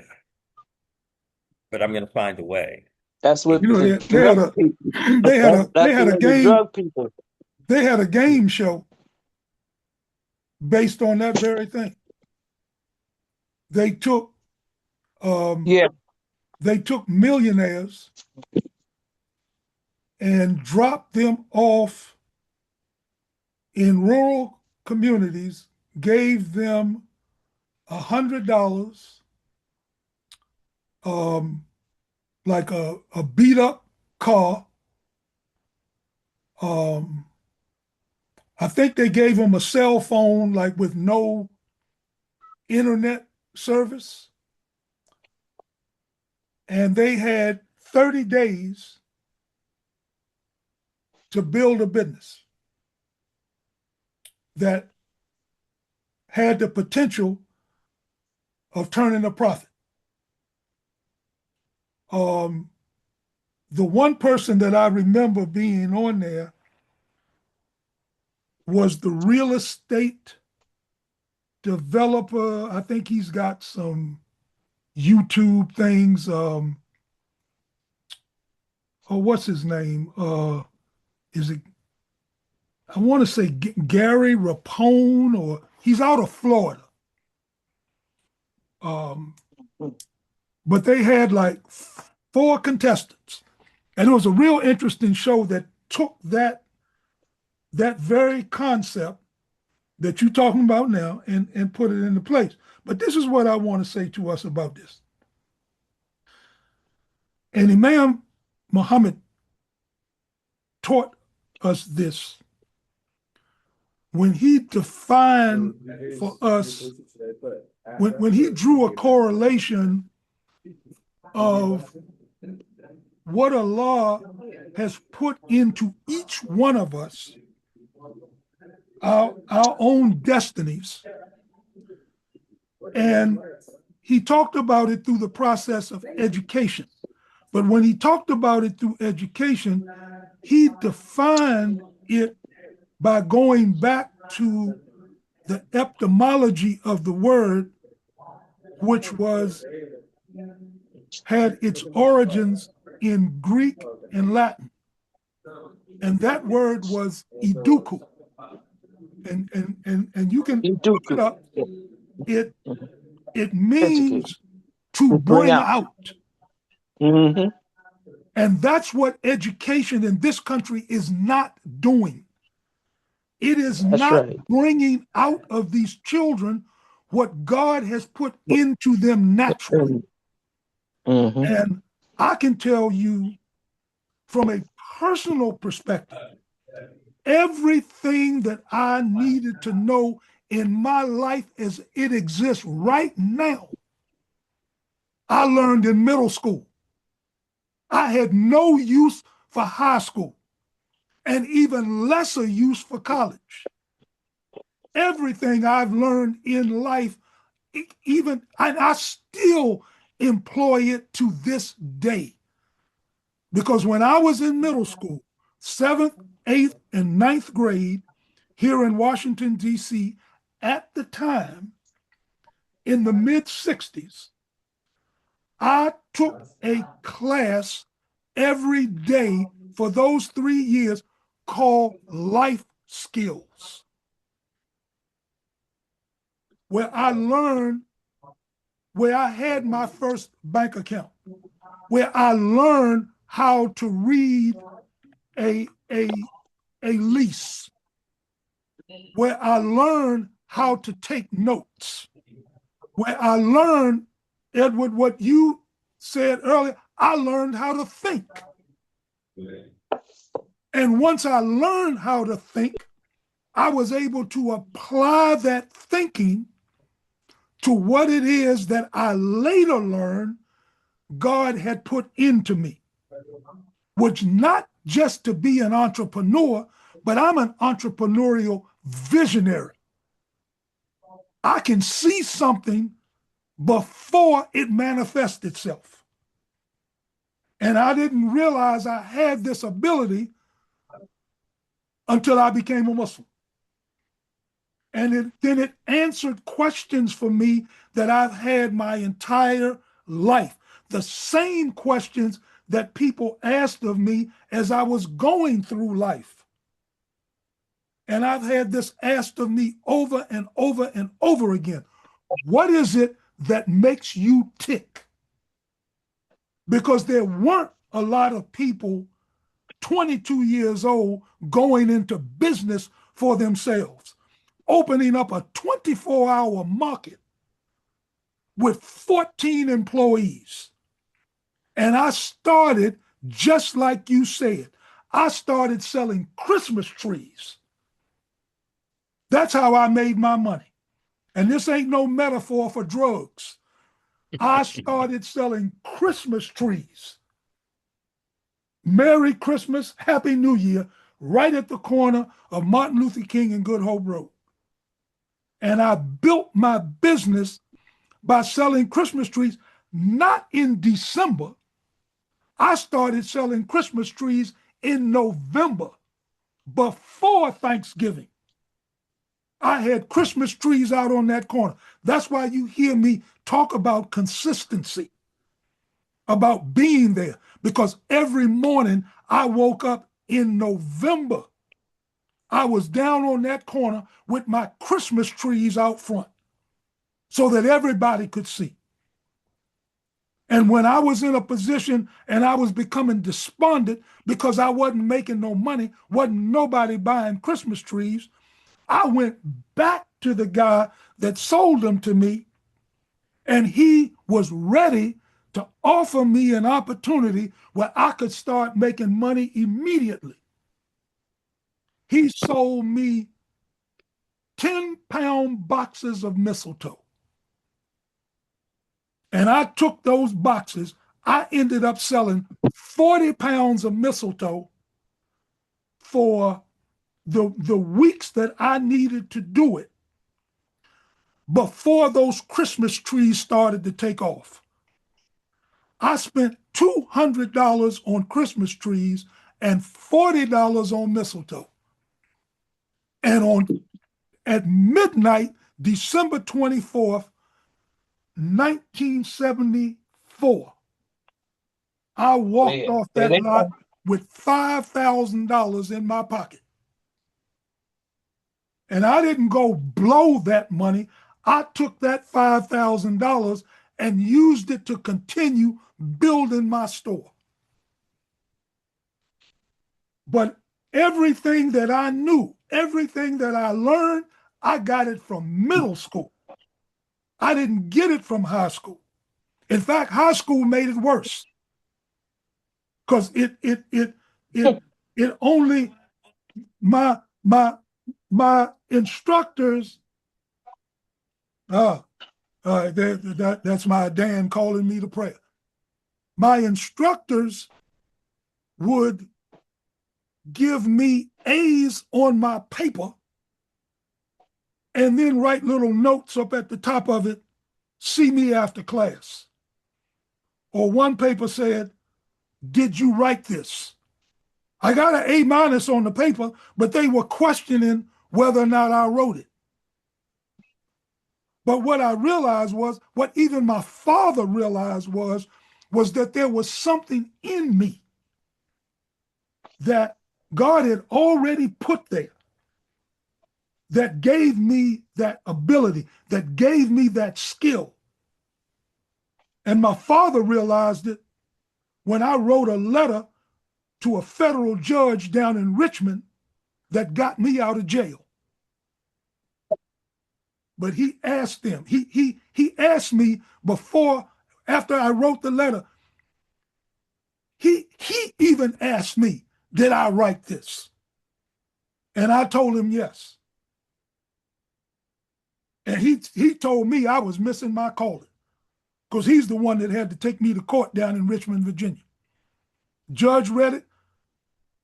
But I'm going to find a way. That's what they had a game. Drug people. They had a game show based on that very thing. They took they took millionaires and dropped them off in rural communities, gave them $100, like a beat up car. I think they gave them a cell phone, like with no internet service. And they had 30 days to build a business that had the potential of turning a profit. The one person that I remember being on there was the real estate developer. I think he's got some YouTube things. What's his name? Is it? I want to say Gary Rapone, or he's out of Florida. But they had like 4 contestants, and it was a real interesting show that took that very concept that you're talking about now and put it into place. But this is what I want to say to us about this. And Imam Muhammad taught us this when he defined for us, when he drew a correlation of what Allah has put into each one of us, our own destinies. And he talked about it through the process of education. But when he talked about it through education, he defined it by going back to the etymology of the word, which had its origins in Greek and Latin. And that word was eduku. And you can look it up. It means to bring out. Mm-hmm. And that's what education in this country is not doing. It is not bringing out of these children what God has put into them naturally. Mm-hmm. And I can tell you from a personal perspective, everything that I needed to know in my life as it exists right now, I learned in middle school. I had no use for high school. and even lesser use for college. Everything I've learned in life, even, and I still employ it to this day. Because when I was in middle school, 7th, 8th, and ninth grade here in Washington, D.C., at the time, in the mid-60s, I took a class every day for those 3 years called life skills, where I learned, where I had my first bank account, where I learned how to read a lease, where I learned how to take notes, where I learned, Edward, what you said earlier, I learned how to think. And once I learned how to think, I was able to apply that thinking to what it is that I later learned God had put into me, which not just to be an entrepreneur, but I'm an entrepreneurial visionary. I can see something before it manifests itself. And I didn't realize I had this ability until I became a Muslim. And then it answered questions for me that I've had my entire life. The same questions that people asked of me as I was going through life. And I've had this asked of me over and over and over again. What is it that makes you tick? Because there weren't a lot of people 22 years old going into business for themselves, opening up a 24-hour market with 14 employees. And I started, just like you said, I started selling Christmas trees. That's how I made my money. And this ain't no metaphor for drugs. I started selling Christmas trees. Merry Christmas, Happy New Year, right at the corner of Martin Luther King and Good Hope Road. And I built my business by selling Christmas trees, not in December. I started selling Christmas trees in November, before Thanksgiving. I had Christmas trees out on that corner. That's why you hear me talk about consistency, about being there, because every morning I woke up in November. I was down on that corner with my Christmas trees out front so that everybody could see. And when I was in a position and I was becoming despondent because I wasn't making no money, wasn't nobody buying Christmas trees, I went back to the guy that sold them to me, and he was ready to offer me an opportunity where I could start making money immediately. He sold me 10-pound boxes of mistletoe. And I took those boxes. I ended up selling 40 pounds of mistletoe for the weeks that I needed to do it before those Christmas trees started to take off. I spent $200 on Christmas trees and $40 on mistletoe. And at midnight, December 24th, 1974, I walked off that lot with $5,000 in my pocket. And I didn't go blow that money. I took that $5,000 and used it to continue building my store. But everything that I knew, everything that I learned, I got it from middle school. I didn't get it from high school. In fact, high school made it worse. Because it only, my instructors, that's my Dan calling me to prayer. My instructors would give me A's on my paper and then write little notes up at the top of it, see me after class. Or one paper said, did you write this? I got an A- on the paper, but they were questioning whether or not I wrote it. But what I realized was, what even my father realized was that there was something in me that God had already put there that gave me that ability, that gave me that skill. And my father realized it when I wrote a letter to a federal judge down in Richmond that got me out of jail. But he asked them, he asked me after I wrote the letter, he even asked me, did I write this? And I told him yes. And he told me I was missing my calling, because he's the one that had to take me to court down in Richmond, Virginia. Judge read it.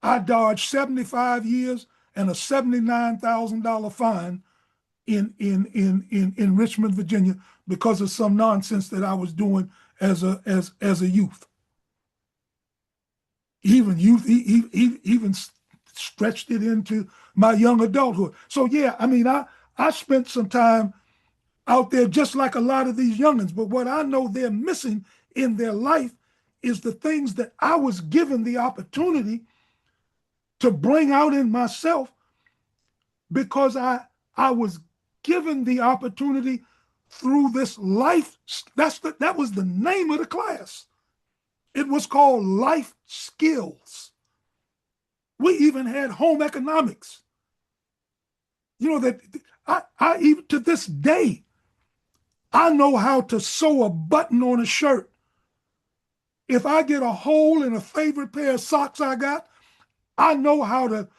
I dodged 75 years and a $79,000 fine in Richmond, Virginia, because of some nonsense that I was doing as a youth. Even stretched it into my young adulthood. So yeah, I mean, I spent some time out there just like a lot of these youngins, but what I know they're missing in their life is the things that I was given the opportunity to bring out in myself, because I was given the opportunity through this life. That was the name of the class. It was called Life Skills. We even had home economics. You know, that I even to this day, I know how to sew a button on a shirt. If I get a hole in a favorite pair of socks I got, I know how to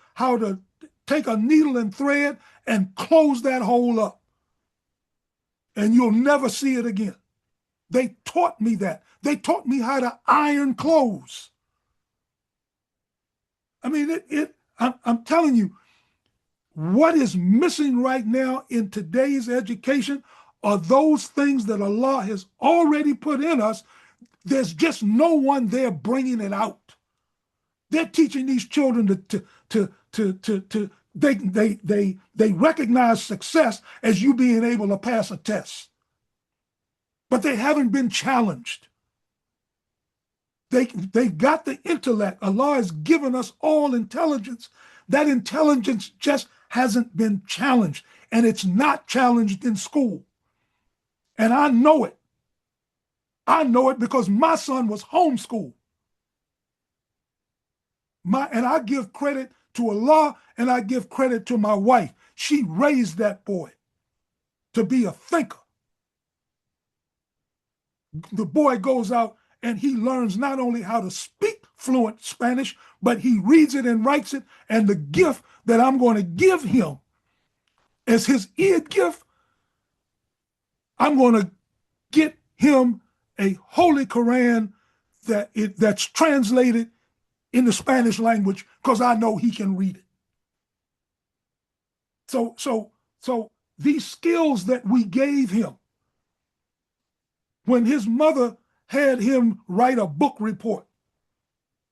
take a needle and thread and close that hole up. And you'll never see it again. They taught me that. They taught me how to iron clothes. I mean, I'm telling you, what is missing right now in today's education are those things that Allah has already put in us. There's just no one there bringing it out. They're teaching these children they recognize success as you being able to pass a test, but they haven't been challenged. They got the intellect. Allah has given us all intelligence. That intelligence just hasn't been challenged, and it's not challenged in school. And I know it. I know it because my son was homeschooled. And I give credit to Allah, and I give credit to my wife. She raised that boy to be a thinker. The boy goes out and he learns not only how to speak fluent Spanish, but he reads it and writes it. And the gift that I'm going to give him as his Eid gift, I'm going to get him a Holy Quran that's translated in the Spanish language, because I know he can read it. So these skills that we gave him, when his mother had him write a book report,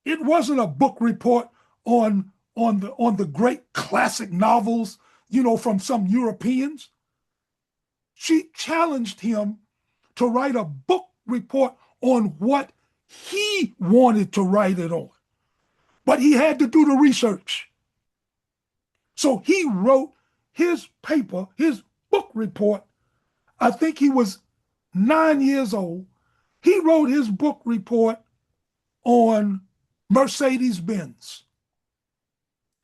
it wasn't a book report on the great classic novels, from some Europeans. She challenged him to write a book report on what he wanted to write it on. But he had to do the research. So he wrote his paper, his book report. I think he was 9 years old. He wrote his book report on Mercedes-Benz,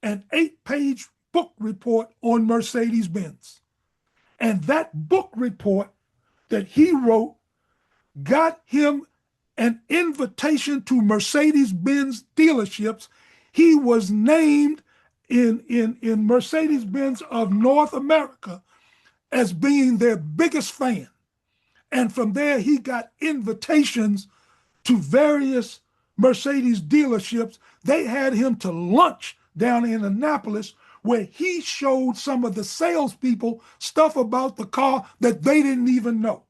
an 8-page book report on Mercedes-Benz. And that book report that he wrote got him an invitation to Mercedes-Benz dealerships. He was named in Mercedes-Benz of North America as being their biggest fan. And from there, he got invitations to various Mercedes dealerships. They had him to lunch down in Annapolis where he showed some of the salespeople stuff about the car that they didn't even know.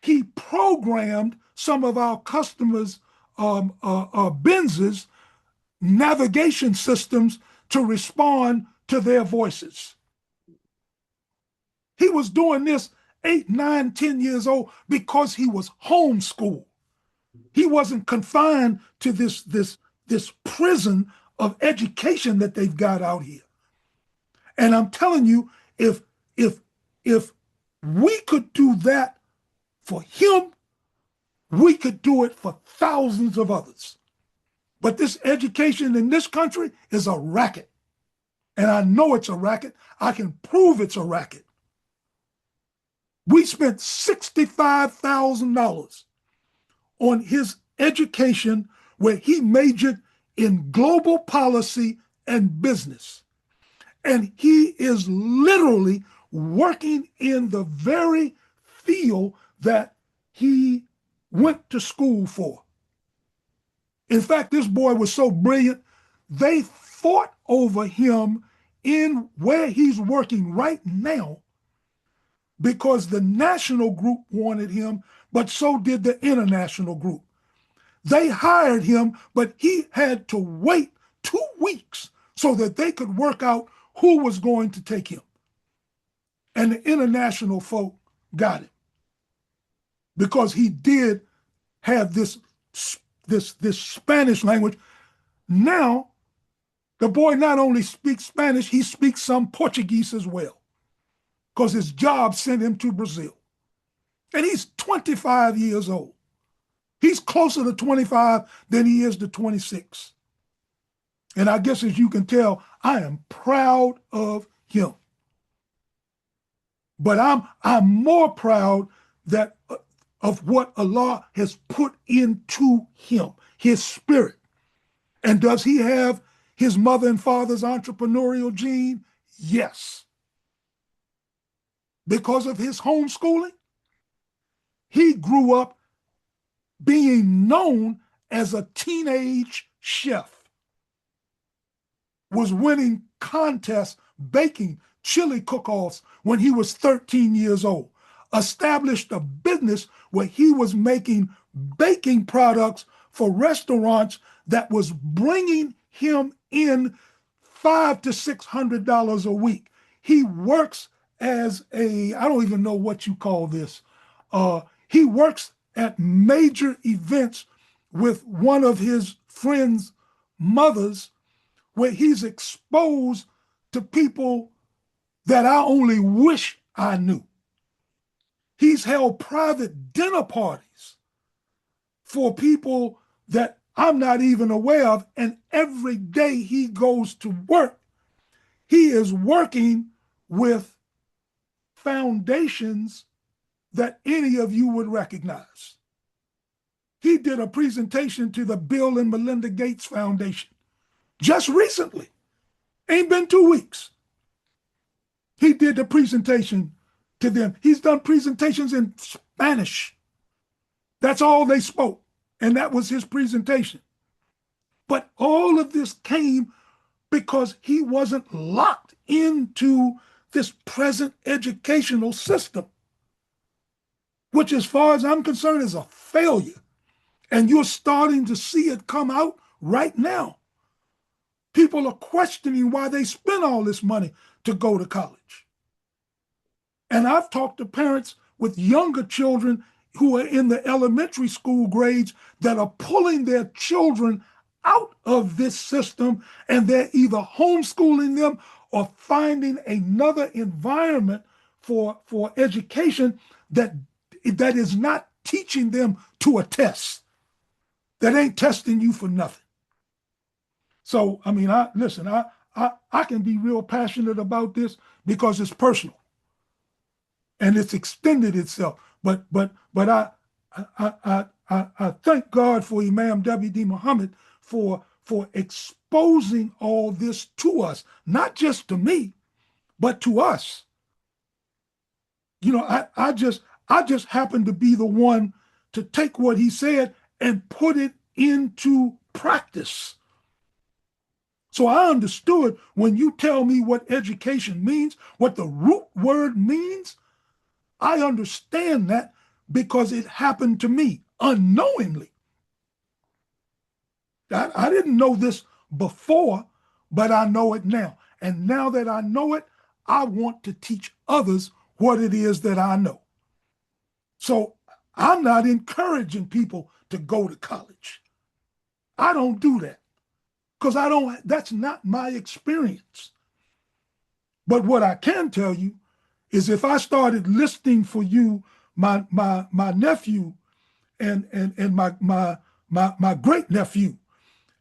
He programmed some of our customers' Benz's navigation systems to respond to their voices. He was doing this 8, 9, 10 years old because he was homeschooled. He wasn't confined to this prison of education that they've got out here. And I'm telling you, if we could do that for him, we could do it for thousands of others. But this education in this country is a racket. And I know it's a racket. I can prove it's a racket. We spent $65,000 on his education where he majored in global policy and business. And he is literally working in the very field that he went to school for. In fact, this boy was so brilliant, they fought over him in where he's working right now because the national group wanted him, but so did the international group. They hired him, but he had to wait 2 weeks so that they could work out who was going to take him. And the international folk got him because he did have this Spanish language. Now, the boy not only speaks Spanish, he speaks some Portuguese as well because his job sent him to Brazil. And he's 25 years old. He's closer to 25 than he is to 26. And I guess as you can tell, I am proud of him. But I'm more proud that of what Allah has put into him, his spirit. And does he have his mother and father's entrepreneurial gene? Yes. Because of his homeschooling, he grew up being known as a teenage chef, was winning contests, baking chili cook-offs when he was 13 years old, established a business where he was making baking products for restaurants that was bringing him in $500 to $600 a week. He works as I don't even know what you call this. He works at major events with one of his friends' mothers where he's exposed to people that I only wish I knew. He's held private dinner parties for people that I'm not even aware of, and every day he goes to work, he is working with foundations that any of you would recognize. He did a presentation to the Bill and Melinda Gates Foundation just recently. Ain't been 2 weeks. He did the presentation to them. He's done presentations in Spanish. That's all they spoke. And that was his presentation. But all of this came because he wasn't locked into this present educational system, which as far as I'm concerned is a failure. And you're starting to see it come out right now. People are questioning why they spend all this money to go to college. And I've talked to parents with younger children who are in the elementary school grades that are pulling their children out of this system, and they're either homeschooling them or finding another environment for education that is not teaching them to a test, that ain't testing you for nothing. So, I mean, I can be real passionate about this because it's personal and it's extended itself. But I thank God for Imam W.D. Muhammad for exposing all this to us, not just to me, but to us. You know, I just happen to be the one to take what he said and put it into practice. So I understood when you tell me what education means, what the root word means, I understand that because it happened to me unknowingly. I didn't know this before, but I know it now. And now that I know it, I want to teach others what it is that I know. So I'm not encouraging people to go to college. I don't do that because that's not my experience. But what I can tell you is if I started listing for you my nephew and my great nephew,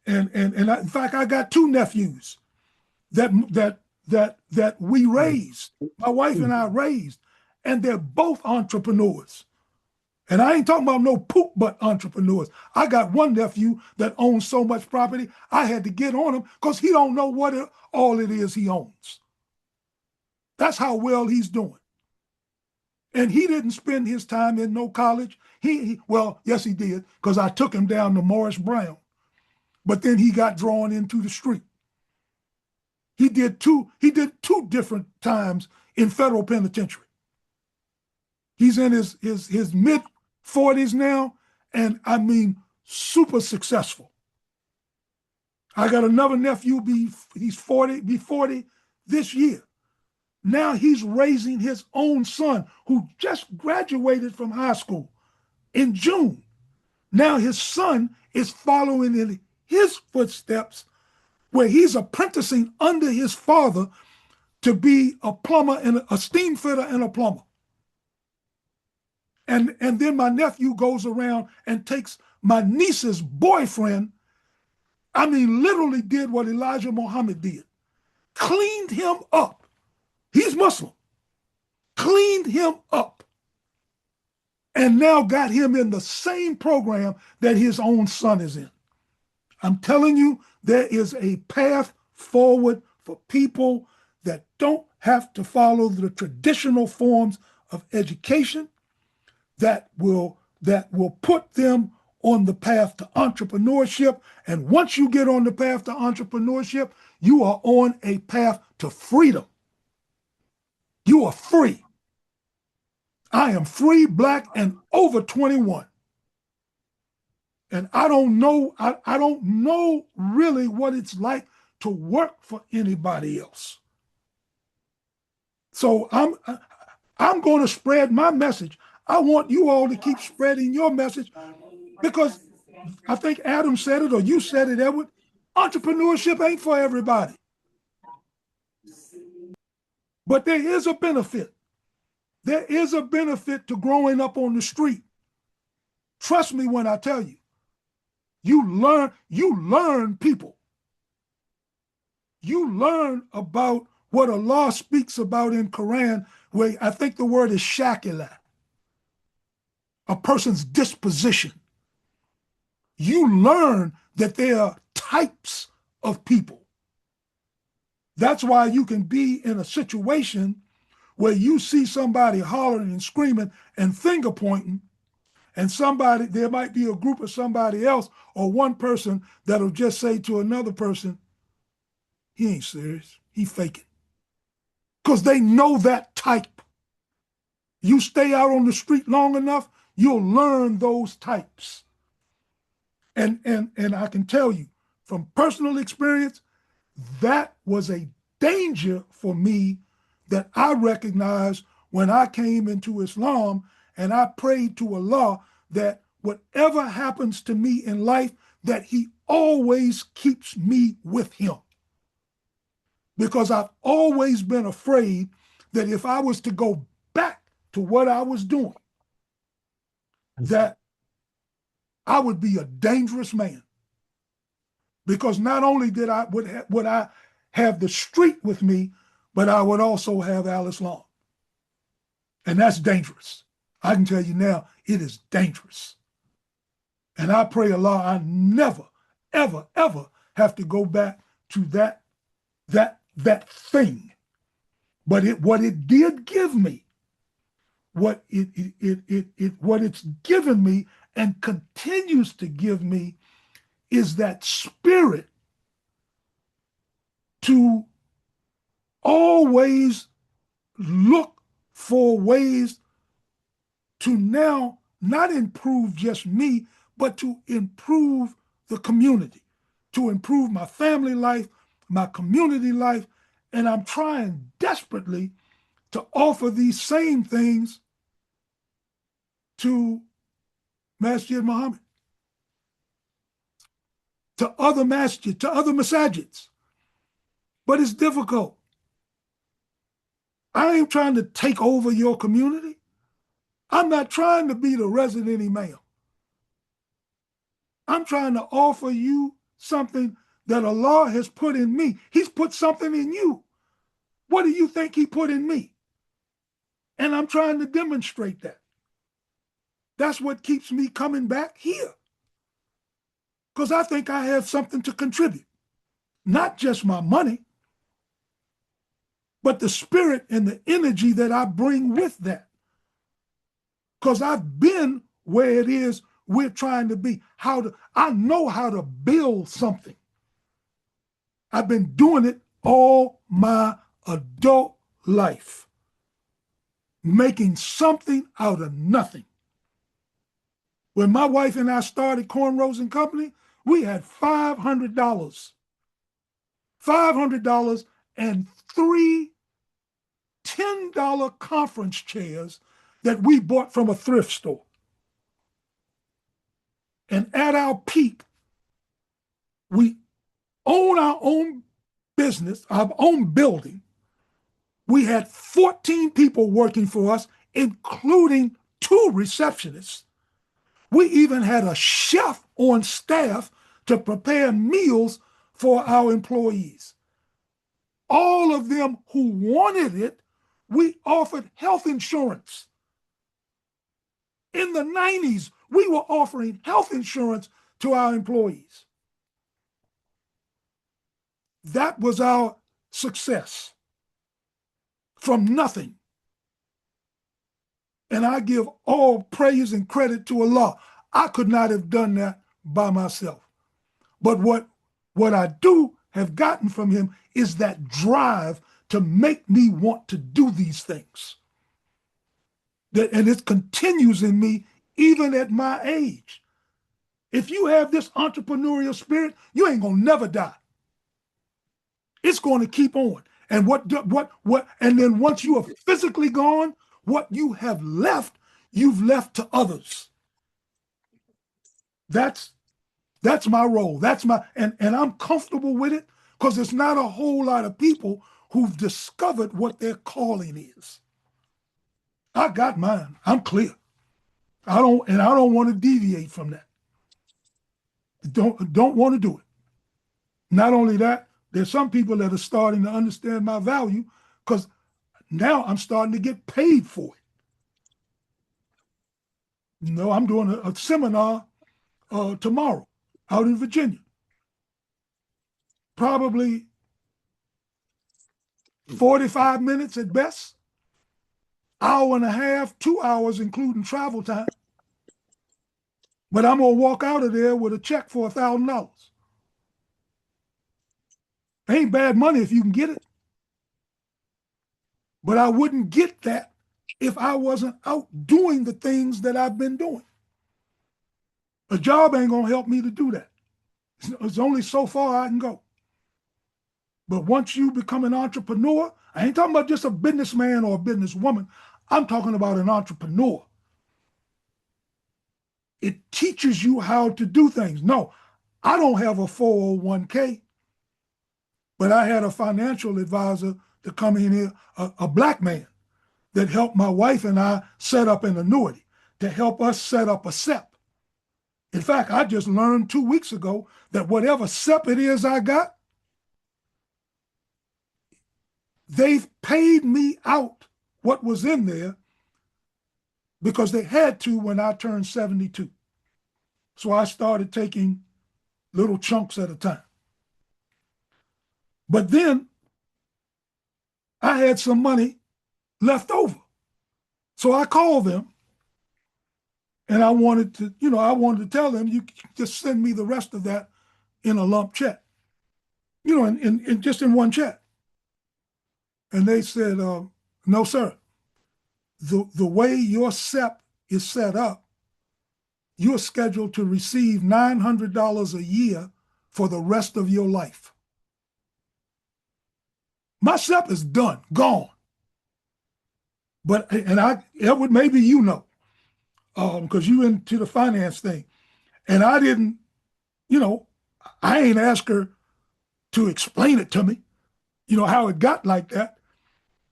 in fact I got two nephews that we raised, my wife and I raised, and they're both entrepreneurs. And I ain't talking about no poop butt entrepreneurs. I got one nephew that owns so much property, I had to get on him because he don't know all it is he owns. That's how well he's doing. And he didn't spend his time in no college. Well, yes, he did, because I took him down to Morris Brown. But then he got drawn into the street. He did two different times in federal penitentiary. He's in his mid 40s now, and I mean super successful. I got another nephew, he's 40, be 40 this year. Now he's raising his own son who just graduated from high school in June. Now his son is following in his footsteps where he's apprenticing under his father to be a plumber and a steam fitter and a plumber. And then my nephew goes around and takes my niece's boyfriend, I mean, literally did what Elijah Muhammad did, cleaned him up. He's Muslim. Cleaned him up. And now got him in the same program that his own son is in. I'm telling you, there is a path forward for people that don't have to follow the traditional forms of education that will put them on the path to entrepreneurship. And once you get on the path to entrepreneurship, you are on a path to freedom. You are free. I am free, black, and over 21. And I don't know really what it's like to work for anybody else. So I'm going to spread my message. I want you all to keep spreading your message because I think Adam said it or you said it, Edward. Entrepreneurship ain't for everybody. But there is a benefit. There is a benefit to growing up on the street. Trust me when I tell you. You learn people. You learn about what Allah speaks about in Quran, where I think the word is shakila, a person's disposition. You learn that there are types of people. That's why you can be in a situation where you see somebody hollering and screaming and finger pointing, and there might be a group of somebody else or one person that'll just say to another person, he ain't serious, he faking. Because they know that type. You stay out on the street long enough, you'll learn those types. And I can tell you from personal experience, that was a danger for me that I recognized when I came into Islam and I prayed to Allah that whatever happens to me in life, that he always keeps me with him. Because I've always been afraid that if I was to go back to what I was doing, that I would be a dangerous man. Because not only would I have the street with me, but I would also have Al-Islam. And that's dangerous. I can tell you now, it is dangerous. And I pray Allah I never, ever, ever have to go back to that thing. But what it did give me, what it's given me and continues to give me is that spirit to always look for ways to now not improve just me, but to improve the community, to improve my family life, my community life. And I'm trying desperately to offer these same things to Masjid Muhammad, to other masjids, to other masajids. But it's difficult. I ain't trying to take over your community. I'm not trying to be the resident imam. I'm trying to offer you something that Allah has put in me. He's put something in you. What do you think he put in me? And I'm trying to demonstrate that. That's what keeps me coming back here. Because I think I have something to contribute. Not just my money, but the spirit and the energy that I bring with that. Because I've been where it is we're trying to be. I know how to build something. I've been doing it all my adult life, making something out of nothing. When my wife and I started Cornrows and Company, we had $500. $500 and three $10 conference chairs that we bought from a thrift store. And at our peak, we own our own business, our own building. We had 14 people working for us, including 2 receptionists. We even had a chef on staff to prepare meals for our employees. All of them who wanted it, we offered health insurance. In the 90s, we were offering health insurance to our employees. That was our success from nothing. And I give all praise and credit to Allah. I could not have done that by myself. But what I do have gotten from him is that drive to make me want to do these things. And it continues in me even at my age. If you have this entrepreneurial spirit, you ain't gonna never die. It's going to keep on. And and then once you are physically gone, what you have left, you've left to others. That's my role. And I'm comfortable with it because there's not a whole lot of people who've discovered what their calling is. I got mine. I'm clear. I don't want to deviate from that. Don't want to do it. Not only that, there's some people that are starting to understand my value because now I'm starting to get paid for it. I'm doing a seminar tomorrow out in Virginia. Probably 45 minutes at best, hour and a half, 2 hours, including travel time. But I'm going to walk out of there with a check for $1,000. Ain't bad money if you can get it. But I wouldn't get that if I wasn't out doing the things that I've been doing. A job ain't going to help me to do that. It's only so far I can go. But once you become an entrepreneur, I ain't talking about just a businessman or a businesswoman. I'm talking about an entrepreneur. It teaches you how to do things. No, I don't have a 401k, but I had a financial advisor to come in here, a black man, that helped my wife and I set up an annuity to help us set up a SEP. In fact, I just learned 2 weeks ago that whatever SEP it is I got, they've paid me out what was in there because they had to when I turned 72. So I started taking little chunks at a time. But then I had some money left over. So I called them and I wanted to tell them, you just send me the rest of that in a lump check. you know, in just in one check. And they said, no, sir. The way your SEP is set up, you're scheduled to receive $900 a year for the rest of your life. My SEP is done, gone. But, and Edward, maybe you know, because you into the finance thing. And I didn't, you know, I ain't asked her to explain it to me, you know, how it got like that.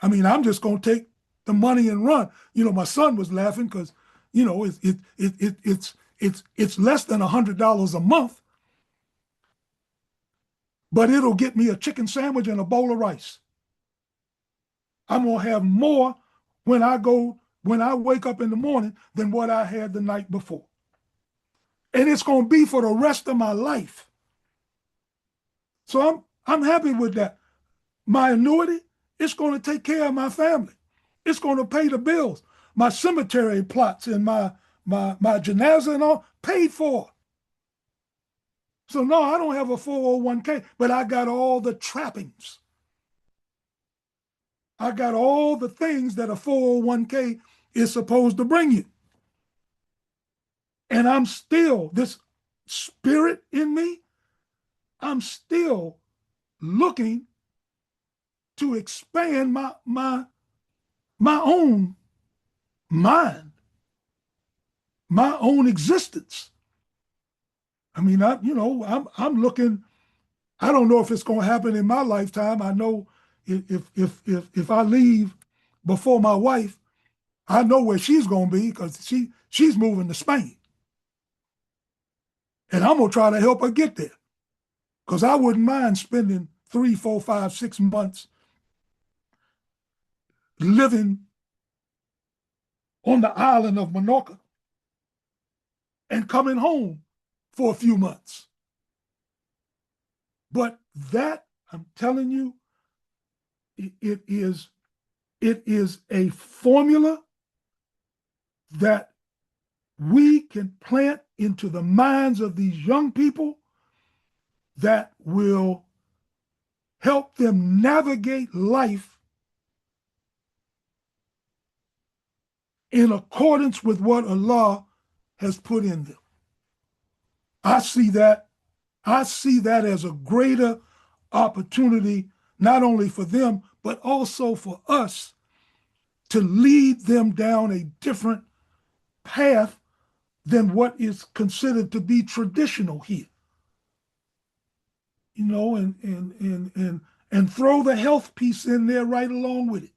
I mean, I'm just going to take the money and run. You know, my son was laughing because, you know, it's less than $100 a month, but it'll get me a chicken sandwich and a bowl of rice. I'm going to have more when I wake up in the morning than what I had the night before. And it's going to be for the rest of my life. So I'm happy with that. My annuity, it's going to take care of my family. It's going to pay the bills. My cemetery plots and my janaza and all paid for. So no, I don't have a 401k, but I got all the trappings. I got all the things that a 401k is supposed to bring you. And I'm still, this spirit in me, I'm still looking to expand my own mind, my own existence. I mean, I'm looking. I don't know if it's going to happen in my lifetime. I know if I leave before my wife, I know where she's going to be because she's moving to Spain, and I'm going to try to help her get there because I wouldn't mind spending 3, 4, 5, 6 months living on the island of Menorca and coming home for a few months. But that, I'm telling you, it is a formula that we can plant into the minds of these young people that will help them navigate life in accordance with what Allah has put in them. I see that as a greater opportunity, not only for them, but also for us to lead them down a different path than what is considered to be traditional here. You know, and throw the health piece in there right along with it.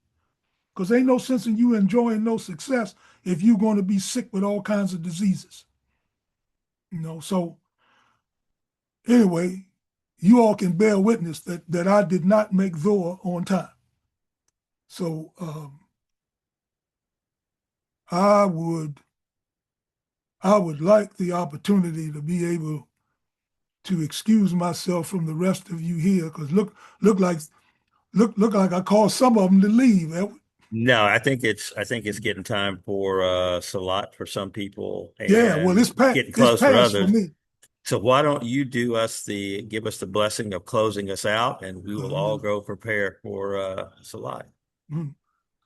Because ain't no sense in you enjoying no success if you're going to be sick with all kinds of diseases. You know, so anyway, you all can bear witness that I did not make Zohar on time. So I would like the opportunity to be able to excuse myself from the rest of you here, because look like I caused some of them to leave. No, I think it's getting time for Salat for some people Yeah, well, and getting it's close for passed for others. me. So why don't you give us the blessing of closing us out, and we will all go prepare for Salat.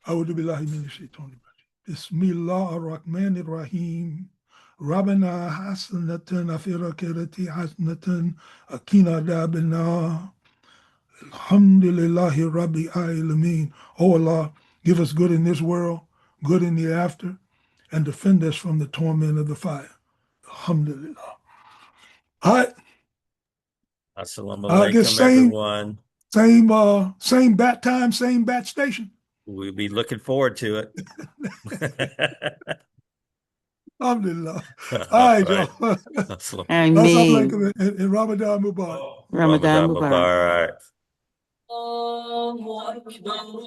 أعوذ بالله من الشيطان الرجيم بسم الله الرحمن الرحيم ربنا حسنة في الآخرة حسنة وقنا عذاب النار الحمد لله رب العالمين. Oh Allah, give us good in this world, good in the after, and defend us from the torment of the fire. Alhamdulillah. All right. Assalamu I guess alaikum, everyone. Same bat time, same bat station. We'll be looking forward to it. Alhamdulillah. All right, y'all. Ameen. And Ramadan Mubarak. Ramadan Mubarak. Mubarak.